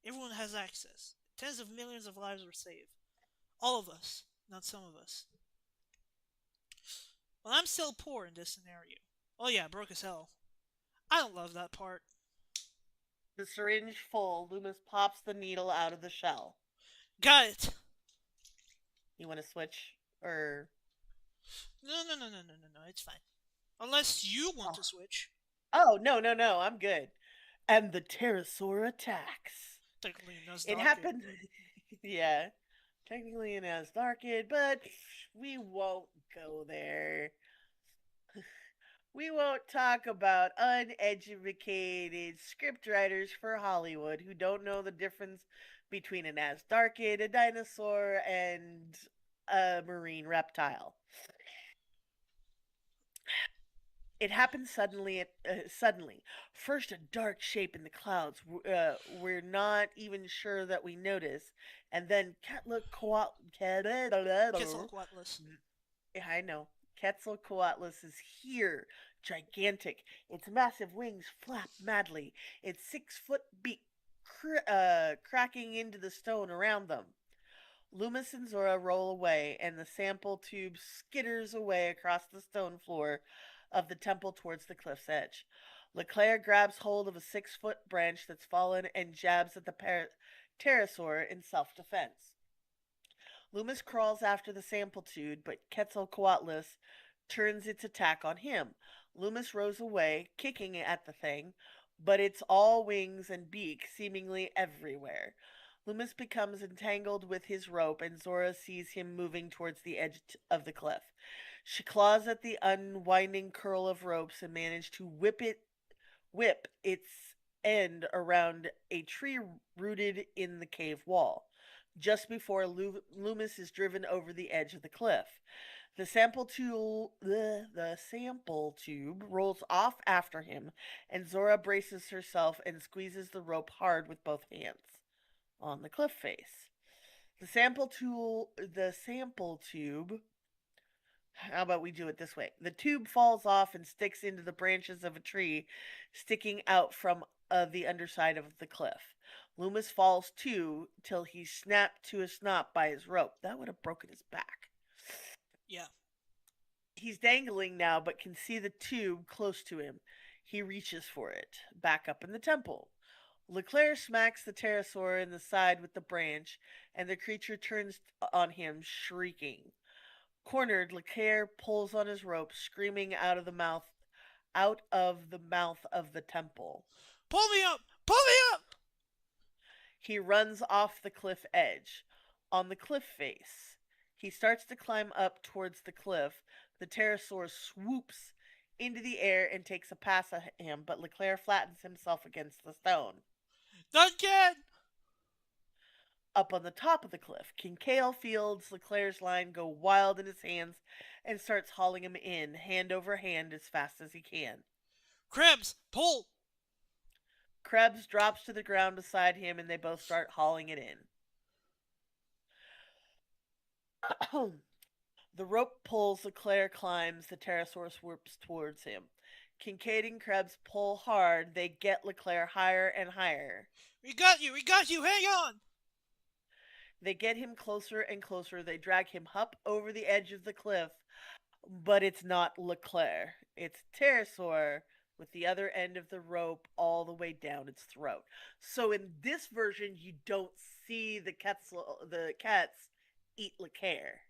Everyone has access. Tens of millions of lives were saved. All of us, not some of us. Well, I'm still poor in this scenario. Oh yeah, broke as hell. I don't love that part. The syringe full, Loomis pops the needle out of the shell. Got it. You want to switch? Or. No. It's fine. Unless you want Oh. to switch. Oh, no. I'm good. And the pterosaur attacks. Technically, It happened. Yeah. Technically an Asdarkid, but we won't go there. We won't talk about uneducated scriptwriters for Hollywood who don't know the difference between an Asdarkid, a dinosaur, and a marine reptile. It happened suddenly. First, a dark shape in the clouds. We're not even sure that we notice, and then Quetzalcoatlus. I know. Quetzalcoatlus is here, gigantic. Its massive wings flap madly. Its 6-foot beak cracking into the stone around them. Loomis and Zora roll away, and the sample tube skitters away across the stone floor of the temple towards the cliff's edge. Leclerc grabs hold of a 6-foot branch that's fallen and jabs at the pterosaur in self-defense. Loomis crawls after the sample tube, but Quetzalcoatlus turns its attack on him. Loomis rows away, kicking at the thing, but it's all wings and beak, seemingly everywhere. Loomis becomes entangled with his rope, and Zora sees him moving towards the edge of the cliff. She claws at the unwinding curl of ropes and manages to whip its end around a tree rooted in the cave wall, just before Loomis is driven over the edge of the cliff. The sample tube rolls off after him, and Zora braces herself and squeezes the rope hard with both hands on the cliff face. The sample tube. How about we do it this way? The tube falls off and sticks into the branches of a tree sticking out from the underside of the cliff. Loomis falls too till he's snapped to a snot by his rope. That would have broken his back. Yeah. He's dangling now, but can see the tube close to him. He reaches for it, back up in the temple. Leclerc smacks the pterosaur in the side with the branch, and the creature turns on him, shrieking. Cornered, Leclerc pulls on his rope, screaming out of the mouth of the temple. Pull me up! Pull me up! He runs off the cliff edge. On the cliff face, he starts to climb up towards the cliff. The pterosaur swoops into the air and takes a pass at him, but Leclerc flattens himself against the stone. Duncan! Up on the top of the cliff, Kincaid feels Leclerc's line go wild in his hands and starts hauling him in, hand over hand, as fast as he can. Krebs, pull! Krebs drops to the ground beside him, and they both start hauling it in. The rope pulls, Leclerc climbs, the pterosaur swoops towards him. Kincaid and Krebs pull hard, they get Leclerc higher and higher. We got you, hang on! They get him closer and closer, they drag him up over the edge of the cliff, but it's not Leclerc. It's pterosaur with the other end of the rope all the way down its throat. So in this version, you don't see the cats eat Leclerc.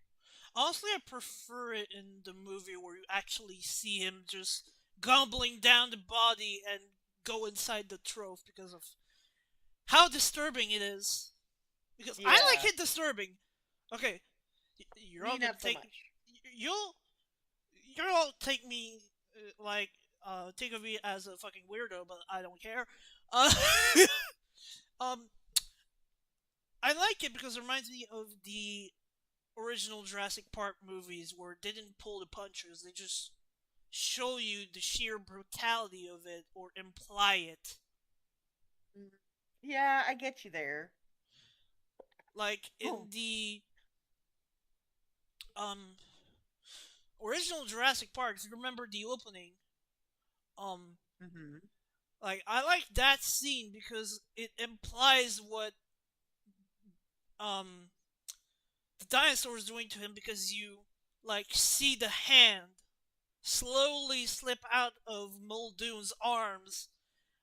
Honestly, I prefer it in the movie where you actually see him just gobbling down the body and go inside the throat because of how disturbing it is. Because I like Yeah, it disturbing. Okay, you're all me gonna not so take much. you'll you'll take me like think of me as a fucking weirdo, but I don't care. Uh, um, I like it because it reminds me of the original Jurassic Park movies where it didn't pull the punches. They just show you the sheer brutality of it or imply it. Mm. Yeah, I get you there. Like Oh. in the um original Jurassic Park, if you remember the opening, um Hmm. like I like that scene because it implies what um the dinosaur is doing to him because you like see the hand slowly slip out of Muldoon's arms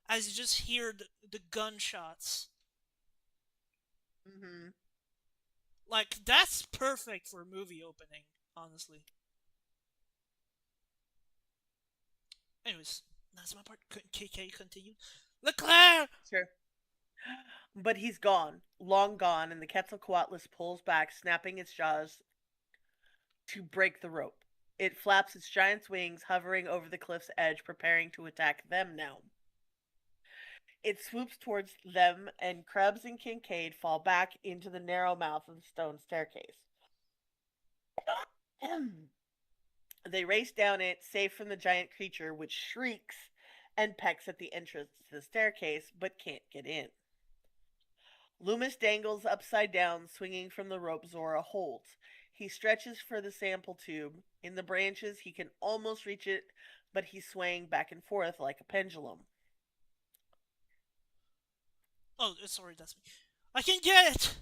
as you just hear the gunshots. Hmm. Like that's perfect for a movie opening, honestly. Anyways, that's my part. Can you continue? Leclerc! Sure. But he's gone, long gone, and the Quetzalcoatlus pulls back, snapping its jaws to break the rope. It flaps its giant's wings, hovering over the cliff's edge, preparing to attack them now. It swoops towards them, and Krebs and Kincaid fall back into the narrow mouth of the stone staircase. They race down it, safe from the giant creature, which shrieks and pecks at the entrance to the staircase, but can't get in. Loomis dangles upside down, swinging from the rope Zora holds. He stretches for the sample tube. In the branches, he can almost reach it, but he's swaying back and forth like a pendulum. Oh, sorry, that's me. I can get it!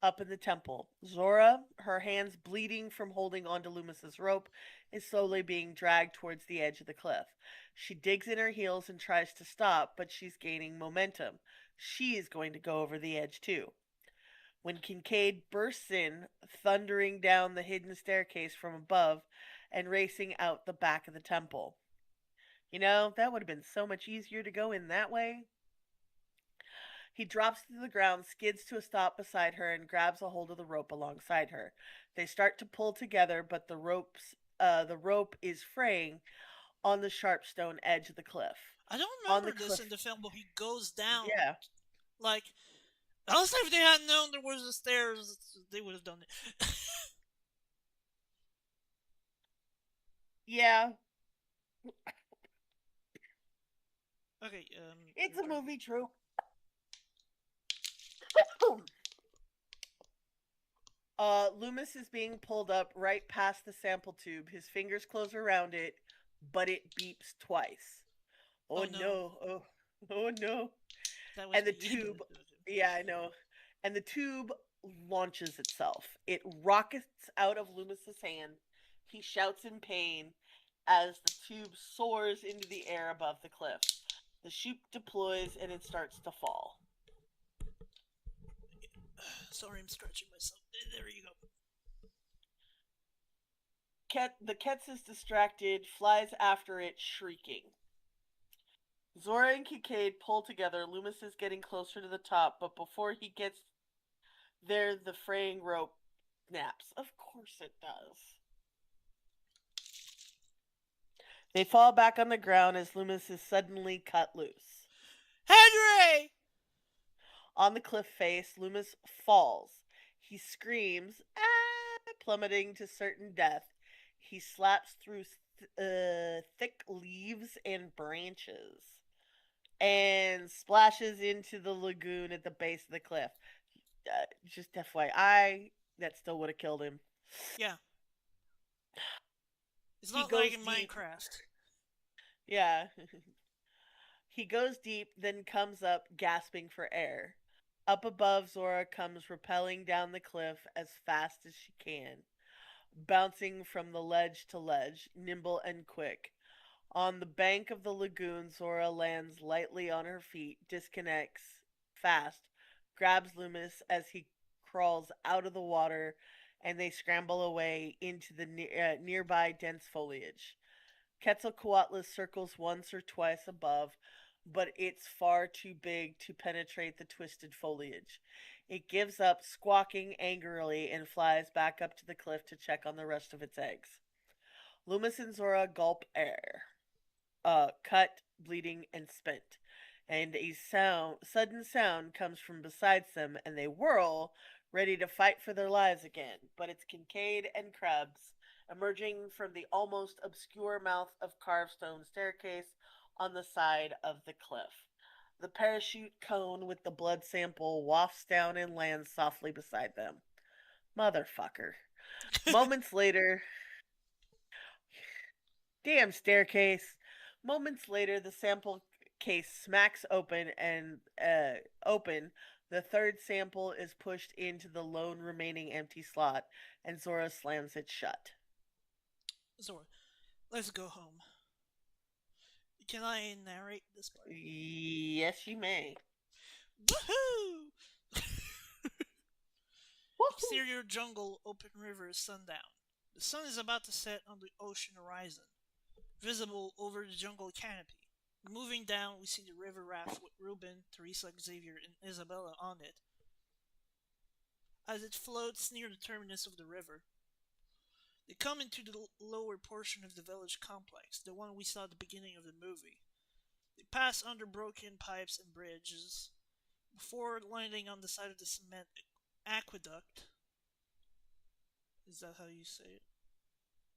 Up in the temple, Zora, her hands bleeding from holding onto Loomis's rope, is slowly being dragged towards the edge of the cliff. She digs in her heels and tries to stop, but she's gaining momentum. She is going to go over the edge too. When Kincaid bursts in, thundering down the hidden staircase from above and racing out the back of the temple. You know, that would have been so much easier to go in that way. He drops to the ground, skids to a stop beside her, and grabs a hold of the rope alongside her. They start to pull together, but the rope is fraying on the sharp stone edge of the cliff. I don't On the remember this in cliff, the film, but he goes down. yeah, Like, honestly, if they had known there was a stairs, they would have done it. yeah, Okay, it's your a turn. movie trope. Loomis is being pulled up right past the sample tube. His fingers close around it, but it beeps twice. Oh Oh no, no, oh no. that was And the me. tube, yeah, I know. And the tube launches itself. It rockets out of Loomis's hand. He shouts in pain as the tube soars into the air above the cliff. The chute deploys and it starts to fall. Sorry, I'm scratching myself. There you go. The Ketz is distracted, flies after it, shrieking. Zora and Kincaid pull together. Loomis is getting closer to the top, but before he gets there, the fraying rope snaps. Of course it does. They fall back on the ground as Loomis is suddenly cut loose. Henry! On the cliff face, Loomis falls. He screams, ah, plummeting to certain death. He slaps through thick leaves and branches and splashes into the lagoon at the base of the cliff. Just FYI, that still would have killed him. Yeah, it's He not like goes in deep. Minecraft. Yeah. He goes deep, then comes up, gasping for air. Up above, Zora comes rappelling down the cliff as fast as she can, bouncing from the ledge to ledge, nimble and quick. On the bank of the lagoon, Zora lands lightly on her feet, disconnects fast, grabs Loomis as he crawls out of the water, and they scramble away into the nearby dense foliage. Quetzalcoatlus circles once or twice above, but it's far too big to penetrate the twisted foliage. It gives up, squawking angrily, and flies back up to the cliff to check on the rest of its eggs. Loomis and Zora gulp air, cut, bleeding, and spent. And a sudden sound comes from beside them, and they whirl, ready to fight for their lives again. But it's Kincaid and Krebs emerging from the almost obscure mouth of carved stone staircase on the side of the cliff. The parachute cone with the blood sample wafts down and lands softly beside them. Motherfucker. Moments later, damn staircase. Moments later, the sample case smacks open. The third sample is pushed into the lone remaining empty slot, and Zora slams it shut. Zora, let's go home. Can I narrate this part? Yes, you may. Woohoo! Woohoo! Exterior jungle, open river, sundown. The sun is about to set on the ocean horizon, visible over the jungle canopy. Moving down, we see the river raft with Ruben, Teresa, Xavier, and Isabella on it as it floats near the terminus of the river. They come into the lower portion of the village complex, the one we saw at the beginning of the movie. They pass under broken pipes and bridges before landing on the side of the cement aqueduct. Is that how you say it?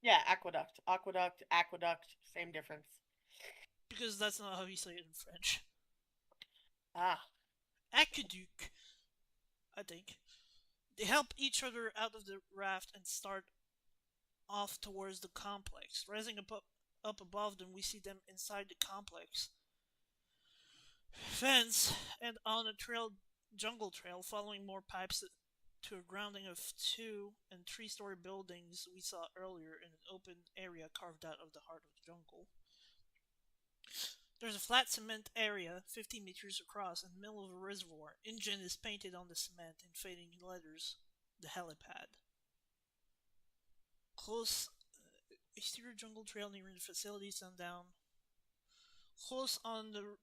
Yeah, aqueduct. Aqueduct, aqueduct, same difference. Because that's not how you say it in French. Ah. Aqueduct, I think. They help each other out of the raft and start off towards the complex. Rising up above them, we see them inside the complex fence and on a jungle trail, following more pipes to a grounding of 2 and 3 story buildings we saw earlier in an open area carved out of the heart of the jungle. There's a flat cement area 50 meters across in the middle of a reservoir. Engine is painted on the cement in fading letters. The helipad. Close exterior jungle trail near the facility, sundown. Close on the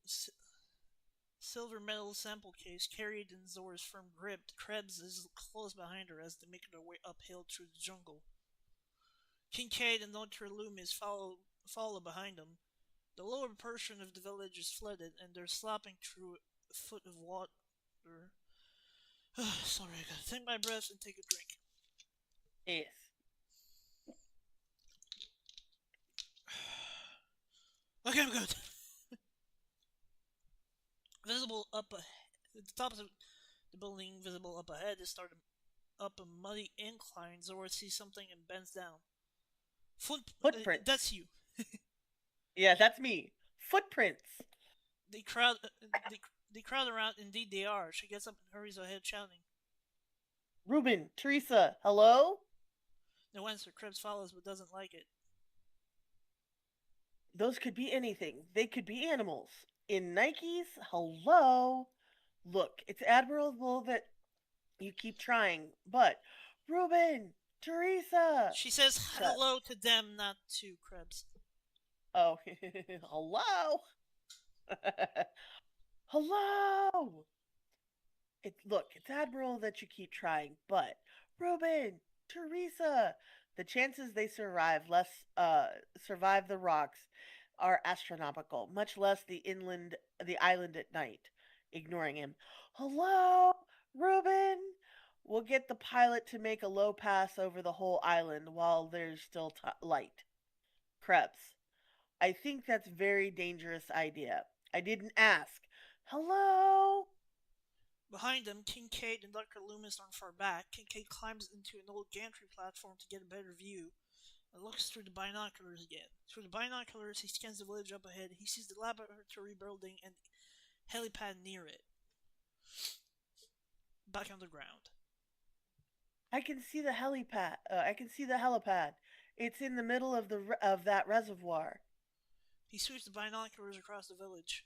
silver metal sample case carried in Zora's firm grip. Krebs is close behind her as they make their way uphill through the jungle. Kincaid and Dr. Loomis follow behind them. The lower portion of the village is flooded, and they're slopping through a foot of water. Sorry, I gotta take my breath and take a drink. Yes. Okay, I'm good. Visible up at the top of the building, visible up ahead, is started up a muddy incline. Zora sees something and bends down. Footprints. That's you. Yeah, that's me. Footprints. They crowd. They crowd around. Indeed, they are. She gets up and hurries ahead, shouting. Ruben, Teresa, hello? No answer. Krebs follows, but doesn't like it. Those could be anything. They could be animals. In Nikes, hello? Look, it's admirable that you keep trying, but Ruben, Teresa. She says Shut. hello to them, not to Krebs. Oh, hello? Hello? It's admirable that you keep trying, but Ruben, Teresa, the chances they survive the rocks are astronomical, much less the island at night. Ignoring him. Hello, Ruben? We'll get the pilot to make a low pass over the whole island while there's still light. Krebs. I think that's a very dangerous idea. I didn't ask. Hello? Behind them, Kincaid and Dr. Loomis aren't far back. Kincaid climbs into an old gantry platform to get a better view and looks through the binoculars again. Through the binoculars, he scans the village up ahead. He sees the laboratory building and helipad near it. Back on the ground. I can see the helipad. I can see the helipad. It's in the middle of that reservoir. He sweeps the binoculars across the village.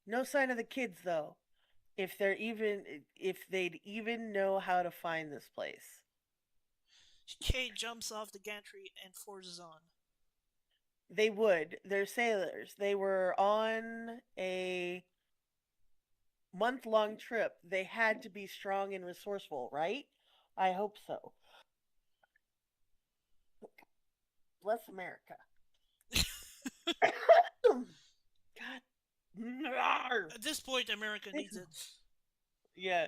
No sign of the kids though. If they'd even know how to find this place. Kincaid jumps off the gantry and forges on. They would. They're sailors. They were on a month-long trip. They had to be strong and resourceful, right? I hope so. Bless America. God. At this point, America needs it. Yeah.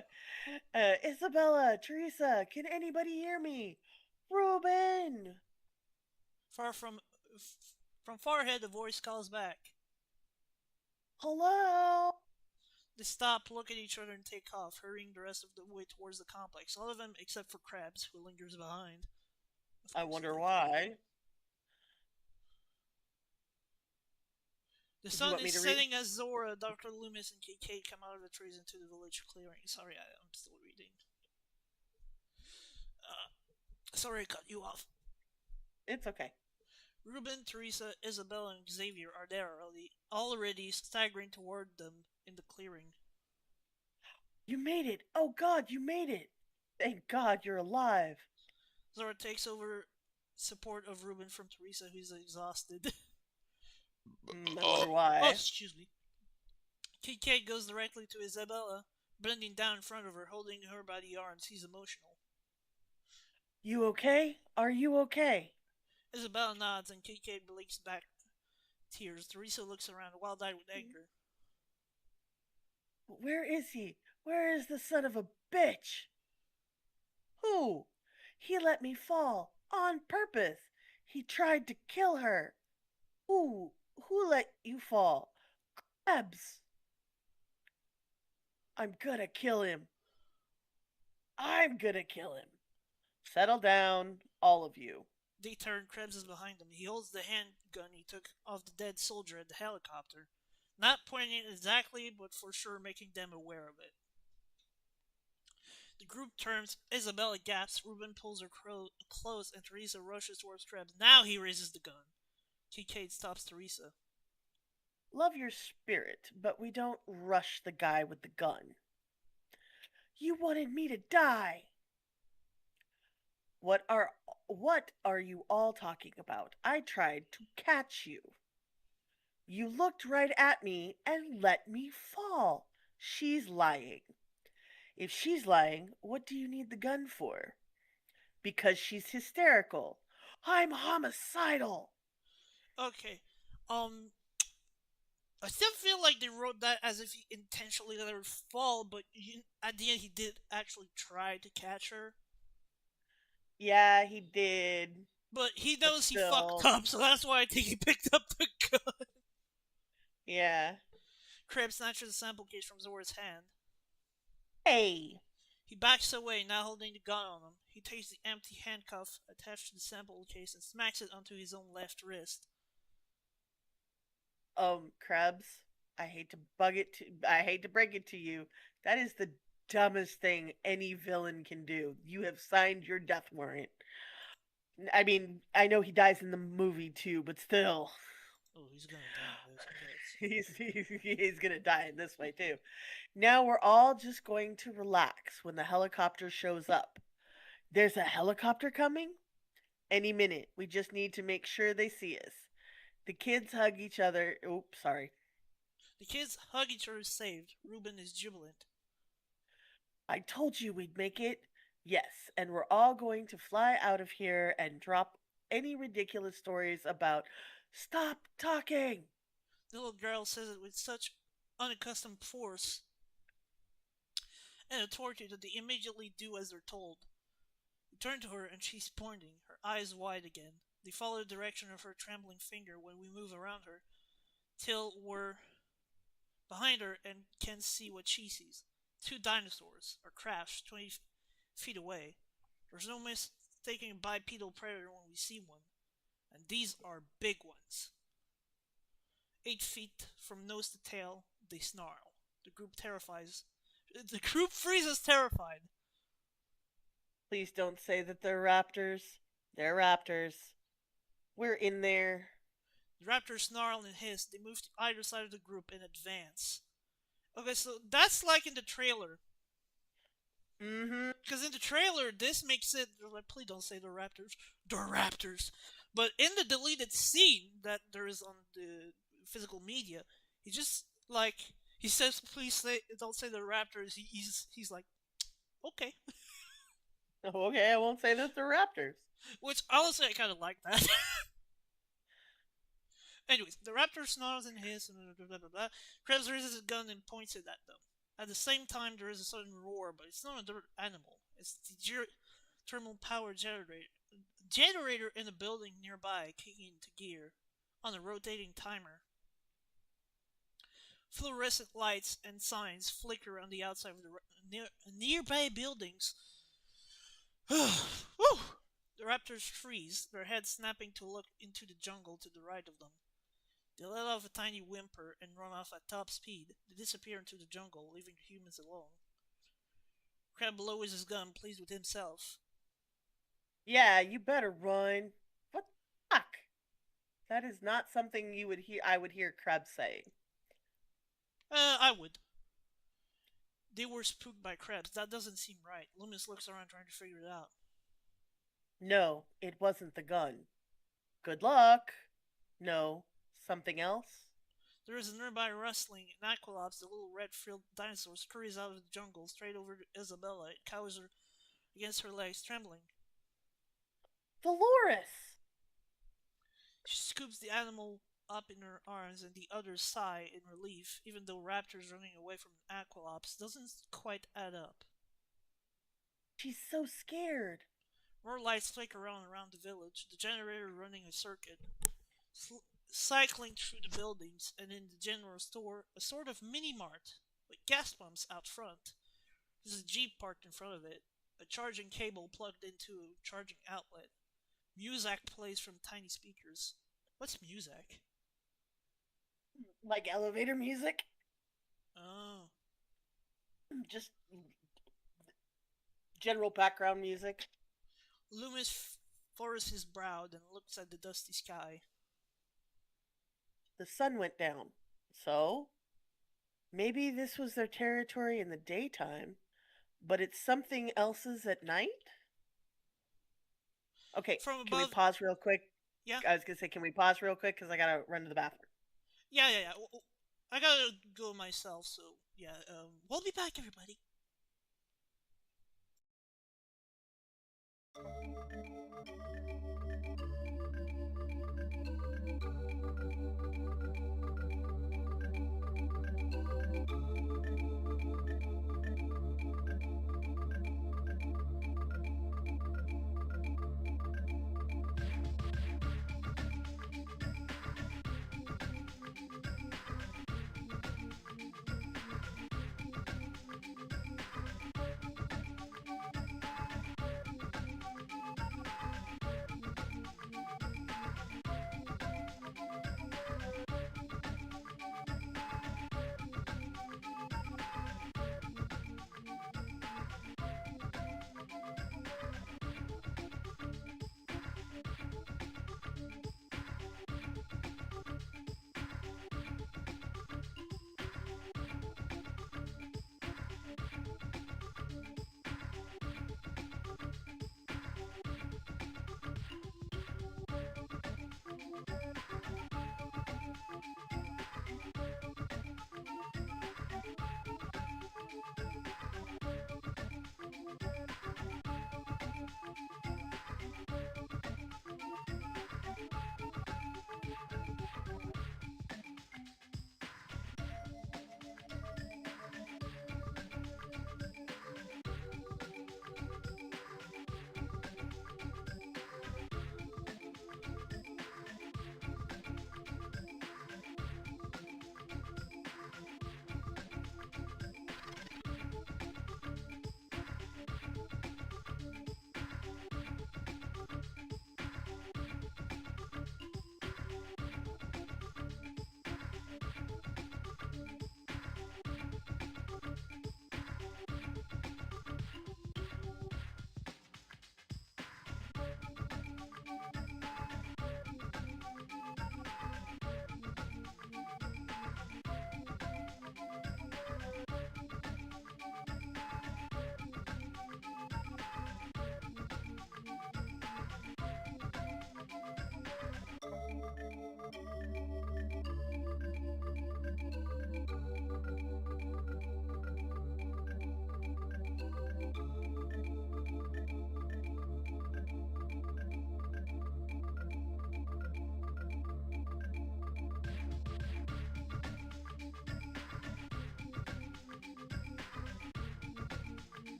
Isabella, Teresa, can anybody hear me? Ruben! Far from far ahead, the voice calls back. Hello? They stop, look at each other, and take off, hurrying the rest of the way towards the complex. All of them except for Krabs, who lingers behind. Of I course, he wonder did. why. The Did you sun want me is to read? setting as Zora, Dr. Loomis, and KK come out of the trees into the village clearing. Sorry, I'm still reading. Sorry I cut you off. It's okay. Ruben, Teresa, Isabella, and Xavier are there already staggering toward them in the clearing. You made it! Oh God, you made it! Thank God you're alive. Zora takes over support of Ruben from Teresa, who's exhausted. I wonder Oh, why. excuse me. KK goes directly to Isabella, bending down in front of her, holding her by the arms. He's emotional. You okay? Are you okay? Isabella nods and KK blinks back tears. Teresa looks around, wild-eyed with anger. Where is he? Where is the son of a bitch? Who? He let me fall on purpose. He tried to kill her. Who? Who let you fall? Krebs. I'm gonna kill him. I'm gonna kill him. Settle down, all of you. They turn, Krebs is behind them. He holds the handgun he took off the dead soldier at the helicopter, not pointing it exactly, but for sure making them aware of it. The group turns, Isabella gasps, Ruben pulls her close, and Teresa rushes towards Krebs. Now he raises the gun. Kincaid stops Teresa. Love your spirit, but we don't rush the guy with the gun. You wanted me to die. What are what are you all talking about? I tried to catch you. You looked right at me and let me fall. She's lying. If she's lying, what do you need the gun for? Because she's hysterical. I'm homicidal. Okay, um, I still feel like they wrote that as if he intentionally let her fall, but at the end he did actually try to catch her. Yeah, he did. But he But knows he fucked still, up, so that's why I think he picked up the gun. yeah. Krebs snatches the sample case from Zora's hand. Hey, He backs away, now holding the gun on him. He takes the empty handcuff attached to the sample case and smacks it onto his own left wrist. Krebs, I hate to break it to you. That is the dumbest thing any villain can do. You have signed your death warrant. I mean, I know he dies in the movie too, but still, Oh, he's gonna die in this, I guess. he's gonna die in this way too. Now we're all just going to relax when the helicopter shows up. There's a helicopter coming? Any minute. We just need to make sure they see us. The kids hug each other. Oops, sorry. The kids hug each other saved. Ruben is jubilant. I told you we'd make it. Yes, and we're all going to fly out of here and drop any ridiculous stories about stop talking. The little girl says it with such unaccustomed force and authority that they immediately do as they're told. We turn to her and she's pointing, her eyes wide again. They follow the direction of her trembling finger when we move around her, till we're behind her and can see what she sees. Two dinosaurs are crashed 20 feet away. There's no mistaking a bipedal predator when we see one, and these are big ones. 8 feet from nose to tail, they snarl. The group terrifies. The group freezes terrified. Please don't say that they're raptors. They're raptors. We're in there. The raptors snarl and hiss. They move to either side of the group and advance. Okay, so that's like in the trailer. Mm-hmm. Because in the trailer, this makes it. Like, please don't say they're raptors. They're raptors. But in the deleted scene that there is on the physical media, he just like he says, "Please don't say the Raptors." He's like, "Okay," Okay, I won't say that they're raptors. which honestly I kind of like that. Anyways, the Raptor snarls and hisses and blah blah blah blah. Krebs raises his gun and points it at them. At the same time, there is a sudden roar, but it's not a dirt animal. It's the thermal power generator in a building nearby kicking into gear on a rotating timer. Fluorescent lights and signs flicker on the outside of the nearby buildings. The raptors freeze, their heads snapping to look into the jungle to the right of them. They let off a tiny whimper and run off at top speed. They disappear into the jungle, leaving the humans alone. Crab lowers his gun, pleased with himself. Yeah, you better run. What the fuck? That is not something you would hear. I would hear Krebs saying. I would. They were spooked by crabs. That doesn't seem right. Loomis looks around trying to figure it out. No, it wasn't the gun. Good luck. No, something else? There is a nearby rustling, and Aqualops, the little red-frilled dinosaur, scurries out of the jungle straight over to Isabella. It cowers her against her legs, trembling. Dolores! She scoops the animal up in her arms, and the others sigh in relief, even though Raptor's running away from Aqualops doesn't quite add up. She's so scared. More lights flicker around the village, the generator running a circuit. Cycling through the buildings, and in the general store, a sort of mini-mart, with gas pumps out front. There's a Jeep parked in front of it, a charging cable plugged into a charging outlet. Music plays from tiny speakers. What's music? Like elevator music? Oh. Just general background music. Loomis furrows his brow, then looks at the dusty sky. The sun went down. So, maybe this was their territory in the daytime, but it's something else's at night? Okay, From can we above. pause real quick? Yeah? I was going to say, can we pause real quick? Because I got to run to the bathroom. Yeah. I gotta go myself, so yeah. We'll be back, everybody.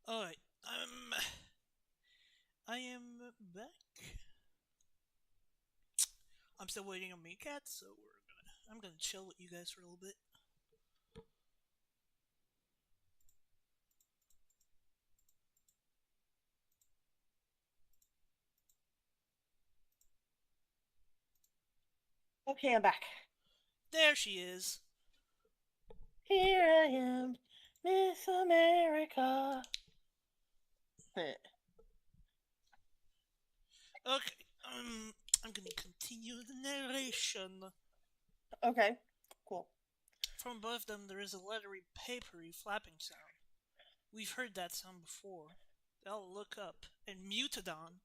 Alright, I am back. I'm still waiting on me cat, so I'm gonna chill with you guys for a little bit. Okay, I'm back. There she is. Here I am, Miss America. Okay, I'm gonna continue the narration. Okay, cool. From above them, there is a leathery, papery flapping sound. We've heard that sound before. They all look up, and Mutadon,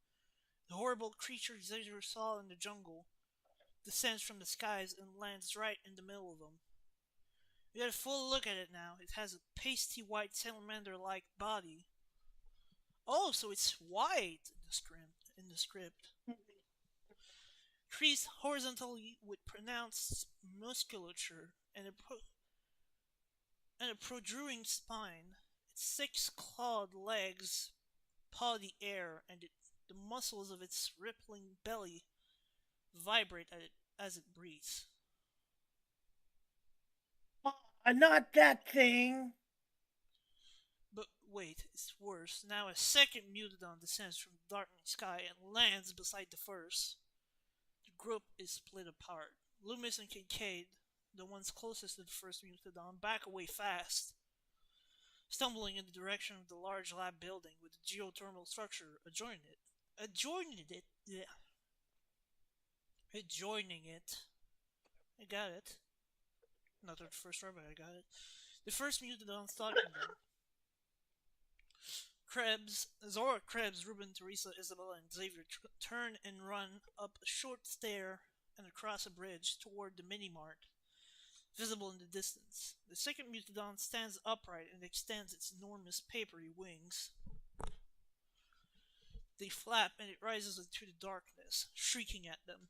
the horrible creature Xavier saw in the jungle, descends from the skies and lands right in the middle of them. We get a full look at it now. It has a pasty white salamander-like body. Oh, so it's white in the script. Creased horizontally with pronounced musculature and a protruding spine. Its six clawed legs paw the air, and the muscles of its rippling belly vibrate at it as it breathes. Not that thing. But wait, it's worse. Now a second Mutadon descends from the darkening sky and lands beside the first. The group is split apart. Loomis and Kincaid, the ones closest to the first Mutadon, back away fast, stumbling in the direction of the large lab building with the geothermal structure adjoining it. Yeah. Adjoining it. I got it. Not the first word, but I got it. The first Mutadon stalking them. Zora, Krebs, Ruben, Teresa, Isabella, and Xavier turn and run up a short stair and across a bridge toward the mini-mart, visible in the distance. The second Mutadon stands upright and extends its enormous papery wings. They flap and it rises into the darkness, shrieking at them.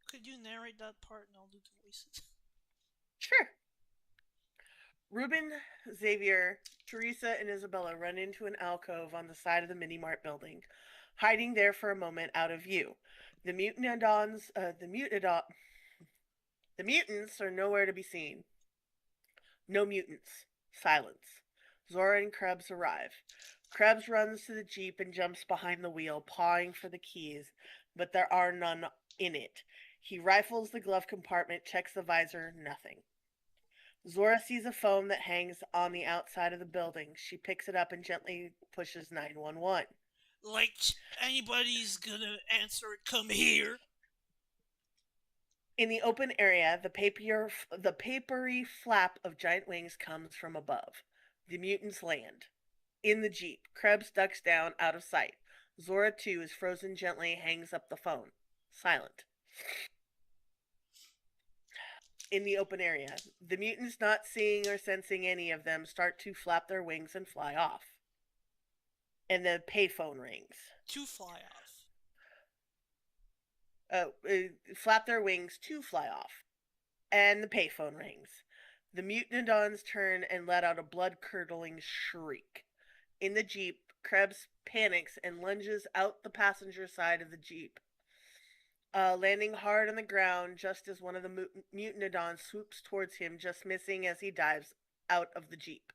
Could you narrate that part and I'll do the voices? Sure. Ruben, Xavier, Teresa, and Isabella run into an alcove on the side of the mini mart building, hiding there for a moment out of view. The mutants are nowhere to be seen. No mutants. Silence. Zora and Krebs arrive. Krebs runs to the Jeep and jumps behind the wheel, pawing for the keys, but there are none in it. He rifles the glove compartment, checks the visor, nothing. Zora sees a phone that hangs on the outside of the building. She picks it up and gently pushes 911. Like anybody's gonna answer it, come here. In the open area, the papery flap of giant wings comes from above. The mutants land. In the Jeep, Krebs ducks down out of sight. Zora, too, is frozen gently, hangs up the phone. Silent. In the open area, the mutants, not seeing or sensing any of them, start to flap their wings and fly off. And the payphone rings. To fly off. Flap their wings to fly off. And the payphone rings. The mutants turn and let out a blood-curdling shriek. In the Jeep, Krebs panics and lunges out the passenger side of the Jeep, landing hard on the ground just as one of the mutants swoops towards him, just missing as he dives out of the Jeep.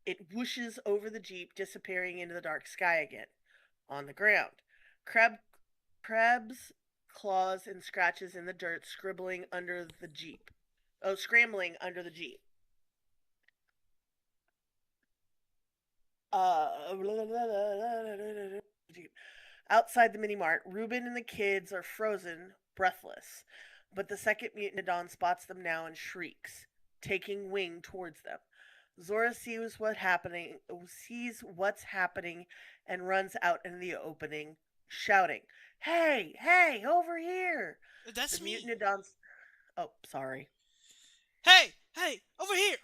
It whooshes over the Jeep, disappearing into the dark sky again. On the ground, Krebs claws and scratches in the dirt, scrambling under the Jeep. Outside the mini mart, Ruben and the kids are frozen, breathless. But the second mutantodon spots them now and shrieks, taking wing towards them. Zora sees what's happening, and runs out into the opening shouting, "Hey, hey, over here!" The That's me. mutantodons. Oh, sorry. Hey, hey, over here.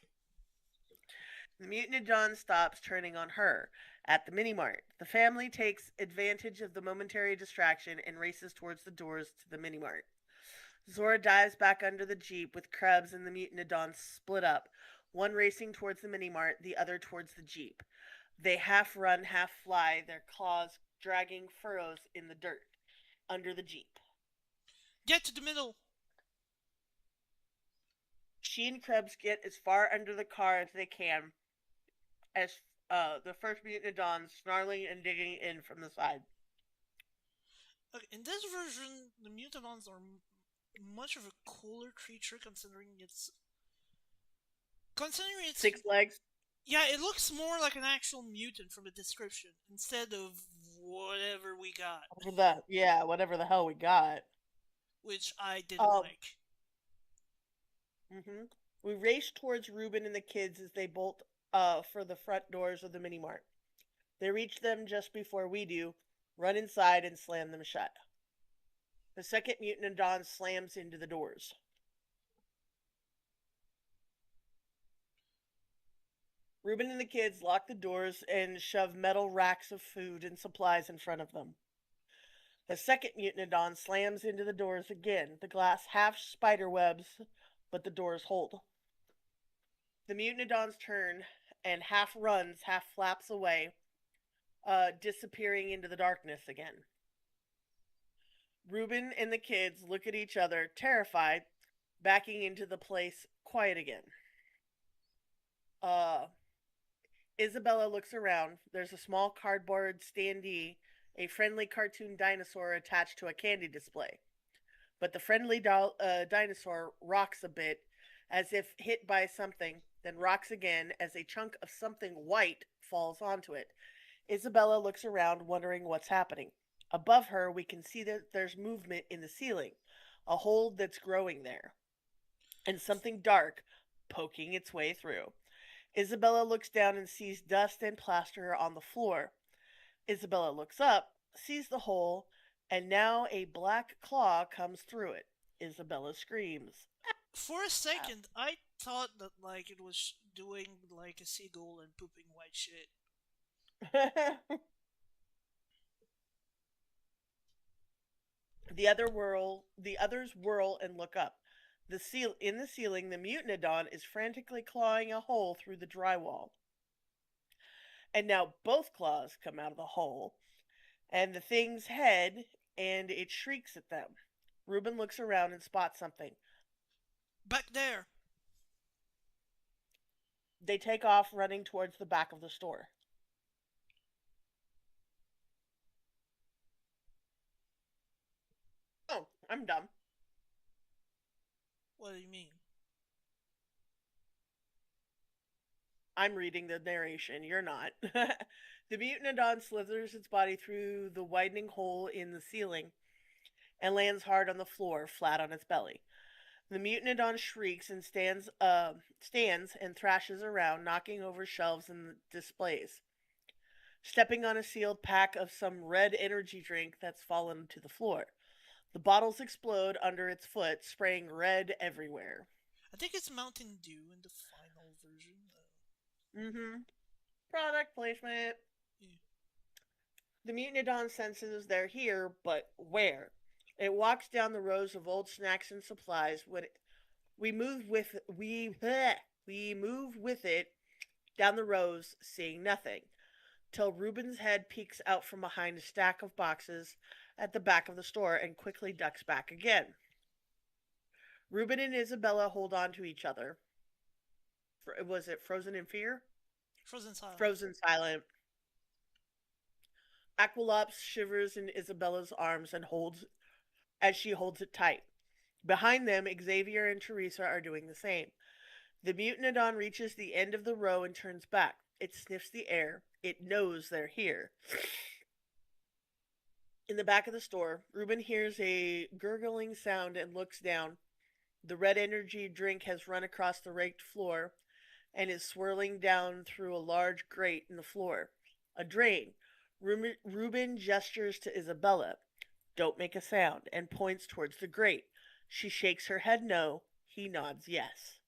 The mutantodon stops, turning on her. At the mini mart, the family takes advantage of the momentary distraction and races towards the doors to the mini mart. Zora dives back under the jeep with Krebs and the mutantodons split up, one racing towards the mini mart, the other towards the jeep. They half run, half fly, their claws dragging furrows in the dirt under the jeep. Get to the middle. She and Krebs get as far under the car as they can as the first mutantodon snarling and digging in from the side. Okay, in this version, the mutants are much of a cooler creature considering its 6 legs. yeah, it looks more like an actual mutant from the description instead of whatever we got, Whatever the hell we got. which I didn't Um, like. hmm We race towards Ruben and the kids as they bolt for the front doors of the mini mart. They reach them just before we do, run inside and slam them shut. The second mutantodon slams into the doors. Ruben and the kids lock the doors and shove metal racks of food and supplies in front of them. The second mutantodon slams into the doors again. The glass half spider webs, but the doors hold. The mutantodons turn and half runs, half flaps away, disappearing into the darkness again. Ruben and the kids look at each other, terrified, backing into the place quiet again. Uh, Isabella looks around. There's a small cardboard standee, a friendly cartoon dinosaur attached to a candy display. But the friendly dinosaur rocks a bit as if hit by something, then rocks again as a chunk of something white falls onto it. Isabella looks around, wondering what's happening. Above her, we can see that there's movement in the ceiling, a hole that's growing there, and something dark poking its way through. Isabella looks down and sees dust and plaster on the floor. Isabella looks up, sees the hole, and now a black claw comes through it. Isabella screams. For a second, I thought that like it was doing like a seagull and pooping white shit. The others whirl and look up. In the ceiling, the mutantodon is frantically clawing a hole through the drywall. And now both claws come out of the hole, and the thing's head, and it shrieks at them. Reuben looks around and spots something. Back there. They take off, running towards the back of the store. Oh, I'm dumb. What do you mean? I'm reading the narration. You're not. The mutantodon slithers its body through the widening hole in the ceiling and lands hard on the floor, flat on its belly. The mutantodon shrieks and stands and thrashes around, knocking over shelves and displays, stepping on a sealed pack of some red energy drink that's fallen to the floor. The bottles explode under its foot, spraying red everywhere. I think it's Mountain Dew in the final version. Mm-hmm. Product placement. Yeah. The mutantodon senses they're here, but where? It walks down the rows of old snacks and supplies. We move with we move with it down the rows, seeing nothing, till Reuben's head peeks out from behind a stack of boxes at the back of the store and quickly ducks back again. Reuben and Isabella hold on to each other. Was it Frozen in Fear? Frozen Silent. Frozen Silent. Aquilops shivers in Isabella's arms and holds as she holds it tight. Behind them, Xavier and Teresa are doing the same. The mutantodon reaches the end of the row and turns back. It sniffs the air. It knows they're here. In the back of the store, Reuben hears a gurgling sound and looks down. The red energy drink has run across the raked floor and is swirling down through a large grate in the floor. A drain. Reuben gestures to Isabella. Don't make a sound, and points towards the grate. She shakes her head no. He nods yes.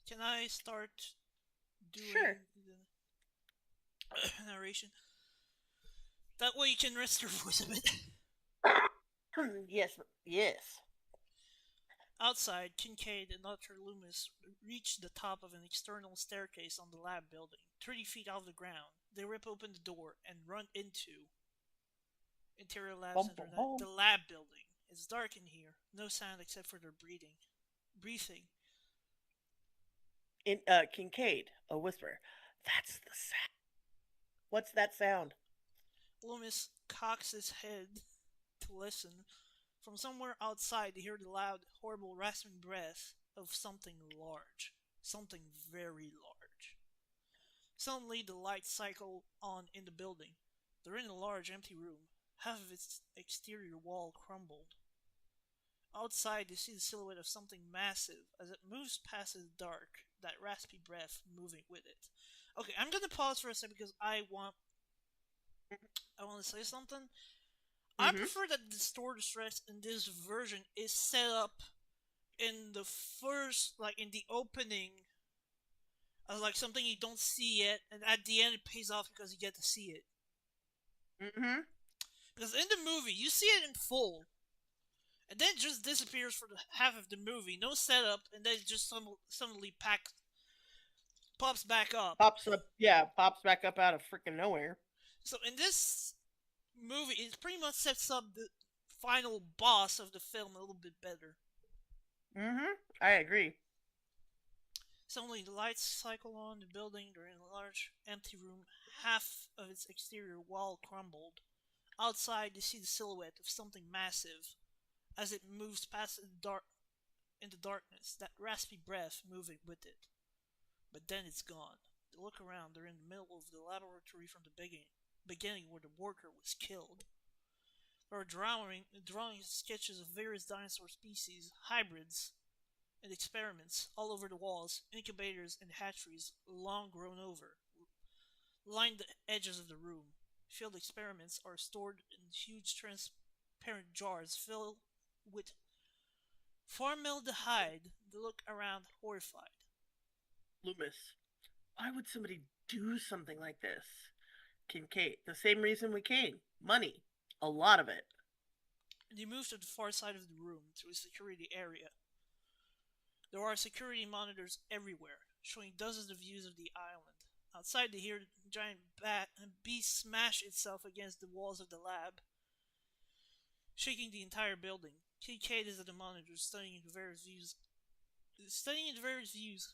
Can I start Sure. doing the narration? That way you can rest your voice a bit. Yes, yes. Outside, Kincaid and Dr. Loomis reach the top of an external staircase on the lab building, 30 feet off the ground. They rip open the door and run into Interior Lab Bum, Center, bum, bum. the lab building. It's dark in here, no sound except for their breathing. Breathing. In Kincaid, a whisper. That's the sound. What's that sound? Loomis cocks his head to listen. From somewhere outside, they hear the loud, horrible, rasping breath of something large. Something very large. Suddenly, the lights cycle on in the building. They're in a large, empty room. Half of its exterior wall crumbled. Outside, they see the silhouette of something massive as it moves past the dark, that raspy breath moving with it. Okay, I'm gonna pause for a second because I want to say something. I Mm-hmm. prefer that the store distress in this version is set up in the first, like in the opening, as like something you don't see yet, and at the end it pays off because you get to see it. Mm-hmm. Because in the movie you see it in full, and then it just disappears for the half of the movie, no setup, and then it just suddenly pops back up. Pops up, yeah, pops back up out of freaking nowhere. So in this movie, it pretty much sets up the final boss of the film a little bit better. Mm-hmm. I agree. Suddenly, the lights cycle on the building. They're in a large, empty room. Half of its exterior wall crumbled. Outside, they see the silhouette of something massive as it moves past in the darkness, that raspy breath moving with it. But then it's gone. They look around. They're in the middle of the laboratory from the beginning where the worker was killed. There are drawing sketches of various dinosaur species, hybrids, and experiments all over the walls. Incubators and hatcheries, long grown over, line the edges of the room. Field experiments are stored in huge transparent jars filled with formaldehyde. They look around horrified. Loomis. Why would somebody do something like this? Kincaid. The same reason we came. Money. A lot of it. They move to the far side of the room to a security area. There are security monitors everywhere, showing dozens of views of the island. Outside, they hear the giant beast smash itself against the walls of the lab, shaking the entire building. Kincaid is at the monitor, studying the various views,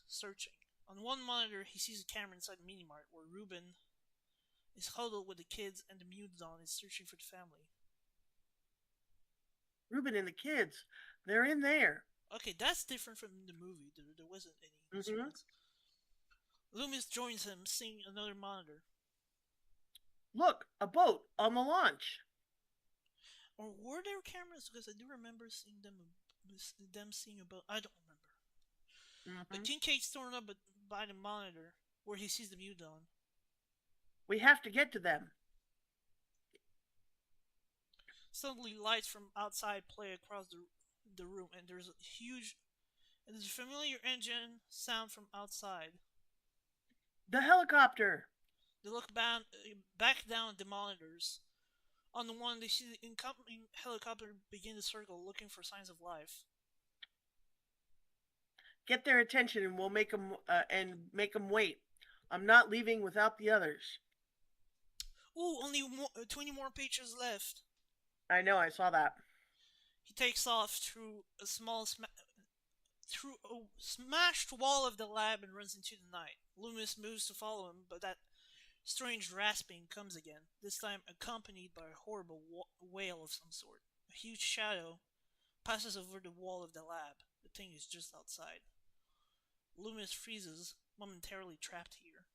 searching. On one monitor, he sees a camera inside the mini mart where Ruben is huddled with the kids and the mutadon is searching for the family. Ruben and the kids. They're in there. Okay, that's different from the movie. There wasn't any Mm-hmm. surveillance. Loomis joins him, seeing another monitor. Look, a boat on the launch. Or were there cameras? Because I do remember seeing them seeing a boat. I don't remember. But Mm-hmm. Kincaid's thrown up by the monitor where he sees the mutadon. We have to get to them. Suddenly, lights from outside play across the room, and there's a familiar engine sound from outside. The helicopter. They look back down at the monitors. On the one, they see the incoming helicopter begin to circle, looking for signs of life. Get their attention, and we'll make them wait. I'm not leaving without the others. Ooh, only 20 more pages left. I know. I saw that. He takes off through a smashed wall of the lab and runs into the night. Loomis moves to follow him, but that strange rasping comes again, this time accompanied by a horrible wail of some sort. A huge shadow passes over the wall of the lab. The thing is just outside. Loomis freezes, momentarily trapped here.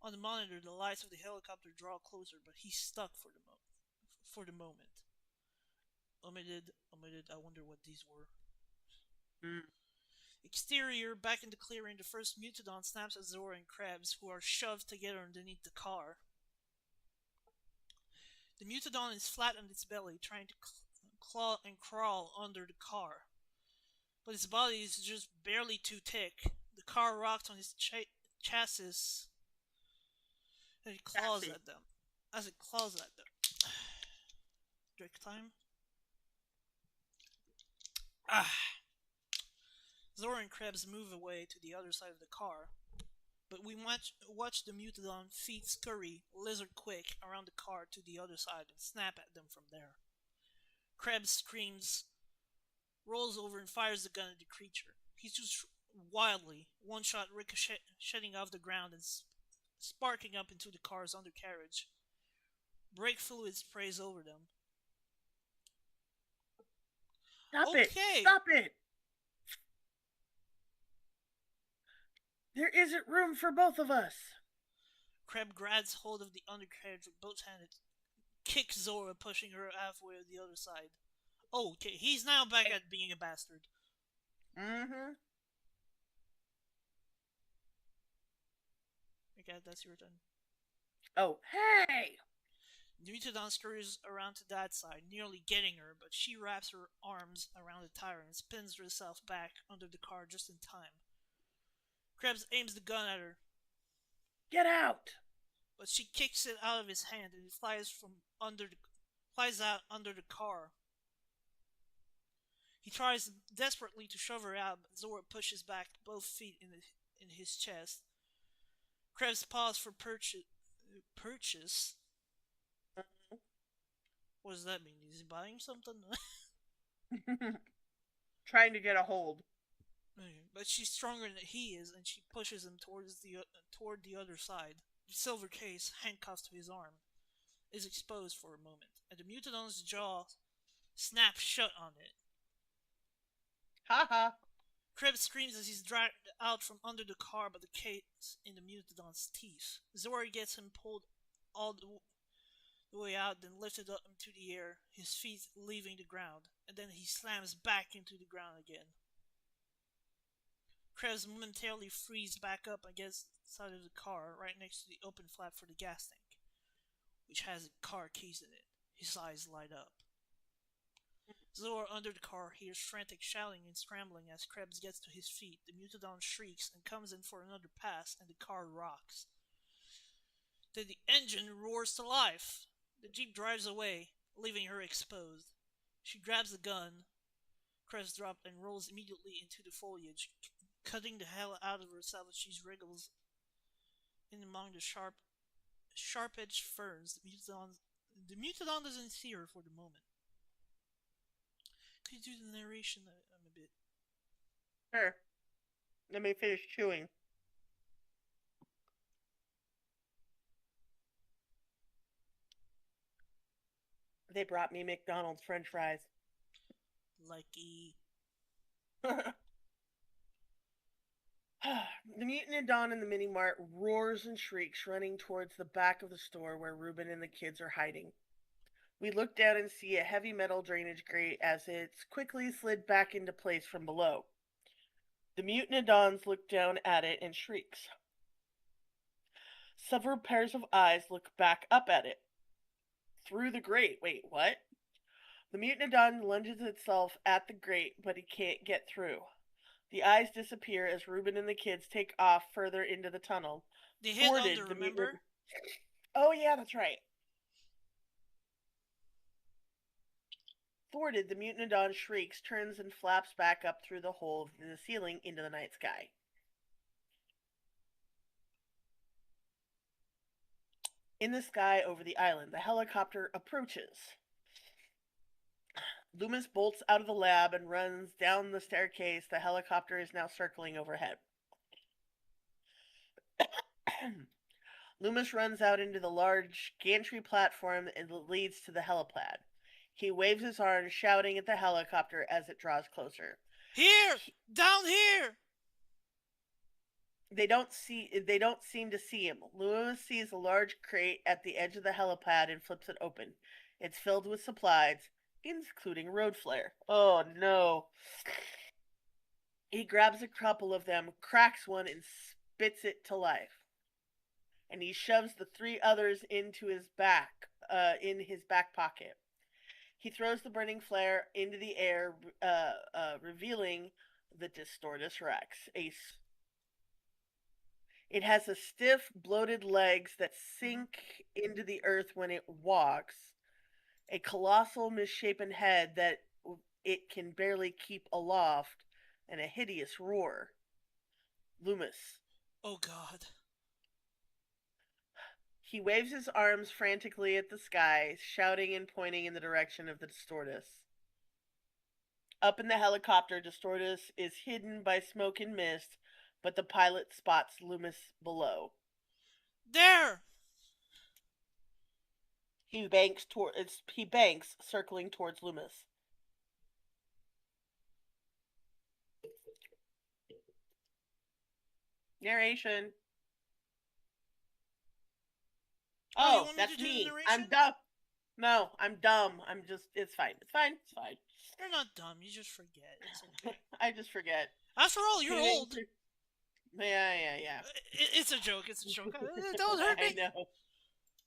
On the monitor, the lights of the helicopter draw closer, but he's stuck for the moment. Omitted. I wonder what these were. Mm. Exterior, back in the clearing, the first mutadon snaps at Zora and Krebs, who are shoved together underneath the car. The Mutadon is flat on its belly, trying to claw and crawl under the car. But its body is just barely too thick. The car rocks on its chassis and it claws Chassis. at them. As it claws at them. Drink time. Ah! Zora and Krebs move away to the other side of the car, but we watch the Mutadon feet scurry lizard quick around the car to the other side and snap at them from there. Krebs screams, rolls over, and fires the gun at the creature. He shoots wildly, one shot ricocheting off the ground and sparking up into the car's undercarriage. Brake fluid sprays over them. Stop it! Okay! Stop it! There isn't room for both of us. Krebs grabs hold of the undercarriage with both hands, kicks Zora, pushing her halfway to the other side. Oh, okay, he's now back at being a bastard. Mm-hmm. Okay, that's your turn. Oh, hey! Mutadon scurries around to that side, nearly getting her, but she wraps her arms around the tire and spins herself back under the car just in time. Krebs aims the gun at her. Get out! But she kicks it out of his hand and it flies out under the car. He tries desperately to shove her out, but Zora pushes back both feet in his chest. Krebs paused for purchase. What does that mean? Is he buying something? Trying to get a hold. But she's stronger than he is, and she pushes him toward the other side. The silver case, handcuffed to his arm, is exposed for a moment, and the Mutadon's jaw snaps shut on it. Haha. Krebs screams as he's dragged out from under the car by the case in the Mutadon's teeth. Zora gets him pulled all the way out, then lifted up into the air, his feet leaving the ground, and then he slams back into the ground again. Krebs momentarily frees back up against the side of the car, right next to the open flap for the gas tank, which has a car keys in it. His eyes light up. Zora under the car hears frantic shouting and scrambling as Krebs gets to his feet. The Mutadon shrieks and comes in for another pass, and the car rocks. Then the engine roars to life. The Jeep drives away, leaving her exposed. She grabs the gun. Krebs drops and rolls immediately into the foliage, cutting the hell out of herself as she wriggles in among the sharp-edged ferns. The Mutadon doesn't see her for the moment. Could you do the narration? I'm a bit. Sure. Let me finish chewing. They brought me McDonald's French fries. Likey. The Mutadon in the mini mart roars and shrieks, running towards the back of the store where Ruben and the kids are hiding. We look down and see a heavy metal drainage grate as it's quickly slid back into place from below. The Mutadons look down at it and shrieks. Several pairs of eyes look back up at it. Through the grate. Wait, what? The Mutadon lunges itself at the grate, but it can't get through. The eyes disappear as Ruben and the kids take off further into the tunnel. They hit under, remember? Oh, yeah, that's right. Thwarted, the Mutadon shrieks, turns, and flaps back up through the hole in the ceiling into the night sky. In the sky over the island, the helicopter approaches. Loomis bolts out of the lab and runs down the staircase. The helicopter is now circling overhead. Loomis runs out into the large gantry platform that leads to the helipad. He waves his arms, shouting at the helicopter as it draws closer. Here! Down here! They don't seem to see him. Loomis sees a large crate at the edge of the helipad and flips it open. It's filled with supplies, including road flare. Oh no. He grabs a couple of them, cracks one, and spits it to life. And he shoves the three others into his back in his back pocket. He throws the burning flare into the air, revealing the Distortus Rex. It has a stiff, bloated legs that Mhm. sink into the earth when it walks, a colossal, misshapen head that it can barely keep aloft, and a hideous roar. Loomis. Oh God. He waves his arms frantically at the sky, shouting and pointing in the direction of the Distortus. Up in the helicopter, Distortus is hidden by smoke and mist, but the pilot spots Loomis below. There! He banks, circling towards Loomis. Narration. Oh, you Oh, want me to that's do the me. narration? I'm dumb. No, I'm dumb. It's fine. It's fine. It's fine. You're not dumb, you just forget. It's okay. I just forget. After all, you're Tuning old. to. Yeah. It's a joke, it's a joke. Don't hurt I me! know.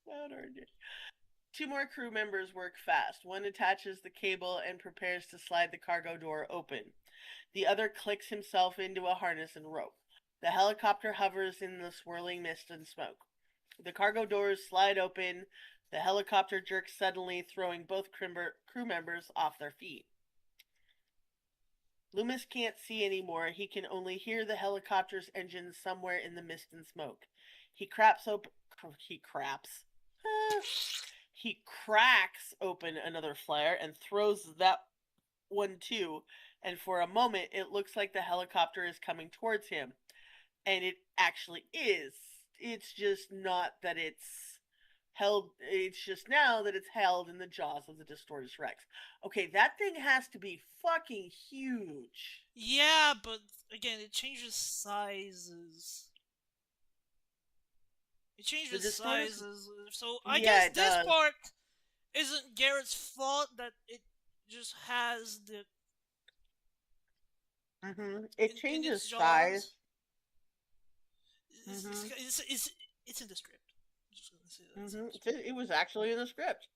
Don't hurt you. Two more crew members work fast. One attaches the cable and prepares to slide the cargo door open. The other clicks himself into a harness and rope. The helicopter hovers in the swirling mist and smoke. The cargo doors slide open. The helicopter jerks suddenly, throwing both crew members off their feet. Loomis can't see anymore. He can only hear the helicopter's engines somewhere in the mist and smoke. He craps open. He craps. He cracks open another flare and throws that one too. And for a moment, it looks like the helicopter is coming towards him. And it actually is. It's just not that it's held. It's just now that it's held in the jaws of the Distortus Rex. Okay, that thing has to be fucking huge. Yeah, but again, it changes sizes. It The changes Distortus. sizes. So I Yeah, guess it this does. part isn't Garrett's fault that it just has the It in its changes size. jaws. It's, it's, Mm-hmm. it's, it's, it's in the script. I'm just gonna say that it's in the script. It was actually in the script.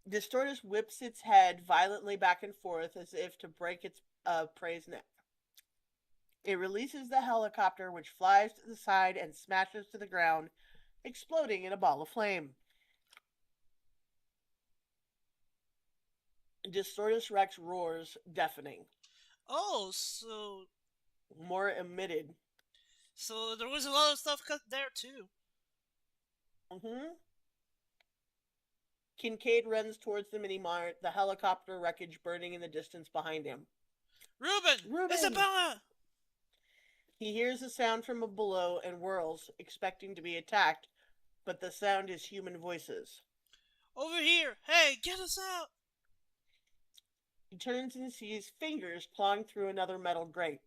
Distortus whips its head violently back and forth as if to break its prey's neck. It releases the helicopter, which flies to the side and smashes to the ground, exploding in a ball of flame. Distortus Rex roars, deafening. Oh, so More emitted. there was a lot of stuff cut there too. Mm-hmm. Kincaid runs towards the mini-mart, the helicopter wreckage burning in the distance behind him. Reuben, Reuben! Isabella. He hears a sound from below and whirls, expecting to be attacked, but the sound is human voices. Over here! Hey, get us out! He turns and sees fingers clawing through another metal grate.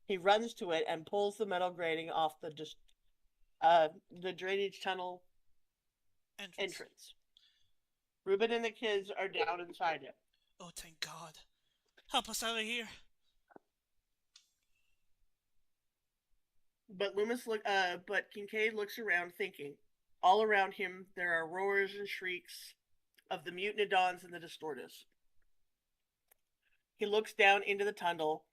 He runs to it and pulls the metal grating off the drainage tunnel entrance. Reuben and the kids are down inside it. Oh, thank God. Help us out of here. But Kincaid looks around, thinking. All around him, there are roars and shrieks of the Mutinodons and the Distortus. He looks down into the tunnel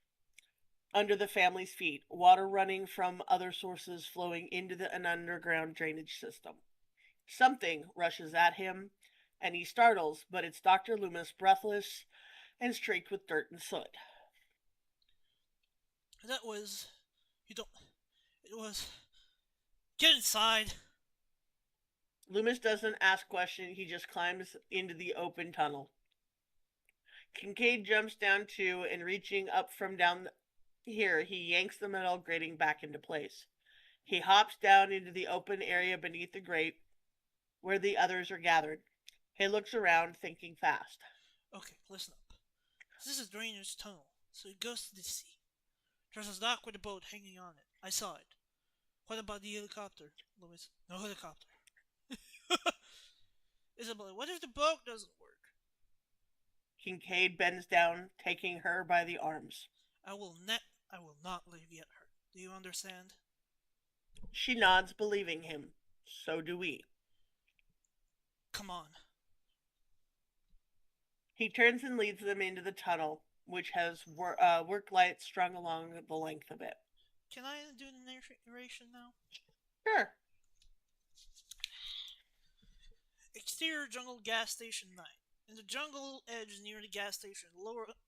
under the family's feet, water running from other sources flowing into an underground drainage system. Something rushes at him, and he startles, but it's Dr. Loomis, breathless and streaked with dirt and soot. That was. You don't. It was. Get inside! Loomis doesn't ask questions, he just climbs into the open tunnel. Kincaid jumps down too, and reaching up from down here, he yanks the metal grating back into place. He hops down into the open area beneath the grate, where the others are gathered. He looks around, thinking fast. Okay, listen up. This is a drainage tunnel, so it goes to the sea. There's a dock with a boat hanging on it. I saw it. What about the helicopter, Louis? No helicopter. Isabella, what if the boat doesn't work? Kincaid bends down, taking her by the arms. I will not let you get hurt. Do you understand? She nods, believing him. So do we. Come on. He turns and leads them into the tunnel, which has work lights strung along the length of it. Can I do the narration now? Sure. Exterior jungle gas station night. In the jungle edge near the gas station,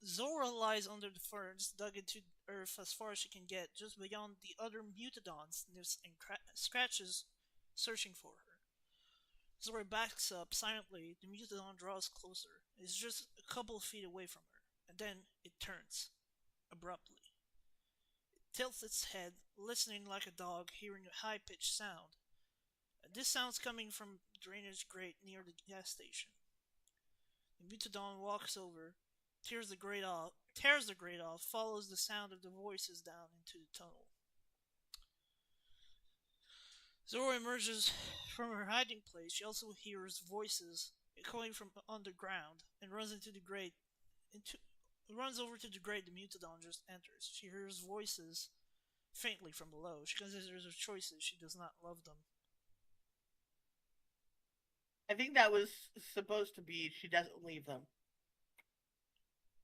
Zora lies under the ferns, dug into earth as far as she can get, just beyond the other mutadons, and scratches, searching for her. Zora backs up silently. The mutadon draws closer. It's just a couple of feet away from her, and then it turns, abruptly. It tilts its head, listening like a dog, hearing a high-pitched sound. This sound's coming from the drainage grate near the gas station. The mutadon walks over, tears the grate off, follows the sound of the voices down into the tunnel. Zora emerges from her hiding place. She also hears voices echoing from underground and runs into the grate. Runs over to the grate the mutadon just enters. She hears voices faintly from below. She considers her choices. She does not love them. I think that was supposed to be she doesn't leave them.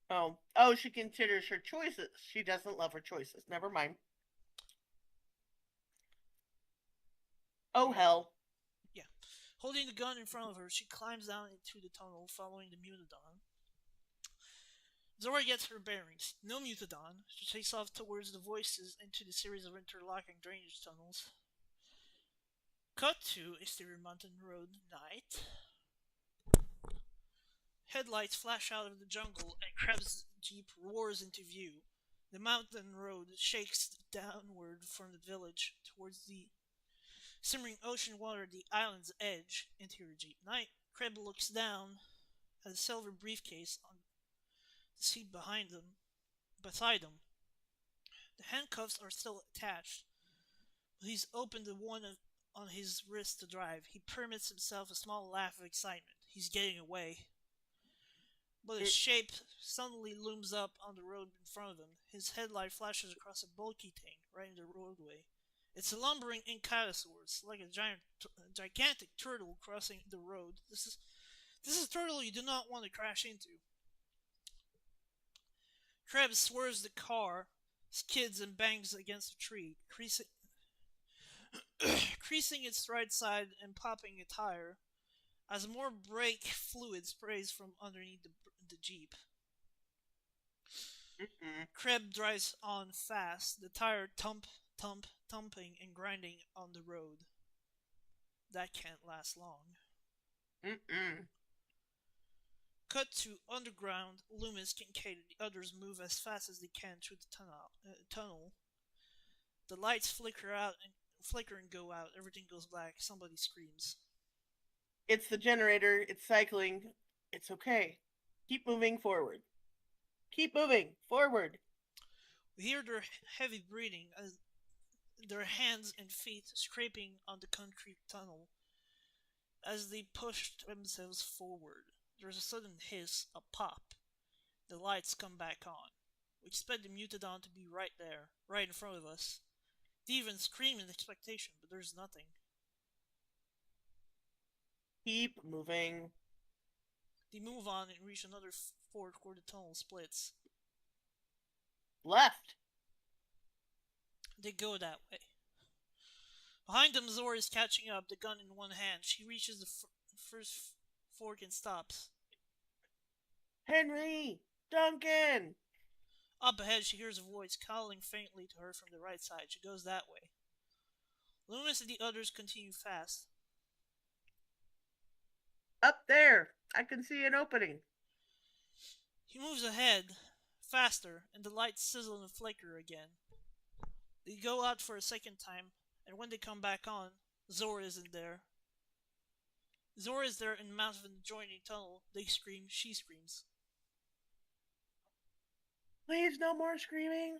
Oh, she considers her choices. She doesn't love her choices. Never mind. Oh, hell. Yeah. Holding the gun in front of her, she climbs down into the tunnel, following the mutadon. Zora gets her bearings. No mutadon. She takes off towards the voices into the series of interlocking drainage tunnels. Cut to Exterior Mountain Road night. Headlights flash out of the jungle and Krebs' jeep roars into view. The mountain road shakes downward from the village towards the simmering ocean water at the island's edge. Interior jeep night. Krebs looks down at a silver briefcase on the seat beside him. The handcuffs are still attached, but he's opened the one on his wrist to drive. He permits himself a small laugh of excitement. He's getting away. But a shape suddenly looms up on the road in front of him. His headlight flashes across a bulky thing right in the roadway. It's a lumbering HACKERSAURUS, like a gigantic turtle crossing the road. This is a turtle you do not want to crash into. Krebs swerves the car, skids and bangs against a tree, creasing its right side and popping a tire as more brake fluid sprays from underneath the Jeep. Krebs drives on fast, the tire thumping and grinding on the road. That can't last long. Cut to underground. Loomis, Kincaid, and the others move as fast as they can through the tunnel. The lights flicker and go out. Everything goes black. Somebody screams. It's the generator. It's cycling. It's okay. Keep moving forward. Keep moving forward. We hear their heavy breathing as their hands and feet scraping on the concrete tunnel as they push themselves forward. There's a sudden hiss, a pop. The lights come back on. We expect the mutadon to be right there, right in front of us. They even scream in expectation, but there's nothing. Keep moving. They move on and reach another fork where the tunnel splits. Left. They go that way. Behind them, Zora is catching up, the gun in one hand. She reaches the first fork and stops. Henry! Duncan! Up ahead, she hears a voice calling faintly to her from the right side. She goes that way. Loomis and the others continue fast. Up there! I can see an opening. He moves ahead, faster, and the lights sizzle and flicker again. They go out for a second time, and when they come back on, Zora isn't there. Zora is there in the mouth of an adjoining tunnel. They scream, she screams. Please, no more screaming.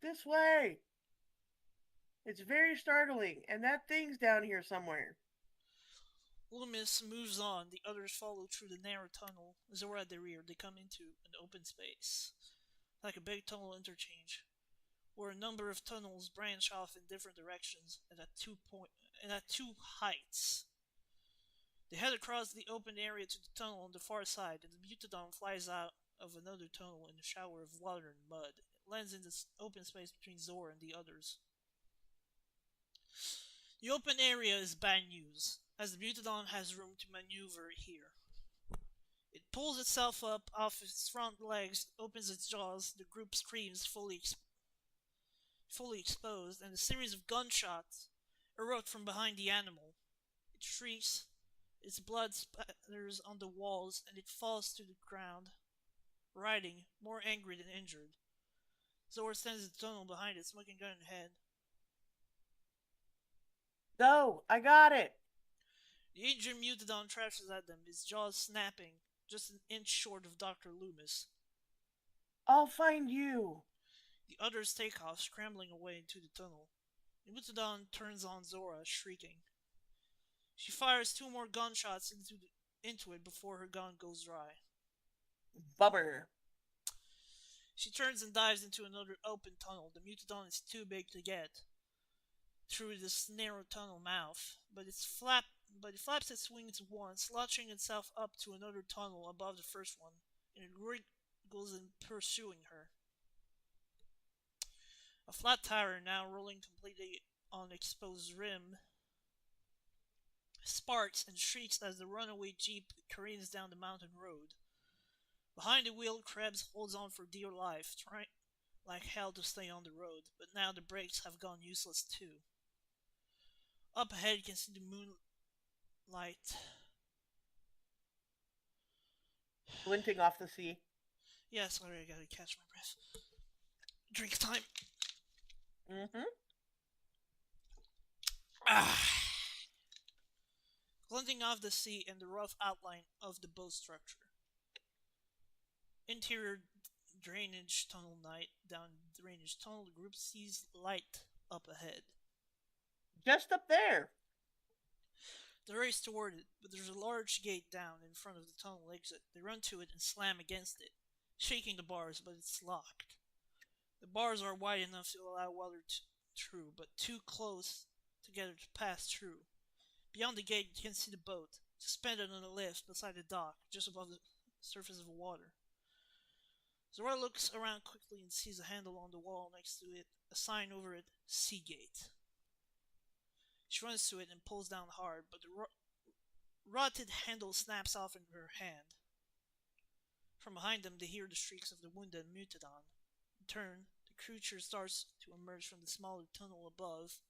This way. It's very startling, and that thing's down here somewhere. Loomis moves on. The others follow through the narrow tunnel. Zora at the rear. They come into an open space, like a big tunnel interchange, where a number of tunnels branch off in different directions and at two heights. They head across the open area to the tunnel on the far side, and the Mutadon flies out of another tunnel in a shower of water and mud. It lands in the open space between Zora and the others. The open area is bad news, as the Mutadon has room to maneuver here. It pulls itself up off its front legs, opens its jaws, the group screams, fully exposed, and a series of gunshots erupt from behind the animal. It shrieks, its blood spatters on the walls, and it falls to the ground, writhing, more angry than injured. Zora stands in the tunnel behind it, smoking gun in hand. Go! I got it! The injured Mutadon trashes at them, his jaws snapping, just an inch short of Dr. Loomis. I'll find you! The others take off, scrambling away into the tunnel. The Mutadon turns on Zora, shrieking. She fires 2 more gunshots into it before her gun goes dry. Bummer. She turns and dives into another open tunnel. The Mutadon is too big to get through this narrow tunnel mouth, but it flaps its wings once, launching itself up to another tunnel above the first one, and it wriggles in pursuing her. A flat tire, now rolling completely on exposed rim, sparks and shrieks as the runaway jeep careens down the mountain road. Behind the wheel, Krebs holds on for dear life, trying like hell to stay on the road, but now the brakes have gone useless too. Up ahead, you can see the moonlight Glinting off the sea. Yeah, sorry, I gotta catch my breath. Drink time. Mm-hmm. Glinting off the sea and the rough outline of the boat structure. Interior drainage tunnel night. Down the drainage tunnel, the group sees light up ahead. Just up there. They race toward it, but there's a large gate down in front of the tunnel exit. They run to it and slam against it, shaking the bars, but it's locked. The bars are wide enough to allow water through, but too close together to pass through. Beyond the gate, you can see the boat, suspended on a lift beside the dock, just above the surface of the water. Zora looks around quickly and sees a handle on the wall next to it, a sign over it, Seagate. She runs to it and pulls down hard, but the rotted handle snaps off in her hand. From behind them, they hear the shrieks of the wounded Mutadon. In turn, the creature starts to emerge from the smaller tunnel above,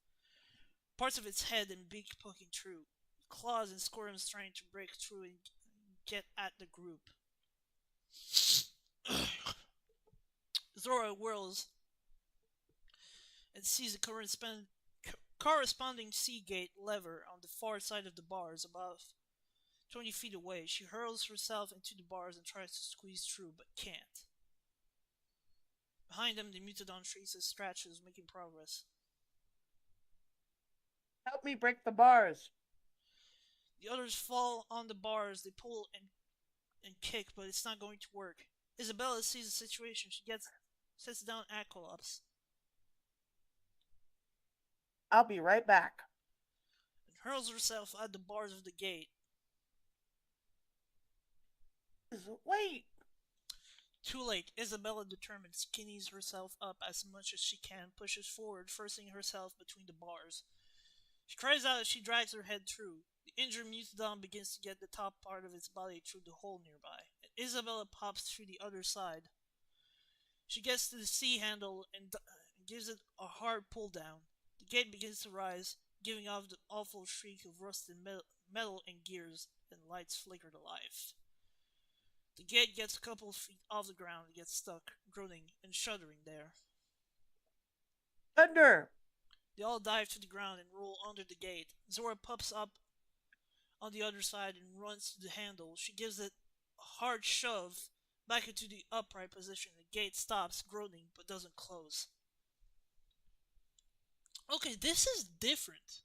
parts of its head and beak poking through, claws and squirms trying to break through and get at the group. Zora whirls and sees a corresponding Seagate lever on the far side of the bars above 20 feet away. She hurls herself into the bars and tries to squeeze through, but can't. Behind them, the Mutadon shrieks and scratches, making progress. Help me break the bars. The others fall on the bars. They pull and kick, but it's not going to work. Isabella sees the situation. She sets down Aqualops I'll be right back. and hurls herself at the bars of the gate. Wait. Too late. Isabella, determined, skinnies herself up as much as she can, pushes forward, forcing herself between the bars. She cries out as she drags her head through. The injured Mutadon begins to get the top part of its body through the hole nearby, and Isabella pops through the other side. She gets to the C handle and gives it a hard pull down. The gate begins to rise, giving off the awful shriek of rusted metal and gears, and lights flicker to life. The gate gets a couple of feet off the ground and gets stuck, groaning and shuddering there. Thunder! They all dive to the ground and roll under the gate. Zora pops up on the other side and runs to the handle. She gives it a hard shove back into the upright position. The gate stops, groaning, but doesn't close. Okay, this is different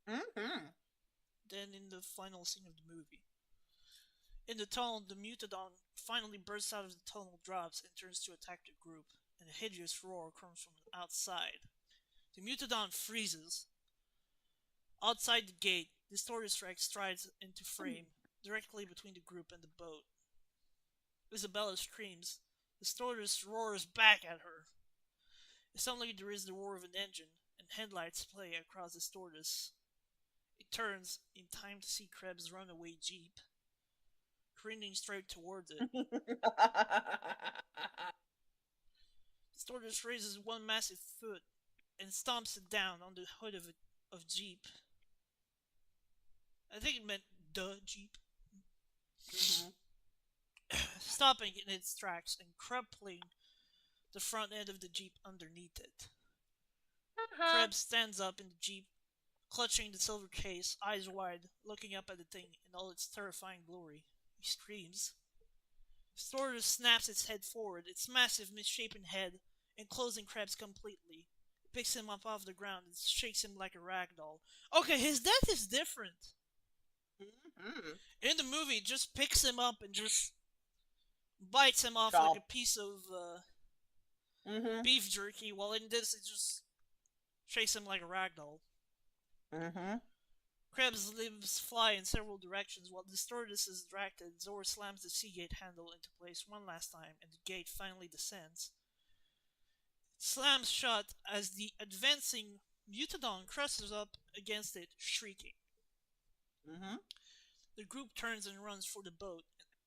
Mm-hmm. than in the final scene of the movie. In the tunnel, the Mutadon finally bursts out of the tunnel, drops, and turns to attack the group, and a hideous roar comes from outside. The Mutadon freezes outside the gate, Distorted Strike strides into frame, directly between the group and the boat. Isabella screams. Distortus roars back at her. Suddenly there is the roar of an engine, and headlights play across Distortus. It turns in time to see Krebs' runaway jeep, careening straight towards it. Distortus raises one massive foot and stomps it down on the hood of Jeep. I think it meant the Jeep. Stopping in its tracks and crumpling the front end of the Jeep underneath it. Krebs stands up in the Jeep, clutching the silver case, eyes wide, looking up at the thing in all its terrifying glory. He screams. Distortus snaps its head forward, its massive, misshapen head, enclosing Krebs completely. It picks him up off the ground and shakes him like a rag doll. Okay, his death is different. In the movie, it just picks him up and just bites him off like a piece of beef jerky, while in this, it just shakes him like a rag doll. Krebs' limbs fly in several directions while Distortus is distracted. Zor slams the Seagate handle into place one last time, and the gate finally descends. It slams shut as the advancing Mutadon crosses up against it, shrieking. The group turns and runs for the boat,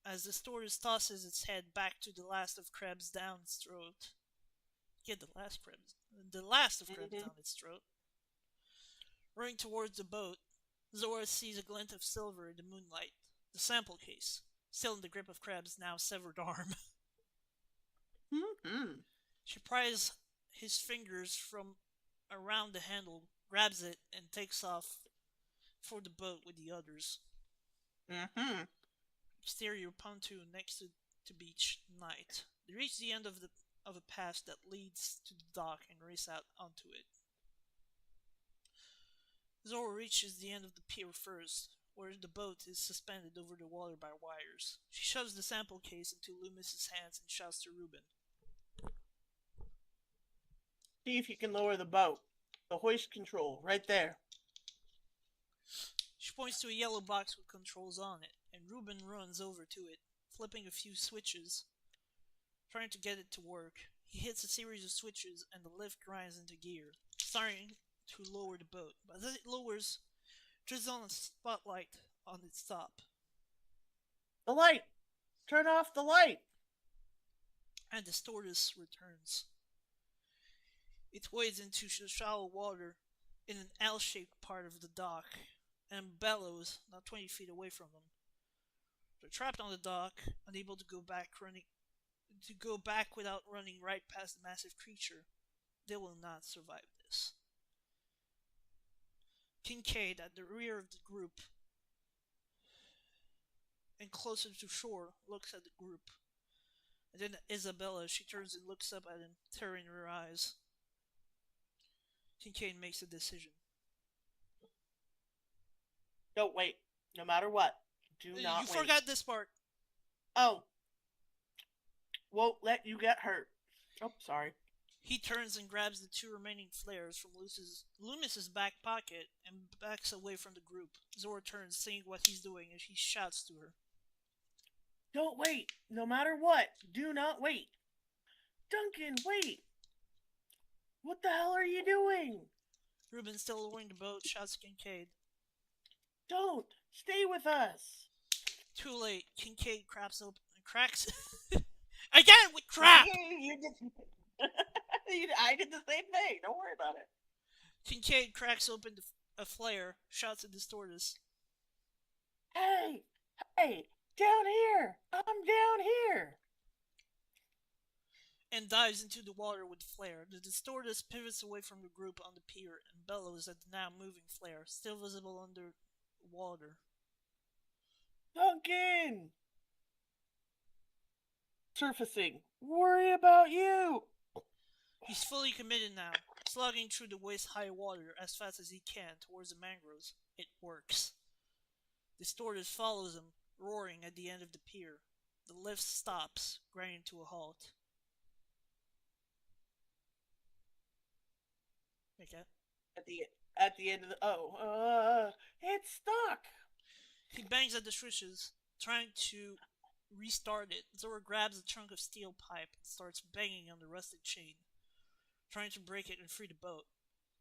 as Distortus tosses its head back to the last of Krebs down its throat. Yeah, the last of Krebs down its throat. Running towards the boat, Zora sees a glint of silver in the moonlight. The sample case, still in the grip of Krebs' now severed arm. She pries his fingers from around the handle, grabs it, and takes off for the boat with the others. Exterior pontoon next to beach night. They reach the end of a path that leads to the dock and race out onto it. Zora reaches the end of the pier first, where the boat is suspended over the water by wires. She shoves the sample case into Loomis's hands and shouts to Ruben. See if you can lower the boat. The hoist control, right there. She points to a yellow box with controls on it, and Ruben runs over to it, flipping a few switches, trying to get it to work. He hits a series of switches, and the lift grinds into gear, starting to lower the boat. But as it lowers, turns on a spotlight on its top. The light! Turn off the light! And Distortus returns. It wades into shallow water in an L-shaped part of the dock, and bellows not 20 feet away from them. They're trapped on the dock, unable to go back without running right past the massive creature. They will not survive this. Kincaid, at the rear of the group and closer to shore, looks at the group. And then Isabella, she turns and looks up at him, tearing her eyes. Kincaid makes a decision. Don't wait. No matter what. Do not wait. You forgot this part. Oh. Won't let you get hurt. Oh, sorry. He turns and grabs the two remaining flares from Loomis's back pocket and backs away from the group. Zora turns, seeing what he's doing, and he shouts to her. Don't wait. No matter what. Do not wait. Duncan, wait. What the hell are you doing? Ruben, still lowering the boat, shouts to Kincaid. Don't. Stay with us. Too late. Kincaid cracks. Again with crap! I did the same thing. Don't worry about it. Kincaid cracks open a flare, shouts at Distortus. Hey! Down here! I'm down here! And dives into the water with the flare. The Distortus pivots away from the group on the pier and bellows at the now moving flare, still visible under water. Duncan! Surfacing. Worry about you! He's fully committed now, slogging through the waist-high water as fast as he can towards the mangroves. It works. Distortus follows him, roaring at the end of the pier. The lift stops, grinding to a halt. Okay. At the at the end of the. Oh, it's stuck. He bangs at the switches, trying to restart it. Zora grabs a chunk of steel pipe and starts banging on the rusted chain, trying to break it and free the boat.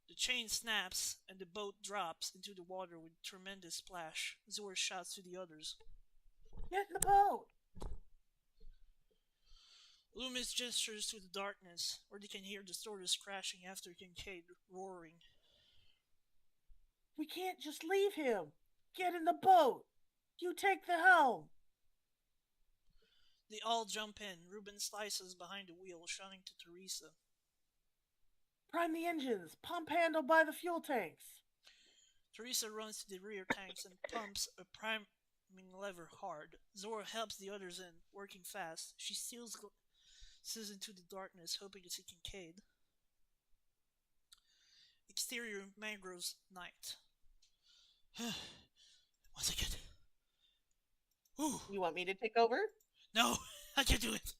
The chain snaps and the boat drops into the water with a tremendous splash. Zora shouts to the others. Get in the boat. Loomis gestures to the darkness, where they can hear the stewardess crashing after Kincaid roaring. We can't just leave him. Get in the boat. You take the helm. They all jump in. Ruben slices behind the wheel, shouting to Teresa. Prime the engines. Pump handle by the fuel tanks. Teresa runs to the rear tanks and pumps a priming lever hard. Zora helps the others in, working fast. She steals into the darkness, hoping to see Kincaid. Exterior mangroves night. One second. Ooh. You want me to take over? No, I can't do it.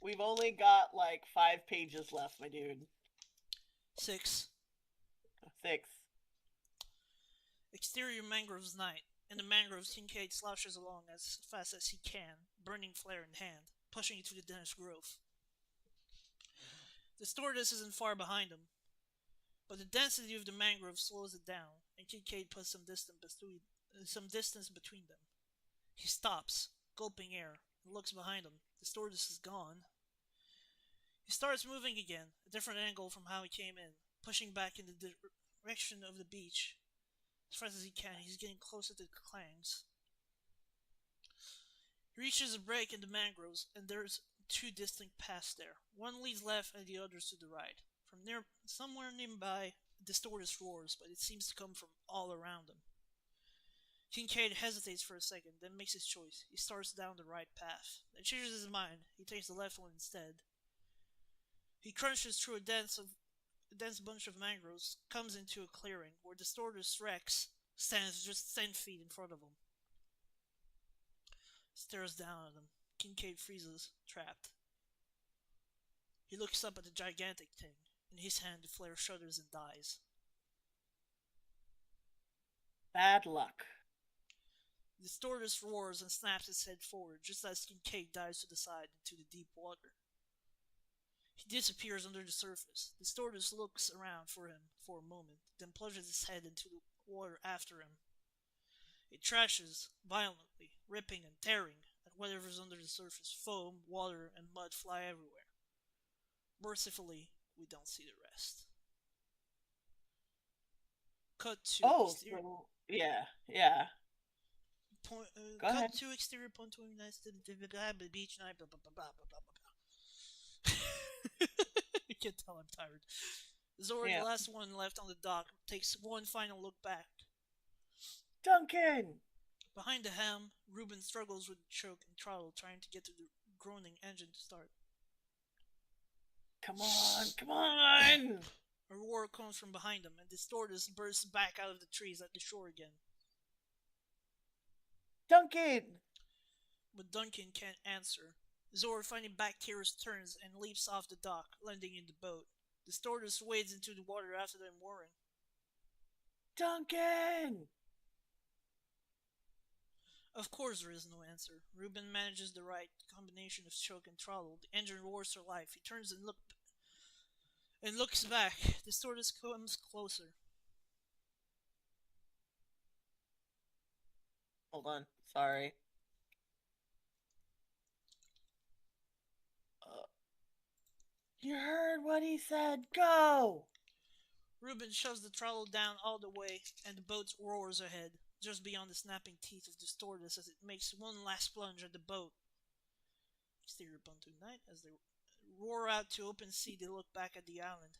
We've only got like 5 pages left, my dude. 6. 6. Exterior mangroves night. In the mangroves, Kincaid slouches along as fast as he can, burning flare in hand, pushing it through the dense growth. The stewardess isn't far behind him, but the density of the mangrove slows it down, and Kincaid puts some distance between them. He stops, gulping air, and looks behind him. The stewardess is gone. He starts moving again, a different angle from how he came in, pushing back in the direction of the beach. As fast as he can, he's getting closer to the clangs. He reaches a break in the mangroves, and there's 2 distinct paths there. One leads left and the others to the right. From somewhere nearby, the stewardess roars, but it seems to come from all around him. Kincaid hesitates for a second, then makes his choice. He starts down the right path. Then changes his mind. He takes the left one instead. He crunches through a dense bunch of mangroves, comes into a clearing where the stewardess Rex stands just 10 feet in front of him. Stares down at him. Kincaid freezes, trapped. He looks up at the gigantic thing. In his hand, the flare shudders and dies. Bad luck. The stewardess roars and snaps his head forward, just as Kincaid dives to the side into the deep water. He disappears under the surface. The stewardess looks around for him for a moment, then plunges his head into the water after him. It trashes violently, ripping and tearing at whatever's under the surface. Foam, water, and mud fly everywhere. Mercifully, we don't see the rest. Cut to exterior. So, yeah. Go Cut ahead. to exterior point 29 to the beach night. Blah blah blah blah blah blah blah. You can tell I'm tired. Zora, Yeah. the last one left on the dock, takes one final look back. Duncan! Behind the helm, Ruben struggles with the choke and throttle, trying to get to the groaning engine to start. Come on, come on! A roar comes from behind him, and the stewardess bursts back out of the trees at the shore again. Duncan! But Duncan can't answer. Zora, finding back Kira's, turns and leaps off the dock, landing in the boat. The stewardess wades into the water after them roaring. Duncan! Of course there is no answer. Ruben manages the right combination of choke and throttle. The engine roars for life. He turns and looks back. The stewardess comes closer. Hold on, sorry. You heard what he said, go! Ruben shoves the throttle down all the way, and the boat roars ahead, just beyond the snapping teeth of the stewardess as it makes one last plunge at the boat. Exterior pontoon night. As they roar out to open sea, they look back at the island.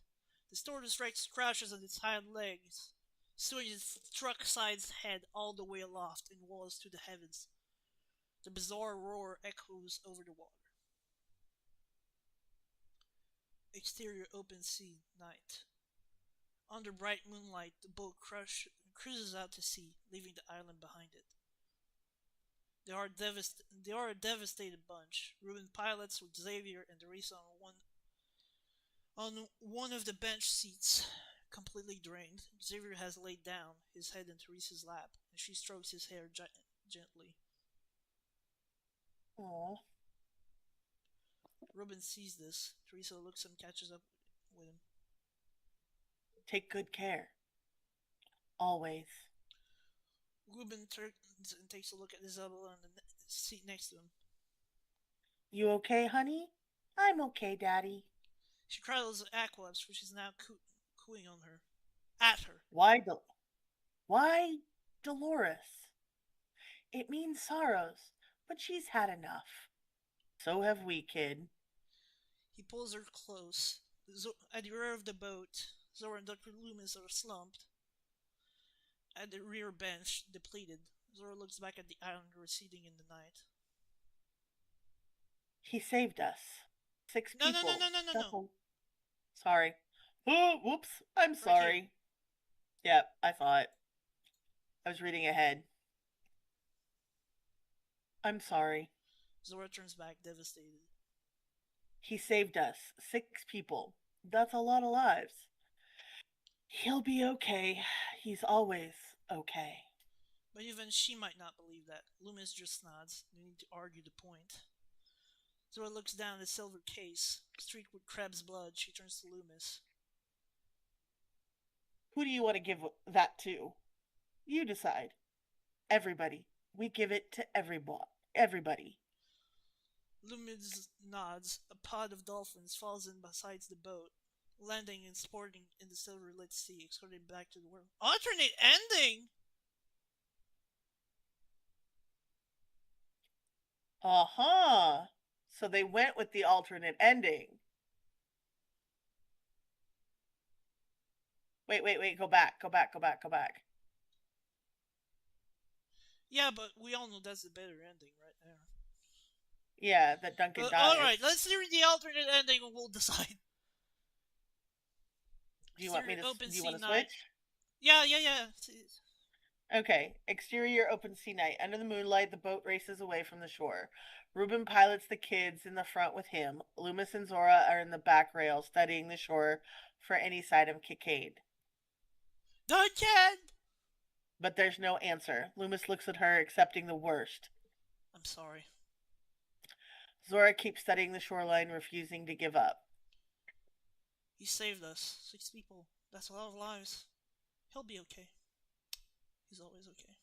The stewardess Rex crouches on its hind legs, swinging its truck side's head all the way aloft and walls to the heavens. The bizarre roar echoes over the water. Exterior open sea night. Under bright moonlight, the boat cruises out to sea, leaving the island behind it. They are a devastated bunch. Ruben pilots with Xavier and Teresa on one of the bench seats. completely drained, Xavier has laid down, his head in Teresa's lap, and she strokes his hair gently. Aw. Ruben sees this. Teresa looks and catches up with him. Take good care. Always. Ruben turns and takes a look at Isabella on the seat next to him. You okay, honey? I'm okay, Daddy. She cradles Aquabs, which is now cooing on her. At her. Why Dolores? It means sorrows, but she's had enough. So have we, kid. He pulls her close. At the rear of the boat, Zora and Dr. Loomis are slumped. At the rear bench, depleted, Zora looks back at the island receding in the night. He saved us. Six No, no, no, people. no, no, no, That's no. a... Sorry. Oh, whoops. I'm Right here. sorry. Yep, I saw it. I was reading ahead. I'm sorry. Zora turns back, devastated. He saved us. 6 people. That's a lot of lives. He'll be okay. He's always okay. But even she might not believe that. Loomis just nods. No need to argue the point. Zora looks down at the silver case, streaked with crab's blood. She turns to Loomis. Who do you want to give that to? You decide. Everybody. We give it to everybody. Loomis nods. A pod of dolphins falls in beside the boat, landing and sporting in the silver-lit sea, escorting back to the world. Alternate ending? Uh-huh. So they went with the alternate ending. Wait. Go back. Yeah, but we all know that's the better ending right there. Yeah, that Duncan dies. Alright, let's read the alternate ending and we'll decide. Do you want me to switch? Yeah. Okay. Exterior open sea night. Under the moonlight, the boat races away from the shore. Ruben pilots the kids in the front with him. Loomis and Zora are in the back rail, studying the shore for any sign of Kincaid. Duncan! But there's no answer. Loomis looks at her, accepting the worst. I'm sorry. Zora keeps studying the shoreline, refusing to give up. He saved us. 6 people. That's a lot of lives. He'll be okay. He's always okay.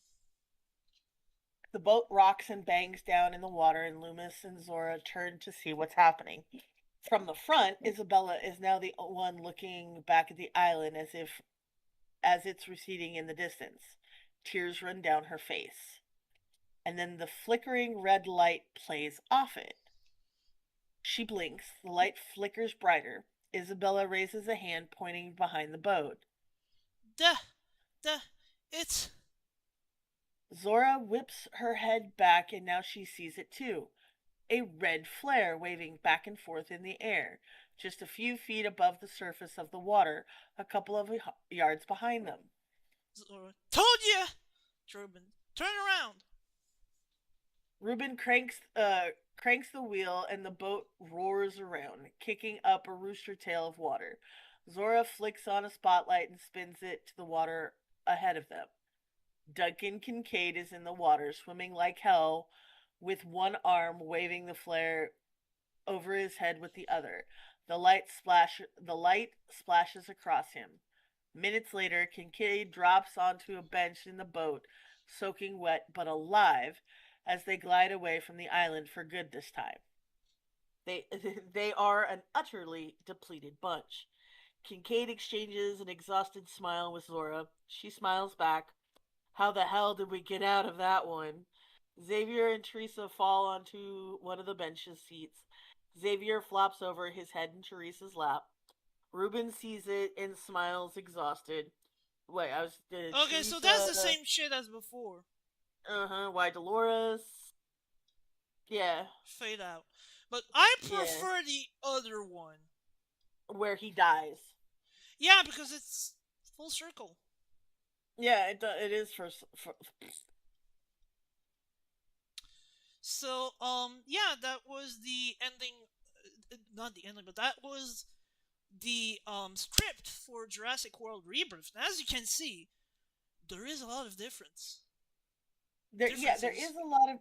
The boat rocks and bangs down in the water, and Loomis and Zora turn to see what's happening. From the front, Isabella is now the one looking back at the island as it's receding in the distance. Tears run down her face. And then the flickering red light plays off it. She blinks. The light flickers brighter. Isabella raises a hand, pointing behind the boat. It's... Zora whips her head back, and now she sees it too. A red flare waving back and forth in the air, just a few feet above the surface of the water, a couple of yards behind them. Zora, told ya! Ruben, turn around! Ruben cranks the wheel, and the boat roars around, kicking up a rooster tail of water. Zora flicks on a spotlight and spins it to the water ahead of them. Duncan Kincaid is in the water, swimming like hell, with one arm waving the flare over his head with the other. The light splashes across him. Minutes later, Kincaid drops onto a bench in the boat, soaking wet but alive, as they glide away from the island for good this time. They are an utterly depleted bunch. Kincaid exchanges an exhausted smile with Zora. She smiles back. How the hell did we get out of that one? Xavier and Teresa fall onto one of the bench's seats. Xavier flops over, his head in Teresa's lap. Ruben sees it and smiles, exhausted. Wait, Okay, Teresa, so that's the same shit as before. Why Dolores? Yeah. Fade out. But I prefer the other one. Where he dies. Yeah, because it's full circle. Yeah, it is for... So, yeah, that was the ending. Not the ending, but that was the script for Jurassic World Rebirth. And as you can see, there is a lot of There differences. is a lot of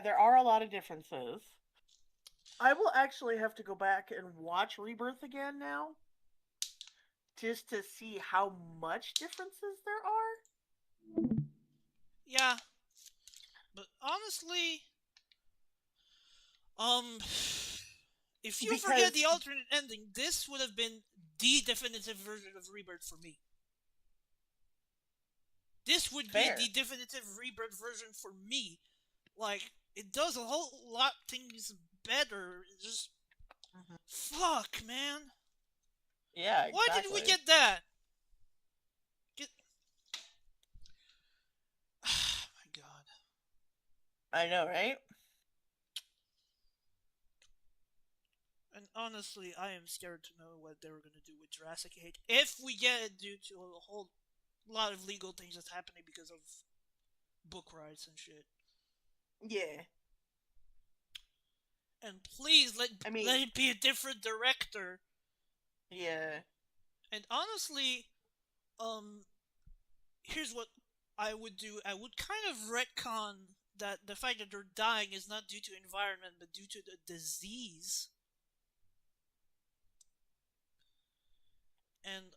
there are a lot of differences. I will actually have to go back and watch Rebirth again now, just to see how much differences there are. Yeah, but honestly, um, if you forget Because the alternate ending, this would have been the definitive version of Rebirth for me. This would be the fair. definitive Rebirth version for me. Like, it does a whole lot things better. Just Mhm. fuck, man. Yeah, Why did we exactly. get that? Get. Oh my god. I know, right? And honestly, I am scared to know what they were gonna do with Jurassic 8 if we get it due to a whole lot of legal things that's happening because of book rights and shit. Yeah. And please I let mean, it be a different director. yeah. And honestly, um, here's what I would do. I would kind of retcon that the fact that they're dying is not due to environment but due to the disease. And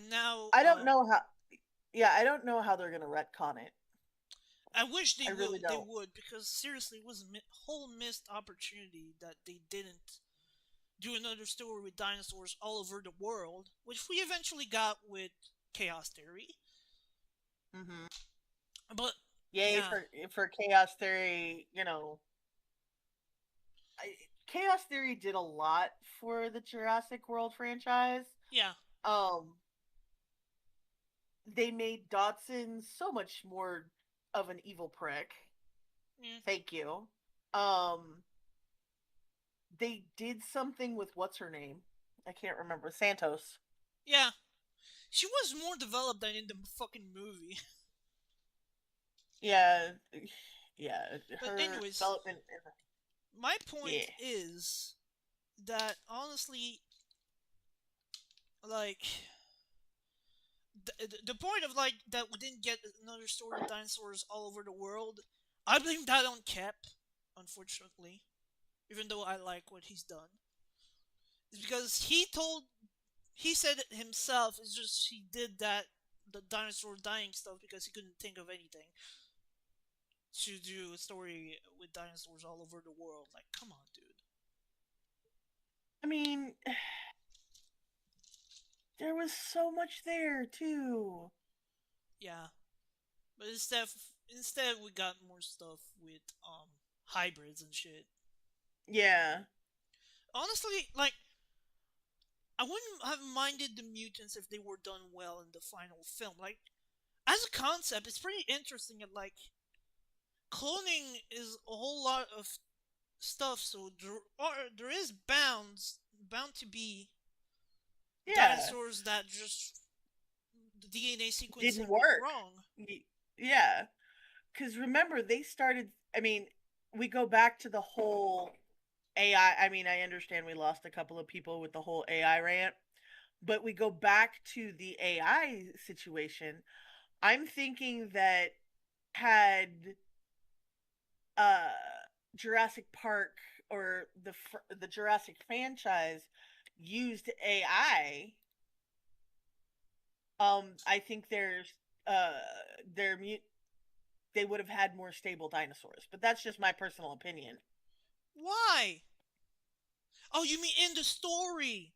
now I don't know how. Yeah, I don't know how they're gonna retcon it. I wish I really they don't. would because seriously it was a whole missed opportunity that they didn't do another story with dinosaurs all over the world, which we eventually got with Chaos Theory. Hmm. But Yay yeah, for Chaos Theory. Chaos Theory did a lot for the Jurassic World franchise. yeah, Um, they made Dodson so much more of an evil prick. yeah, Thank you. Um, they did something with what's her name? I can't remember. Santos. yeah. She was more developed than in the fucking movie. Yeah, yeah. But Her anyways, development. my Yeah, point is that honestly, like the point of like that we didn't get another story with dinosaurs all over the world. I blame that on Kep, unfortunately. Even though I like what he's done, it's because he said it himself. It's just he did that the dinosaur dying stuff because he couldn't think of anything to do a story with dinosaurs all over the world. Like, come on, dude. I mean, there was so much there too. Yeah, but instead we got more stuff with hybrids and shit. Yeah, Honestly, like I wouldn't have minded the mutants if they were done well in the final film. Like as a concept, it's pretty interesting. And like cloning is a whole lot of stuff, so there is bound to be yeah. dinosaurs that just the DNA Didn't sequencing went work. wrong. Yeah, because remember they started. I mean, we go back to the whole AI. I mean, I understand we lost a couple of people with the whole AI rant, but we go back to the AI situation. I'm thinking that had uh Jurassic Park or the Jurassic franchise used AI, I think uh their they would have had more stable dinosaurs. But that's just my personal opinion. Why? Oh, you mean in the story?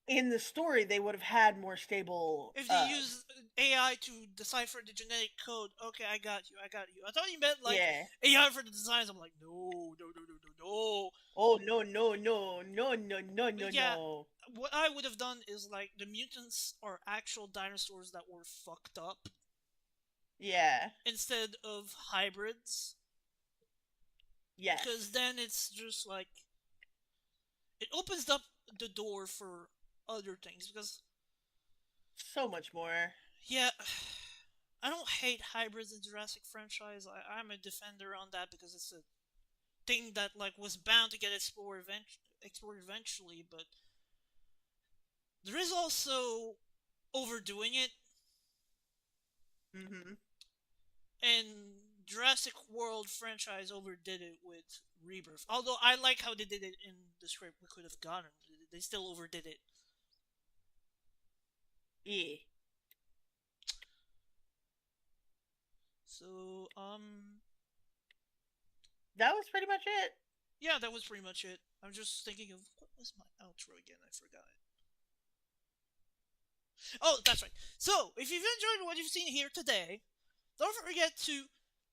In the story, they would have had more stable. If they use AI to decipher the genetic code, okay, I got you, I got you. I thought you meant like Yeah. AI for the designs. I'm like, no, no, no, no, no, no. Oh no no no no no no no But yeah, no. what I would have done is like the mutants are actual dinosaurs that were fucked up Yeah. instead of hybrids, because Yes. then it's just like it opens up the door for other things. Because So much more. yeah, I don't hate hybrids in Jurassic franchise. I'm a defender on that because it's a thing that like was bound to get explored explore eventually, but there is also overdoing it, Mm-hmm. and Jurassic World franchise overdid it with Rebirth. Although I like how they did it in the script we could have gotten, they still overdid it. Yeah. So, That was pretty much it. yeah, that was pretty much it. I'm just thinking of what was my outro again? I forgot it. Oh, that's right. So, if you've enjoyed what you've seen here today, don't forget to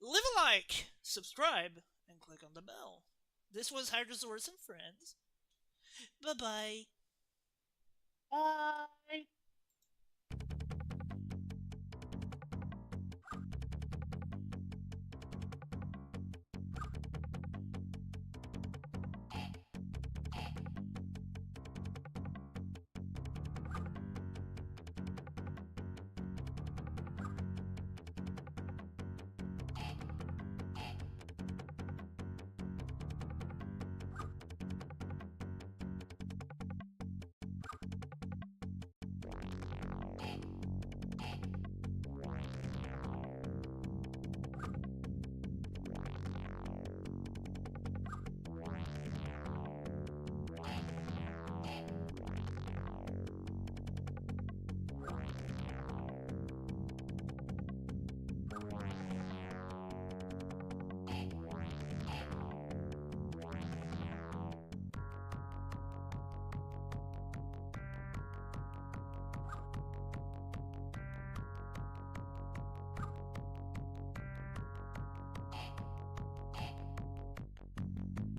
leave a like, subscribe, and click on the bell. This was HACKERSAURUS and Friends. Bye bye. Bye.